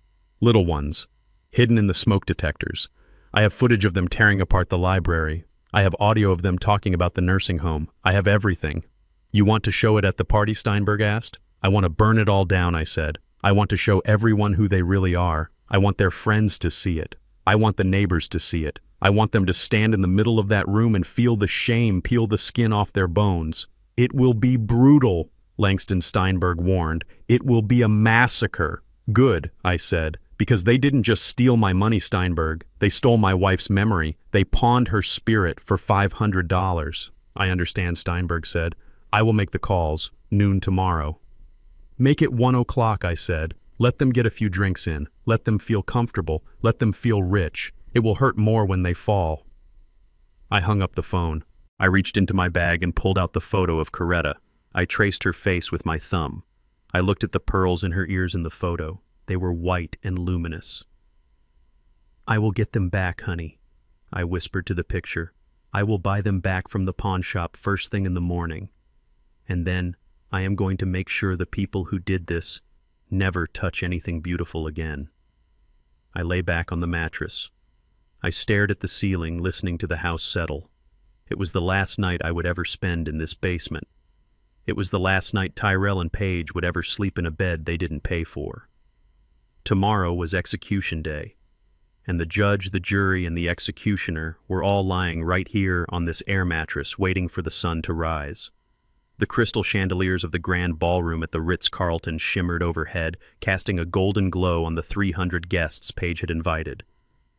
Little ones, hidden in the smoke detectors. I have footage of them tearing apart the library. I have audio of them talking about the nursing home. I have everything." "You want to show it at the party?" Steinberg asked. "I want to burn it all down," I said. "I want to show everyone who they really are. I want their friends to see it. I want the neighbors to see it. I want them to stand in the middle of that room and feel the shame peel the skin off their bones. It will be brutal," Langston Steinberg warned. "It will be a massacre." "Good," I said, "because they didn't just steal my money, Steinberg. They stole my wife's memory. They pawned her spirit for $500. "I understand," Steinberg said. "I will make the calls. Noon tomorrow." "Make it 1 o'clock, I said. "Let them get a few drinks in. Let them feel comfortable. Let them feel rich. It will hurt more when they fall." I hung up the phone. I reached into my bag and pulled out the photo of Coretta. I traced her face with my thumb. I looked at the pearls in her ears in the photo. They were white and luminous. "I will get them back, honey," I whispered to the picture. "I will buy them back from the pawn shop first thing in the morning. And then I am going to make sure the people who did this never touch anything beautiful again." I lay back on the mattress. I stared at the ceiling, listening to the house settle. It was the last night I would ever spend in this basement. It was the last night Tyrell and Paige would ever sleep in a bed they didn't pay for. Tomorrow was execution day. and the judge, the jury, and the executioner were all lying right here on this air mattress waiting for the sun to rise. The crystal chandeliers of the grand ballroom at the Ritz-Carlton shimmered overhead, casting a golden glow on the 300 guests Paige had invited.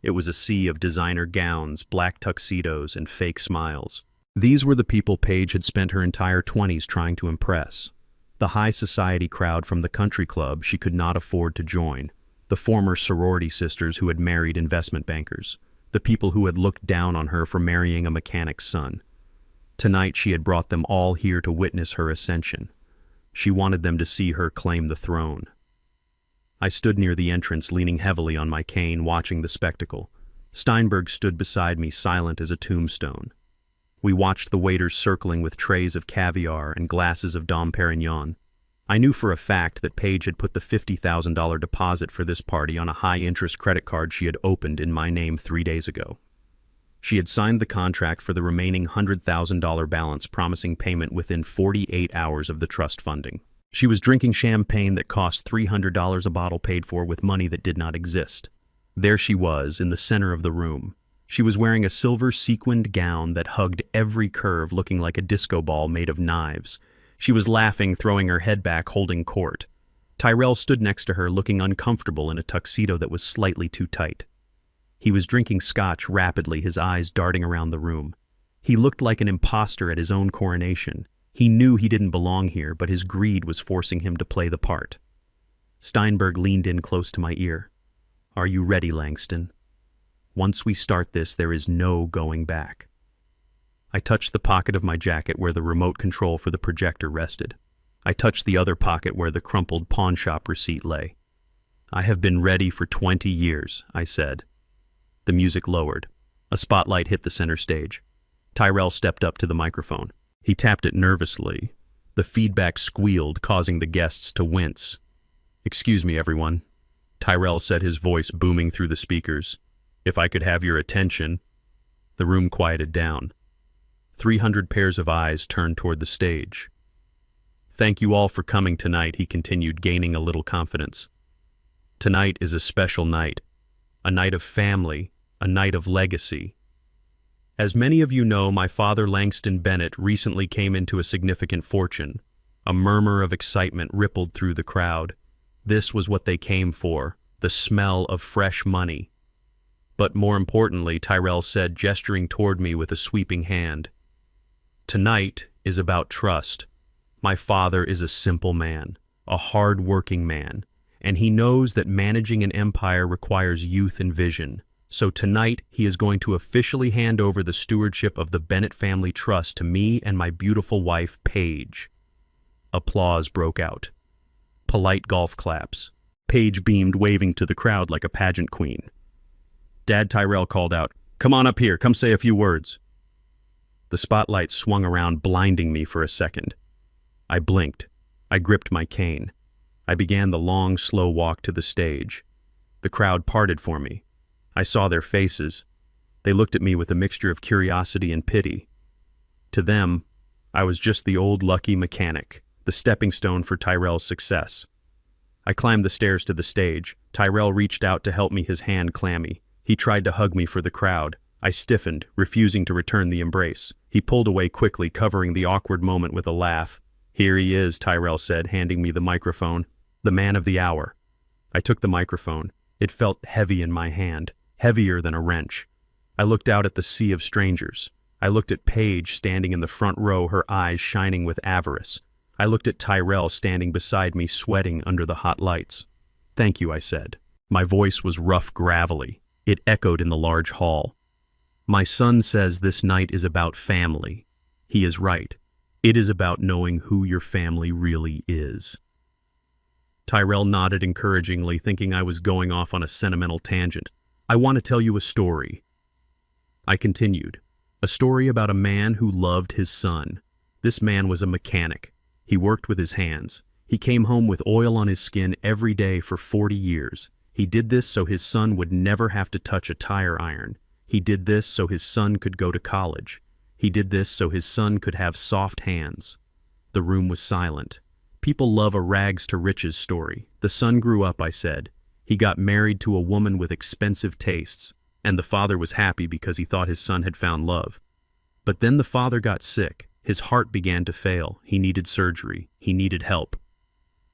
It was a sea of designer gowns, black tuxedos, and fake smiles. These were the people Paige had spent her entire 20s trying to impress. The high society crowd from the country club she could not afford to join. The former sorority sisters who had married investment bankers. The people who had looked down on her for marrying a mechanic's son. Tonight she had brought them all here to witness her ascension. She wanted them to see her claim the throne. I stood near the entrance, leaning heavily on my cane, watching the spectacle. Steinberg stood beside me, silent as a tombstone. We watched the waiters circling with trays of caviar and glasses of Dom Perignon. I knew for a fact that Paige had put the $50,000 deposit for this party on a high-interest credit card she had opened in my name 3 days ago. She had signed the contract for the remaining $100,000 balance, promising payment within 48 hours of the trust funding. She was drinking champagne that cost $300 a bottle, paid for with money that did not exist. There she was, in the center of the room. She was wearing a silver sequined gown that hugged every curve, looking like a disco ball made of knives. She was laughing, throwing her head back, holding court. Tyrell stood next to her, looking uncomfortable in a tuxedo that was slightly too tight. He was drinking scotch rapidly, his eyes darting around the room. He looked like an imposter at his own coronation. He knew he didn't belong here, but his greed was forcing him to play the part. Steinberg leaned in close to my ear. "Are you ready, Langston? Once we start this, there is no going back." I touched the pocket of my jacket where the remote control for the projector rested. I touched the other pocket where the crumpled pawnshop receipt lay. "I have been ready for 20 years, I said. The music lowered. A spotlight hit the center stage. Tyrell stepped up to the microphone. He tapped it nervously. The feedback squealed, causing the guests to wince. "Excuse me, everyone," Tyrell said, his voice booming through the speakers. "If I could have your attention." The room quieted down. 300 pairs of eyes turned toward the stage. "Thank you all for coming tonight," he continued, gaining a little confidence. "Tonight is a special night. A night of family, a night of legacy. As many of you know, my father, Langston Bennett, recently came into a significant fortune. A murmur of excitement rippled through the crowd. This was what they came for, the smell of fresh money. But more importantly, Tyrell said, gesturing toward me with a sweeping hand, "Tonight is about trust. My father is a simple man, a hard-working man, and he knows that managing an empire requires youth and vision. So tonight, he is going to officially hand over the stewardship of the Bennett family trust to me and my beautiful wife, Paige." Applause broke out. Polite golf claps. Paige beamed, waving to the crowd like a pageant queen. Dad, Tyrell called out, "Come on up here, come say a few words." The spotlight swung around, blinding me for a second. I blinked. I gripped my cane. I began the long, slow walk to the stage. The crowd parted for me. I saw their faces. They looked at me with a mixture of curiosity and pity. To them, I was just the old lucky mechanic, the stepping stone for Tyrell's success. I climbed the stairs to the stage. Tyrell reached out to help me, his hand clammy. He tried to hug me for the crowd. I stiffened, refusing to return the embrace. He pulled away quickly, covering the awkward moment with a laugh. "Here he is," Tyrell said, handing me the microphone. "The man of the hour." I took the microphone. It felt heavy in my hand. Heavier than a wrench. I looked out at the sea of strangers. I looked at Paige standing in the front row, her eyes shining with avarice. I looked at Tyrell standing beside me, sweating under the hot lights. "Thank you," I said. My voice was rough, gravelly. It echoed in the large hall. "My son says this night is about family. He is right. It is about knowing who your family really is." Tyrell nodded encouragingly, thinking I was going off on a sentimental tangent. "I want to tell you a story." I continued. A story about a man who loved his son. This man was a mechanic. He worked with his hands. He came home with oil on his skin every day for 40 years. He did this so his son would never have to touch a tire iron. He did this so his son could go to college. He did this so his son could have soft hands. The room was silent. People love a rags to riches story. The son grew up, I said. He got married to a woman with expensive tastes, and the father was happy because he thought his son had found love. But then the father got sick. His heart began to fail. He needed surgery. He needed help.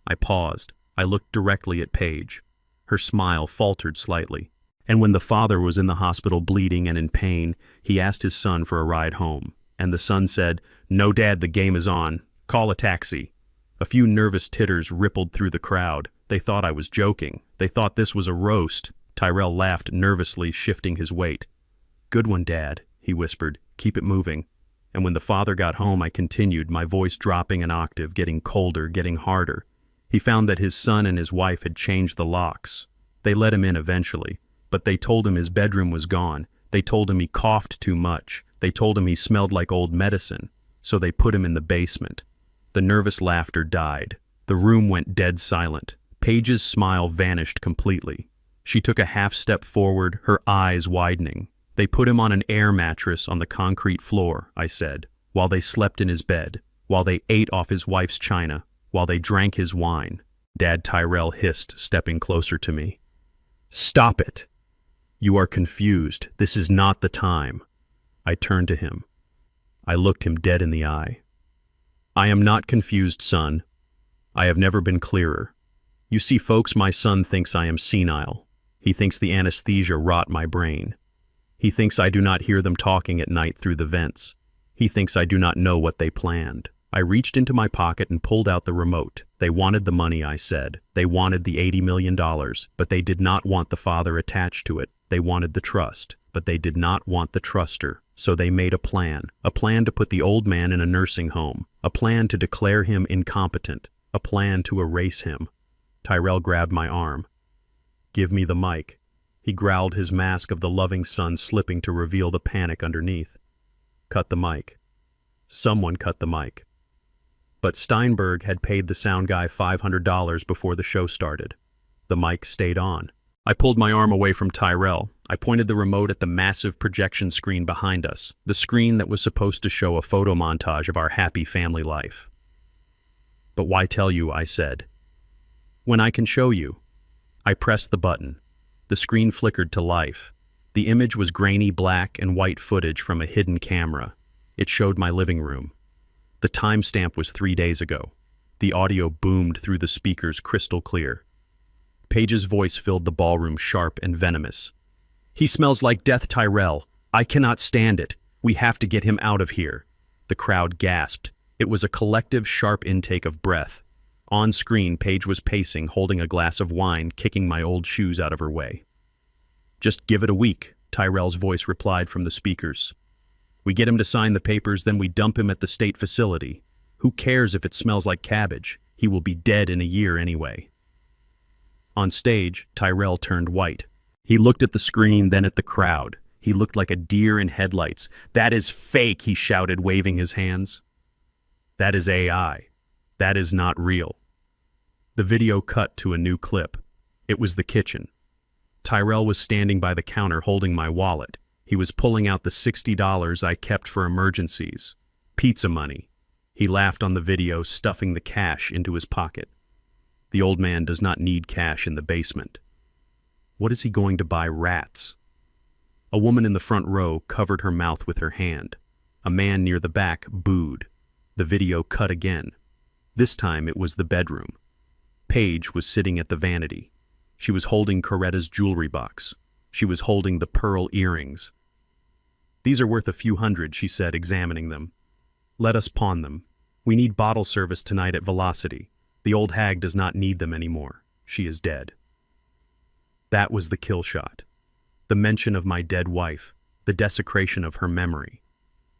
I paused. I looked directly at Paige. Her smile faltered slightly. And when the father was in the hospital bleeding and in pain, he asked his son for a ride home. And the son said, "No, Dad, the game is on. Call a taxi." A few nervous titters rippled through the crowd. They thought I was joking. They thought this was a roast. Tyrell laughed nervously, shifting his weight. "Good one, Dad," he whispered. "Keep it moving." And when the father got home, I continued, my voice dropping an octave, getting colder, getting harder. He found that his son and his wife had changed the locks. They let him in eventually, but they told him his bedroom was gone. They told him he coughed too much. They told him he smelled like old medicine. So they put him in the basement. The nervous laughter died. The room went dead silent. Paige's smile vanished completely. She took a half step forward, her eyes widening. "They put him on an air mattress on the concrete floor," I said, "while they slept in his bed, while they ate off his wife's china, while they drank his wine." Dad, Tyrell hissed, stepping closer to me. "Stop it! You are confused. This is not the time." I turned to him. I looked him dead in the eye. "I am not confused, son. I have never been clearer. You see, folks, my son thinks I am senile. He thinks the anesthesia rot my brain. He thinks I do not hear them talking at night through the vents. He thinks I do not know what they planned." I reached into my pocket and pulled out the remote. They wanted the money, I said. They wanted the $80 million, but they did not want the father attached to it. They wanted the trust, but they did not want the truster. So they made a plan to put the old man in a nursing home, a plan to declare him incompetent, a plan to erase him. Tyrell grabbed my arm. "Give me the mic." He growled, his mask of the loving son slipping to reveal the panic underneath. "Cut the mic." Someone cut the mic. But Steinberg had paid the sound guy $500 before the show started. The mic stayed on. I pulled my arm away from Tyrell. I pointed the remote at the massive projection screen behind us, the screen that was supposed to show a photo montage of our happy family life. "But why tell you?" I said. "When I can show you." I pressed the button. The screen flickered to life. The image was grainy black and white footage from a hidden camera. It showed my living room. The timestamp was 3 days ago. The audio boomed through the speakers crystal clear. Paige's voice filled the ballroom, sharp and venomous. "He smells like death, Tyrell. I cannot stand it. We have to get him out of here." The crowd gasped. It was a collective, sharp intake of breath. On screen, Paige was pacing, holding a glass of wine, kicking my old shoes out of her way. "Just give it a week," Tyrell's voice replied from the speakers. "We get him to sign the papers, then we dump him at the state facility. Who cares if it smells like cabbage? He will be dead in a year anyway." On stage, Tyrell turned white. He looked at the screen, then at the crowd. He looked like a deer in headlights. "That is fake," he shouted, waving his hands. "That is AI. That is not real." The video cut to a new clip. It was the kitchen. Tyrell was standing by the counter holding my wallet. He was pulling out the $60 I kept for emergencies. Pizza money. He laughed on the video, stuffing the cash into his pocket. The old man does not need cash in the basement. What is he going to buy? Rats? A woman in the front row covered her mouth with her hand. A man near the back booed. The video cut again. This time it was the bedroom. Paige was sitting at the vanity. She was holding Coretta's jewelry box. She was holding the pearl earrings. "These are worth a few hundred," she said, examining them. "Let us pawn them. We need bottle service tonight at Velocity. The old hag does not need them anymore. She is dead." That was the kill shot. The mention of my dead wife, the desecration of her memory.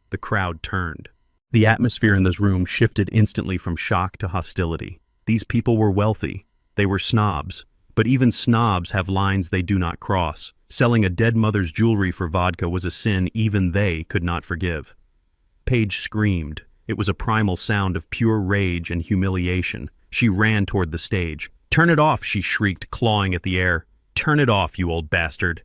The crowd turned. The atmosphere in this room shifted instantly from shock to hostility. These people were wealthy. They were snobs. But even snobs have lines they do not cross. Selling a dead mother's jewelry for vodka was a sin even they could not forgive. Paige screamed. It was a primal sound of pure rage and humiliation. She ran toward the stage. "Turn it off," she shrieked, clawing at the air. "Turn it off, you old bastard."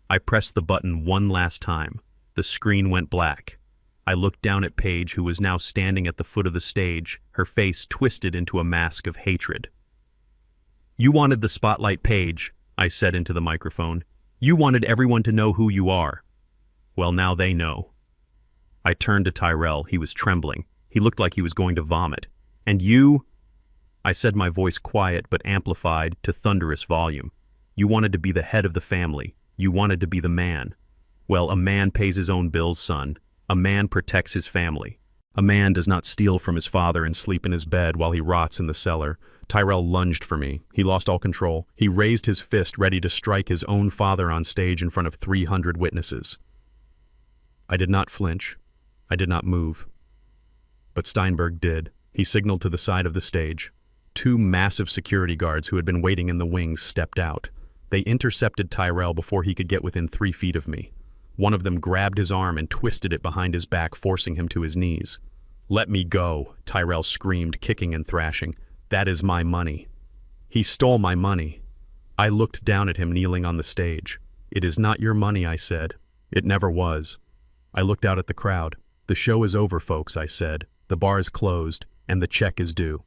I pressed the button one last time. The screen went black. I looked down at Paige, who was now standing at the foot of the stage, her face twisted into a mask of hatred. "You wanted the spotlight, Paige. I said into the microphone. You wanted everyone to know who you are. Well, now they know. I turned to Tyrell. He was trembling. He looked like he was going to vomit. And you? I said, my voice quiet but amplified to thunderous volume. You wanted to be the head of the family. You wanted to be the man. Well, a man pays his own bills, son. A man protects his family. A man does not steal from his father and sleep in his bed while he rots in the cellar. Tyrell lunged for me. He lost all control. He raised his fist, ready to strike his own father on stage in front of 300 witnesses. I did not flinch. I did not move. But Steinberg did. He signaled to the side of the stage. 2 massive security guards who had been waiting in the wings stepped out. They intercepted Tyrell before he could get within 3 feet of me. One of them grabbed his arm and twisted it behind his back, forcing him to his knees. Let me go, Tyrell screamed, kicking and thrashing. That is my money. He stole my money. I looked down at him kneeling on the stage. It is not your money, I said. It never was. I looked out at the crowd. The show is over, folks, I said. The bar is closed, and the check is due.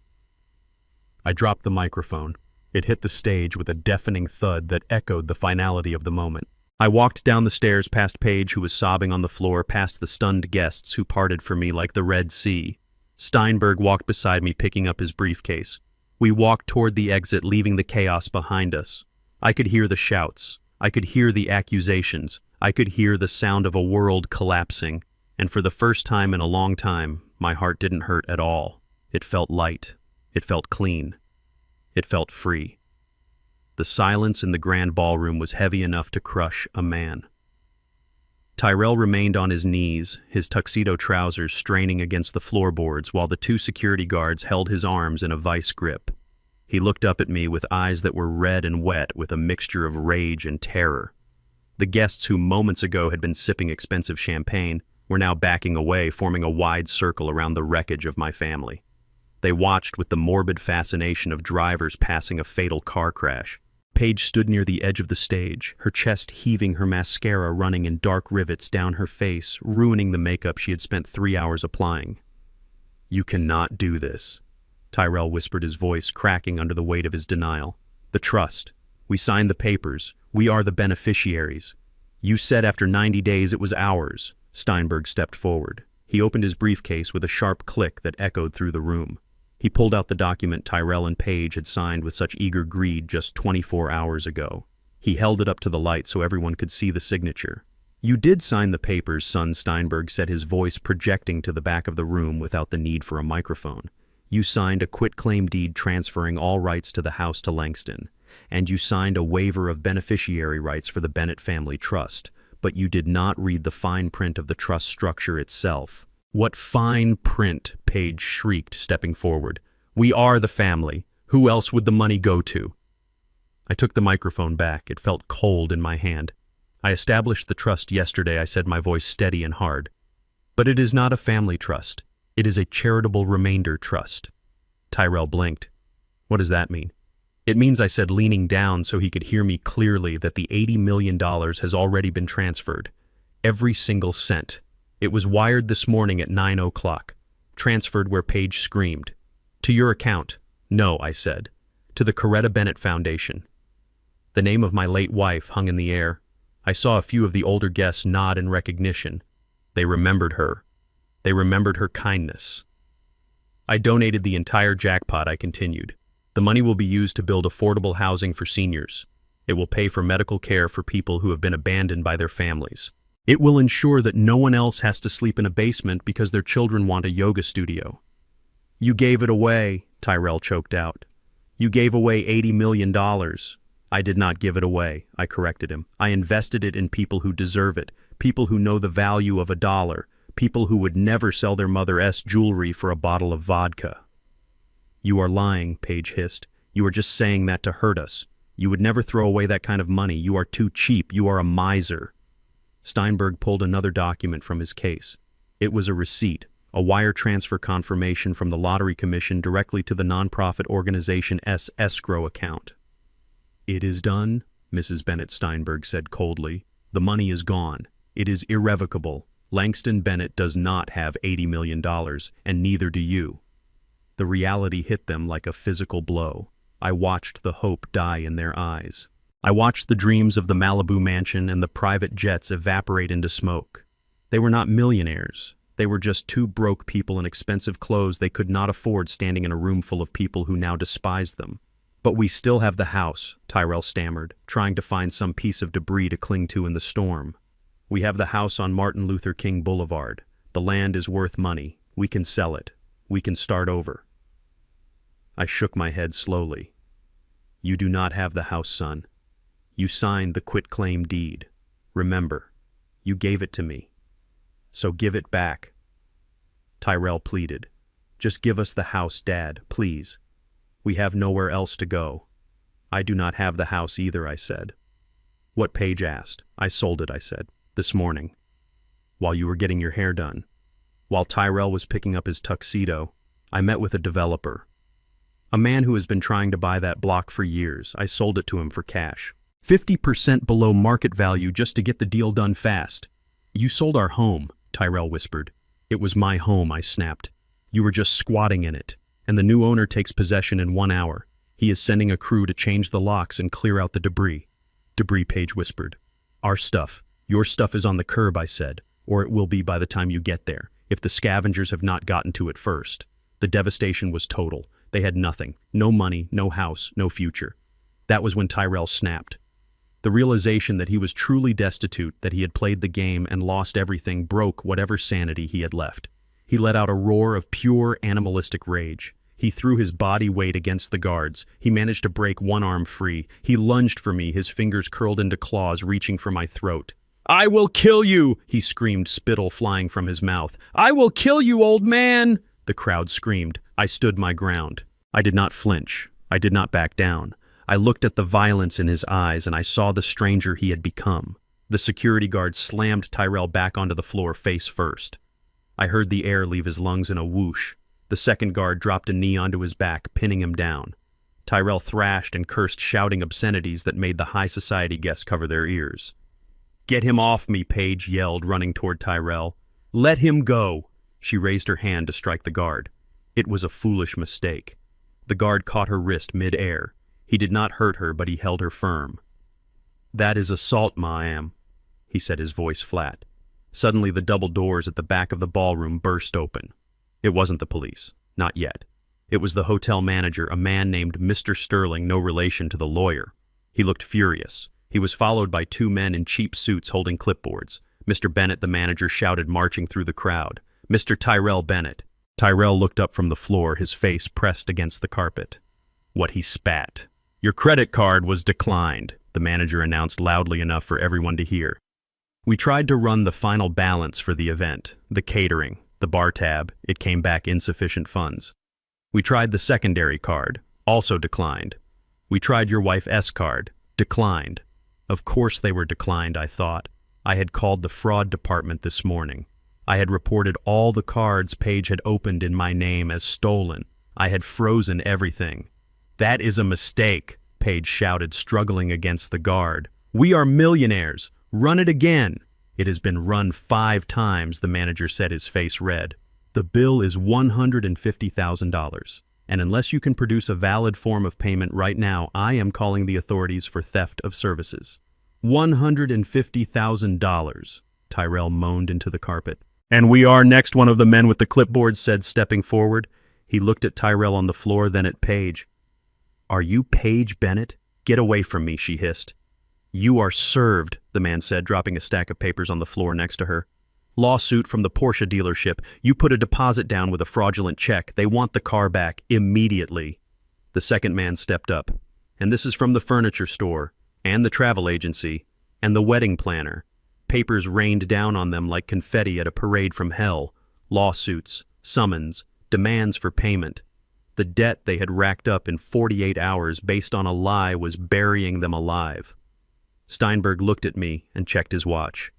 I dropped the microphone. It hit the stage with a deafening thud that echoed the finality of the moment. I walked down the stairs past Paige, who was sobbing on the floor, past the stunned guests who parted for me like the Red Sea. Steinberg walked beside me, picking up his briefcase. We walked toward the exit, leaving the chaos behind us. I could hear the shouts. I could hear the accusations. I could hear the sound of a world collapsing. And for the first time in a long time, my heart didn't hurt at all. It felt light. It felt clean. It felt free. The silence in the grand ballroom was heavy enough to crush a man. Tyrell remained on his knees, his tuxedo trousers straining against the floorboards, while the 2 security guards held his arms in a vice grip. He looked up at me with eyes that were red and wet with a mixture of rage and terror. The guests who moments ago had been sipping expensive champagne were now backing away, forming a wide circle around the wreckage of my family. They watched with the morbid fascination of drivers passing a fatal car crash. Paige stood near the edge of the stage, her chest heaving, her mascara running in dark rivets down her face, ruining the makeup she had spent 3 hours applying. You cannot do this, Tyrell whispered, his voice cracking under the weight of his denial. The trust. We signed the papers. We are the beneficiaries. You said after 90 days it was ours. Steinberg stepped forward. He opened his briefcase with a sharp click that echoed through the room. He pulled out the document Tyrell and Paige had signed with such eager greed just 24 hours ago. He held it up to the light so everyone could see the signature. You did sign the papers, son, Steinberg said, his voice projecting to the back of the room without the need for a microphone. You signed a quitclaim deed transferring all rights to the house to Langston, and you signed a waiver of beneficiary rights for the Bennett Family Trust, but you did not read the fine print of the trust structure itself. What fine print? Paige shrieked, stepping forward. We are the family. Who else would the money go to? I took the microphone back. It felt cold in my hand. I established the trust yesterday, I said, my voice steady and hard. But it is not a family trust. It is a charitable remainder trust. Tyrell blinked. What does that mean? It means, I said, leaning down so he could hear me clearly, that the $80 million has already been transferred. Every single cent. It was wired this morning at 9 o'clock. Transferred where Paige screamed. To your account. No, I said. To the Coretta Bennett Foundation. The name of my late wife hung in the air. I saw a few of the older guests nod in recognition. They remembered her. They remembered her kindness. I donated the entire jackpot, I continued. The money will be used to build affordable housing for seniors. It will pay for medical care for people who have been abandoned by their families. It will ensure that no one else has to sleep in a basement because their children want a yoga studio. You gave it away, Tyrell choked out. You gave away $80 million. I did not give it away, I corrected him. I invested it in people who deserve it, people who know the value of $1, people who would never sell their mother's jewelry for a bottle of vodka. You are lying, Paige hissed. You are just saying that to hurt us. You would never throw away that kind of money. You are too cheap. You are a miser. Steinberg pulled another document from his case. It was a receipt, a wire transfer confirmation from the Lottery Commission directly to the nonprofit organization escrow account. It is done, Mrs. Bennett Steinberg said coldly. The money is gone. It is irrevocable. Langston Bennett does not have $80 million, and neither do you. The reality hit them like a physical blow. I watched the hope die in their eyes. I watched the dreams of the Malibu mansion and the private jets evaporate into smoke. They were not millionaires. They were just two broke people in expensive clothes they could not afford standing in a room full of people who now despised them. "But we still have the house," Tyrell stammered, trying to find some piece of debris to cling to in the storm. "We have the house on Martin Luther King Boulevard. The land is worth money. We can sell it. We can start over." I shook my head slowly. "You do not have the house, son. You signed the quitclaim deed. Remember, you gave it to me. So give it back." Tyrell pleaded. "Just give us the house, Dad, please. We have nowhere else to go." "I do not have the house either," I said. "What?" Paige asked. "I sold it," I said, "this morning, while you were getting your hair done." While Tyrell was picking up his tuxedo, I met with a developer. A man who has been trying to buy that block for years. I sold it to him for cash. 50% below market value just to get the deal done fast. "You sold our home," Tyrell whispered. "It was my home," I snapped. "You were just squatting in it, and the new owner takes possession in 1 hour. He is sending a crew to change the locks and clear out the debris." "Debris," Paige whispered. "Our stuff. Your stuff is on the curb," I said, "or it will be by the time you get there, if the scavengers have not gotten to it first." The devastation was total. They had nothing. No money, no house, no future. That was when Tyrell snapped. The realization that he was truly destitute, that he had played the game and lost everything, broke whatever sanity he had left. He let out a roar of pure animalistic rage. He threw his body weight against the guards. He managed to break one arm free. He lunged for me, his fingers curled into claws, reaching for my throat. "I will kill you!" he screamed, spittle flying from his mouth. "I will kill you, old man!" The crowd screamed. I stood my ground. I did not flinch. I did not back down. I looked at the violence in his eyes, and I saw the stranger he had become. The security guard slammed Tyrell back onto the floor face first. I heard the air leave his lungs in a whoosh. The second guard dropped a knee onto his back, pinning him down. Tyrell thrashed and cursed, shouting obscenities that made the high society guests cover their ears. "Get him off me," Paige yelled, running toward Tyrell. "Let him go." She raised her hand to strike the guard. It was a foolish mistake. The guard caught her wrist mid-air. He did not hurt her, but he held her firm. "That is assault, ma'am," he said, his voice flat. Suddenly, the double doors at the back of the ballroom burst open. It wasn't the police. Not yet. It was the hotel manager, a man named Mr. Sterling, no relation to the lawyer. He looked furious. He was followed by two men in cheap suits holding clipboards. Mr. Bennett, the manager, shouted, marching through the crowd. "Mr. Tyrell Bennett." Tyrell looked up from the floor, his face pressed against the carpet. What he spat. "Your credit card was declined," the manager announced loudly enough for everyone to hear. We tried to run the final balance for the event, the catering, the bar tab. It came back insufficient funds. We tried the secondary card, also declined. We tried your wife's card, declined. Of course they were declined, I thought. I had called the fraud department this morning. I had reported all the cards Paige had opened in my name as stolen. I had frozen everything. "That is a mistake," Paige shouted, struggling against the guard. "We are millionaires. Run it again." "It has been run 5 times, the manager said, his face red. "The bill is $150,000, and unless you can produce a valid form of payment right now, I am calling the authorities for theft of services." $150,000, Tyrell moaned into the carpet. "And we are next," one of the men with the clipboard said, stepping forward. He looked at Tyrell on the floor, then at Paige. "Are you Paige Bennett? Get away from me," she hissed. "You are served," the man said, dropping a stack of papers on the floor next to her. "Lawsuit from the Porsche dealership. You put a deposit down with a fraudulent check. They want the car back immediately." The second man stepped up. "And this is from the furniture store, and the travel agency, and the wedding planner." Papers rained down on them like confetti at a parade from hell. Lawsuits, summons, demands for payment. The debt they had racked up in 48 hours based on a lie was burying them alive. Steinberg looked at me and checked his watch.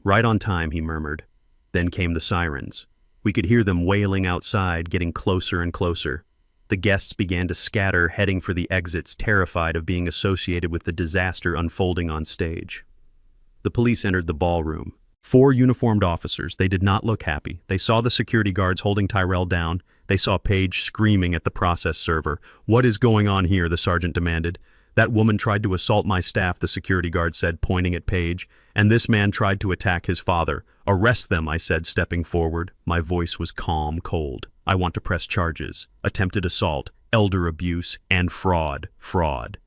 "Right on time," he murmured. Then came the sirens. We could hear them wailing outside, getting closer and closer. The guests began to scatter, heading for the exits, terrified of being associated with the disaster unfolding on stage. The police entered the ballroom. 4 uniformed officers. They did not look happy. They saw the security guards holding Tyrell down. They saw Paige screaming at the process server. "What is going on here?" the sergeant demanded. That woman tried to assault my staff, the security guard said, pointing at Paige, and this man tried to attack his father. Arrest them, I said, stepping forward. My voice was calm, cold. I want to press charges. Attempted assault, elder abuse, and fraud. Fraud.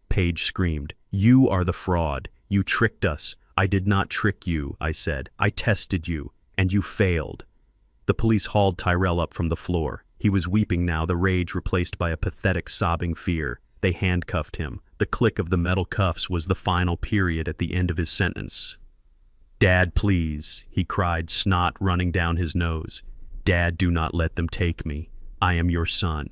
Paige screamed, "You are the fraud. You tricked us." "I did not trick you," I said. "I tested you, and you failed." The police hauled Tyrell up from the floor. He was weeping now, the rage replaced by a pathetic sobbing fear. They handcuffed him. The click of the metal cuffs was the final period at the end of his sentence. "Dad, please," he cried, snot running down his nose. "Dad, do not let them take me. I am your son."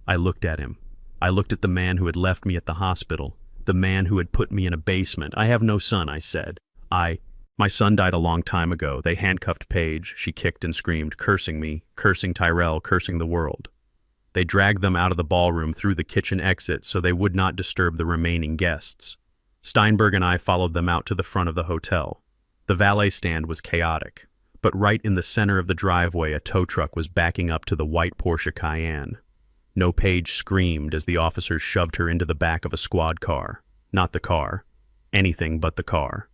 I looked at him. I looked at the man who had left me at the hospital, the man who had put me in a basement. "I have no son," I said. My son died a long time ago." They handcuffed Paige. She kicked and screamed, cursing me, cursing Tyrell, cursing the world. They dragged them out of the ballroom through the kitchen exit so they would not disturb the remaining guests. Steinberg and I followed them out to the front of the hotel. The valet stand was chaotic, but right in the center of the driveway a tow truck was backing up to the white Porsche Cayenne. No Paige screamed as the officers shoved her into the back of a squad car. Not the car. Anything but the car.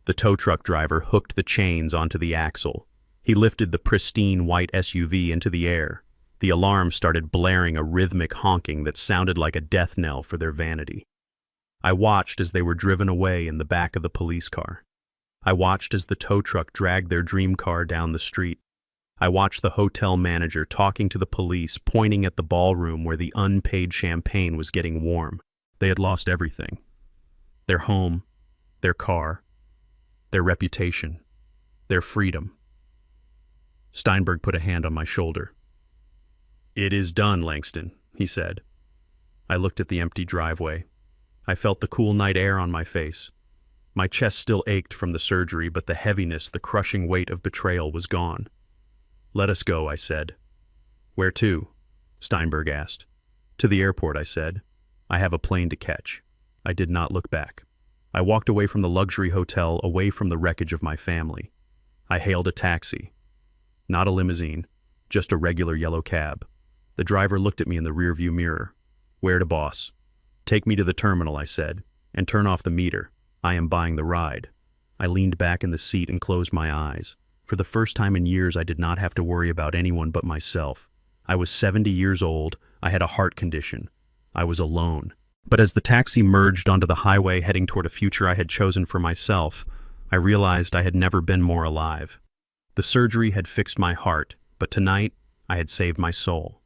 The tow truck driver hooked the chains onto the axle. He lifted the pristine white SUV into the air. The alarm started blaring a rhythmic honking that sounded like a death knell for their vanity. I watched as they were driven away in the back of the police car. I watched as the tow truck dragged their dream car down the street. I watched the hotel manager talking to the police, pointing at the ballroom where the unpaid champagne was getting warm. They had lost everything. Their home, their car, their reputation, their freedom. Steinberg put a hand on my shoulder. "It is done, Langston," he said. I looked at the empty driveway. I felt the cool night air on my face. My chest still ached from the surgery, but the heaviness, the crushing weight of betrayal was gone. "Let us go," I said. "Where to?" Steinberg asked. "To the airport," I said. "I have a plane to catch." I did not look back. I walked away from the luxury hotel, away from the wreckage of my family. I hailed a taxi. Not a limousine, just a regular yellow cab. The driver looked at me in the rearview mirror. "Where to, boss?" "Take me to the terminal," I said, "and turn off the meter. I am buying the ride." I leaned back in the seat and closed my eyes. For the first time in years, I did not have to worry about anyone but myself. I was 70 years old. I had a heart condition. I was alone. But as the taxi merged onto the highway heading toward a future I had chosen for myself, I realized I had never been more alive. The surgery had fixed my heart, but tonight I had saved my soul.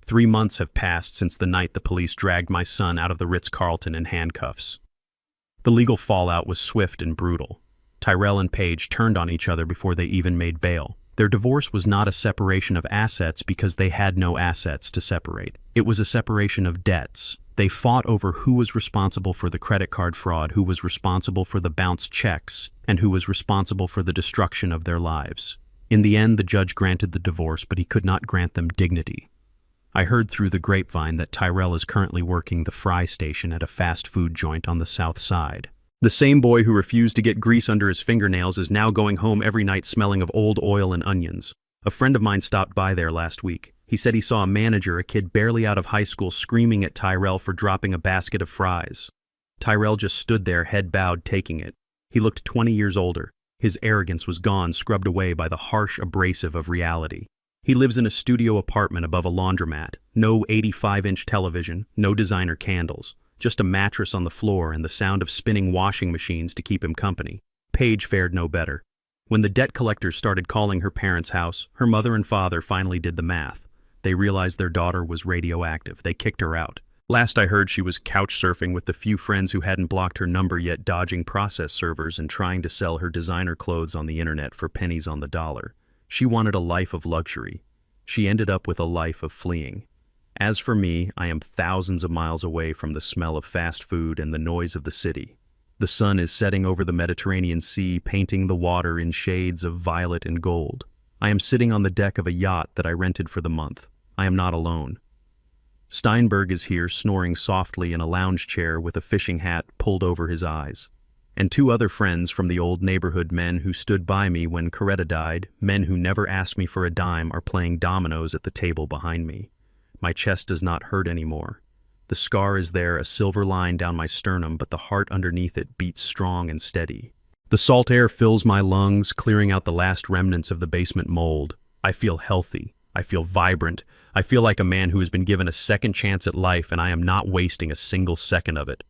3 months have passed since the night the police dragged my son out of the Ritz-Carlton in handcuffs. The legal fallout was swift and brutal. Tyrell and Paige turned on each other before they even made bail. Their divorce was not a separation of assets because they had no assets to separate. It was a separation of debts. They fought over who was responsible for the credit card fraud, who was responsible for the bounced checks, and who was responsible for the destruction of their lives. In the end, the judge granted the divorce, but he could not grant them dignity. I heard through the grapevine that Tyrell is currently working the fry station at a fast food joint on the south side. The same boy who refused to get grease under his fingernails is now going home every night smelling of old oil and onions. A friend of mine stopped by there last week. He said he saw a manager, a kid barely out of high school, screaming at Tyrell for dropping a basket of fries. Tyrell just stood there, head bowed, taking it. He looked 20 years older. His arrogance was gone, scrubbed away by the harsh abrasive of reality. He lives in a studio apartment above a laundromat. No 85-inch television, no designer candles. Just a mattress on the floor and the sound of spinning washing machines to keep him company. Paige fared no better. When the debt collectors started calling her parents' house, her mother and father finally did the math. They realized their daughter was radioactive. They kicked her out. Last I heard, she was couch surfing with the few friends who hadn't blocked her number yet, dodging process servers and trying to sell her designer clothes on the internet for pennies on the dollar. She wanted a life of luxury. She ended up with a life of fleeing. As for me, I am thousands of miles away from the smell of fast food and the noise of the city. The sun is setting over the Mediterranean Sea, painting the water in shades of violet and gold. I am sitting on the deck of a yacht that I rented for the month. I am not alone. Steinberg is here, snoring softly in a lounge chair with a fishing hat pulled over his eyes. And 2 other friends from the old neighborhood, men who stood by me when Coretta died, men who never asked me for a dime, are playing dominoes at the table behind me. My chest does not hurt anymore. The scar is there, a silver line down my sternum, but the heart underneath it beats strong and steady. The salt air fills my lungs, clearing out the last remnants of the basement mold. I feel healthy. I feel vibrant. I feel like a man who has been given a second chance at life, and I am not wasting a single second of it.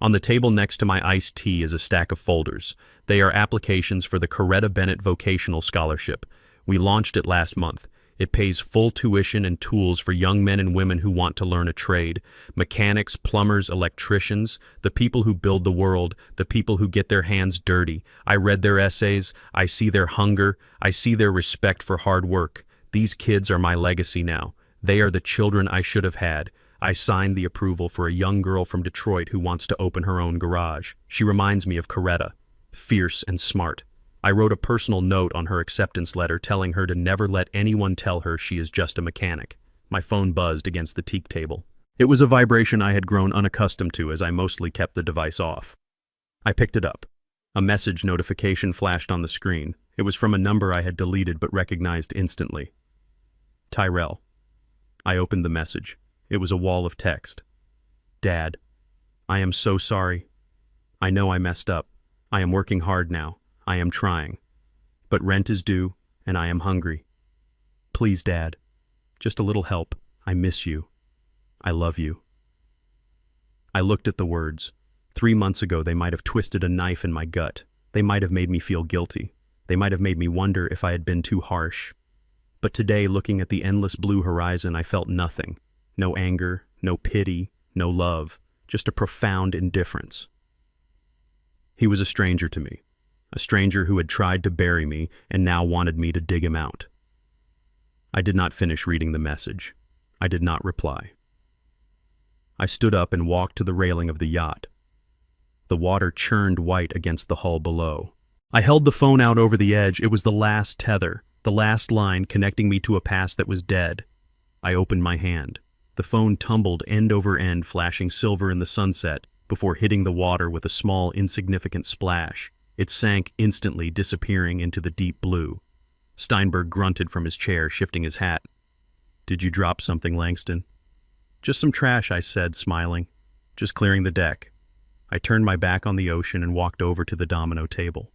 On the table next to my iced tea is a stack of folders. They are applications for the Coretta Bennett Vocational Scholarship. We launched it last month. It pays full tuition and tools for young men and women who want to learn a trade. Mechanics, plumbers, electricians, the people who build the world, the people who get their hands dirty. I read their essays. I see their hunger. I see their respect for hard work. These kids are my legacy now. They are the children I should have had. I signed the approval for a young girl from Detroit who wants to open her own garage. She reminds me of Coretta, fierce and smart. I wrote a personal note on her acceptance letter telling her to never let anyone tell her she is just a mechanic. My phone buzzed against the teak table. It was a vibration I had grown unaccustomed to as I mostly kept the device off. I picked it up. A message notification flashed on the screen. It was from a number I had deleted but recognized instantly. Tyrell. I opened the message. It was a wall of text. Dad, I am so sorry. I know I messed up. I am working hard now. I am trying. But rent is due, and I am hungry. Please, Dad, just a little help. I miss you. I love you. I looked at the words. 3 months ago, they might have twisted a knife in my gut. They might have made me feel guilty. They might have made me wonder if I had been too harsh. But today, looking at the endless blue horizon, I felt nothing. No anger, no pity, no love, just a profound indifference. He was a stranger to me, a stranger who had tried to bury me and now wanted me to dig him out. I did not finish reading the message. I did not reply. I stood up and walked to the railing of the yacht. The water churned white against the hull below. I held the phone out over the edge. It was the last tether, the last line connecting me to a past that was dead. I opened my hand. The phone tumbled end over end, flashing silver in the sunset, before hitting the water with a small, insignificant splash. It sank instantly, disappearing into the deep blue. Steinberg grunted from his chair, shifting his hat. "Did you drop something, Langston?" "Just some trash," I said, smiling. "Just clearing the deck." I turned my back on the ocean and walked over to the domino table.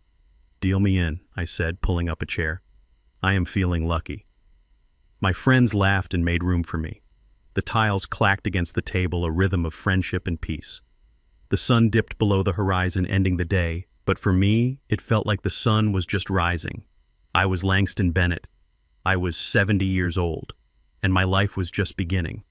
"Deal me in," I said, pulling up a chair. "I am feeling lucky." My friends laughed and made room for me. The tiles clacked against the table, a rhythm of friendship and peace. The sun dipped below the horizon, ending the day, but for me, it felt like the sun was just rising. I was Langston Bennett. I was 70 years old, and my life was just beginning.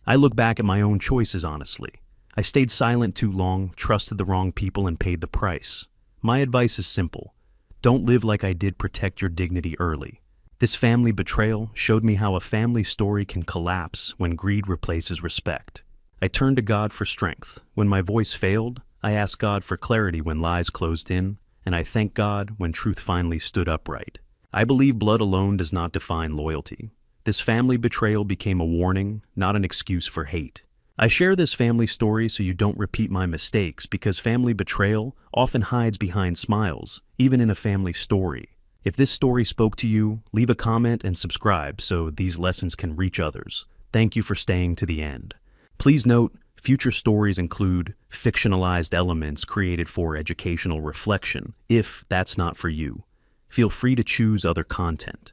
I look back at my own choices honestly. I stayed silent too long, trusted the wrong people, and paid the price. My advice is simple. Don't live like I did. Protect your dignity early. This family betrayal showed me how a family story can collapse when greed replaces respect. I turned to God for strength. When my voice failed, I asked God for clarity when lies closed in, and I thanked God when truth finally stood upright. I believe blood alone does not define loyalty. This family betrayal became a warning, not an excuse for hate. I share this family story so you don't repeat my mistakes, because family betrayal often hides behind smiles, even in a family story. If this story spoke to you, leave a comment and subscribe so these lessons can reach others. Thank you for staying to the end. Please note, future stories include fictionalized elements created for educational reflection. If that's not for you, feel free to choose other content.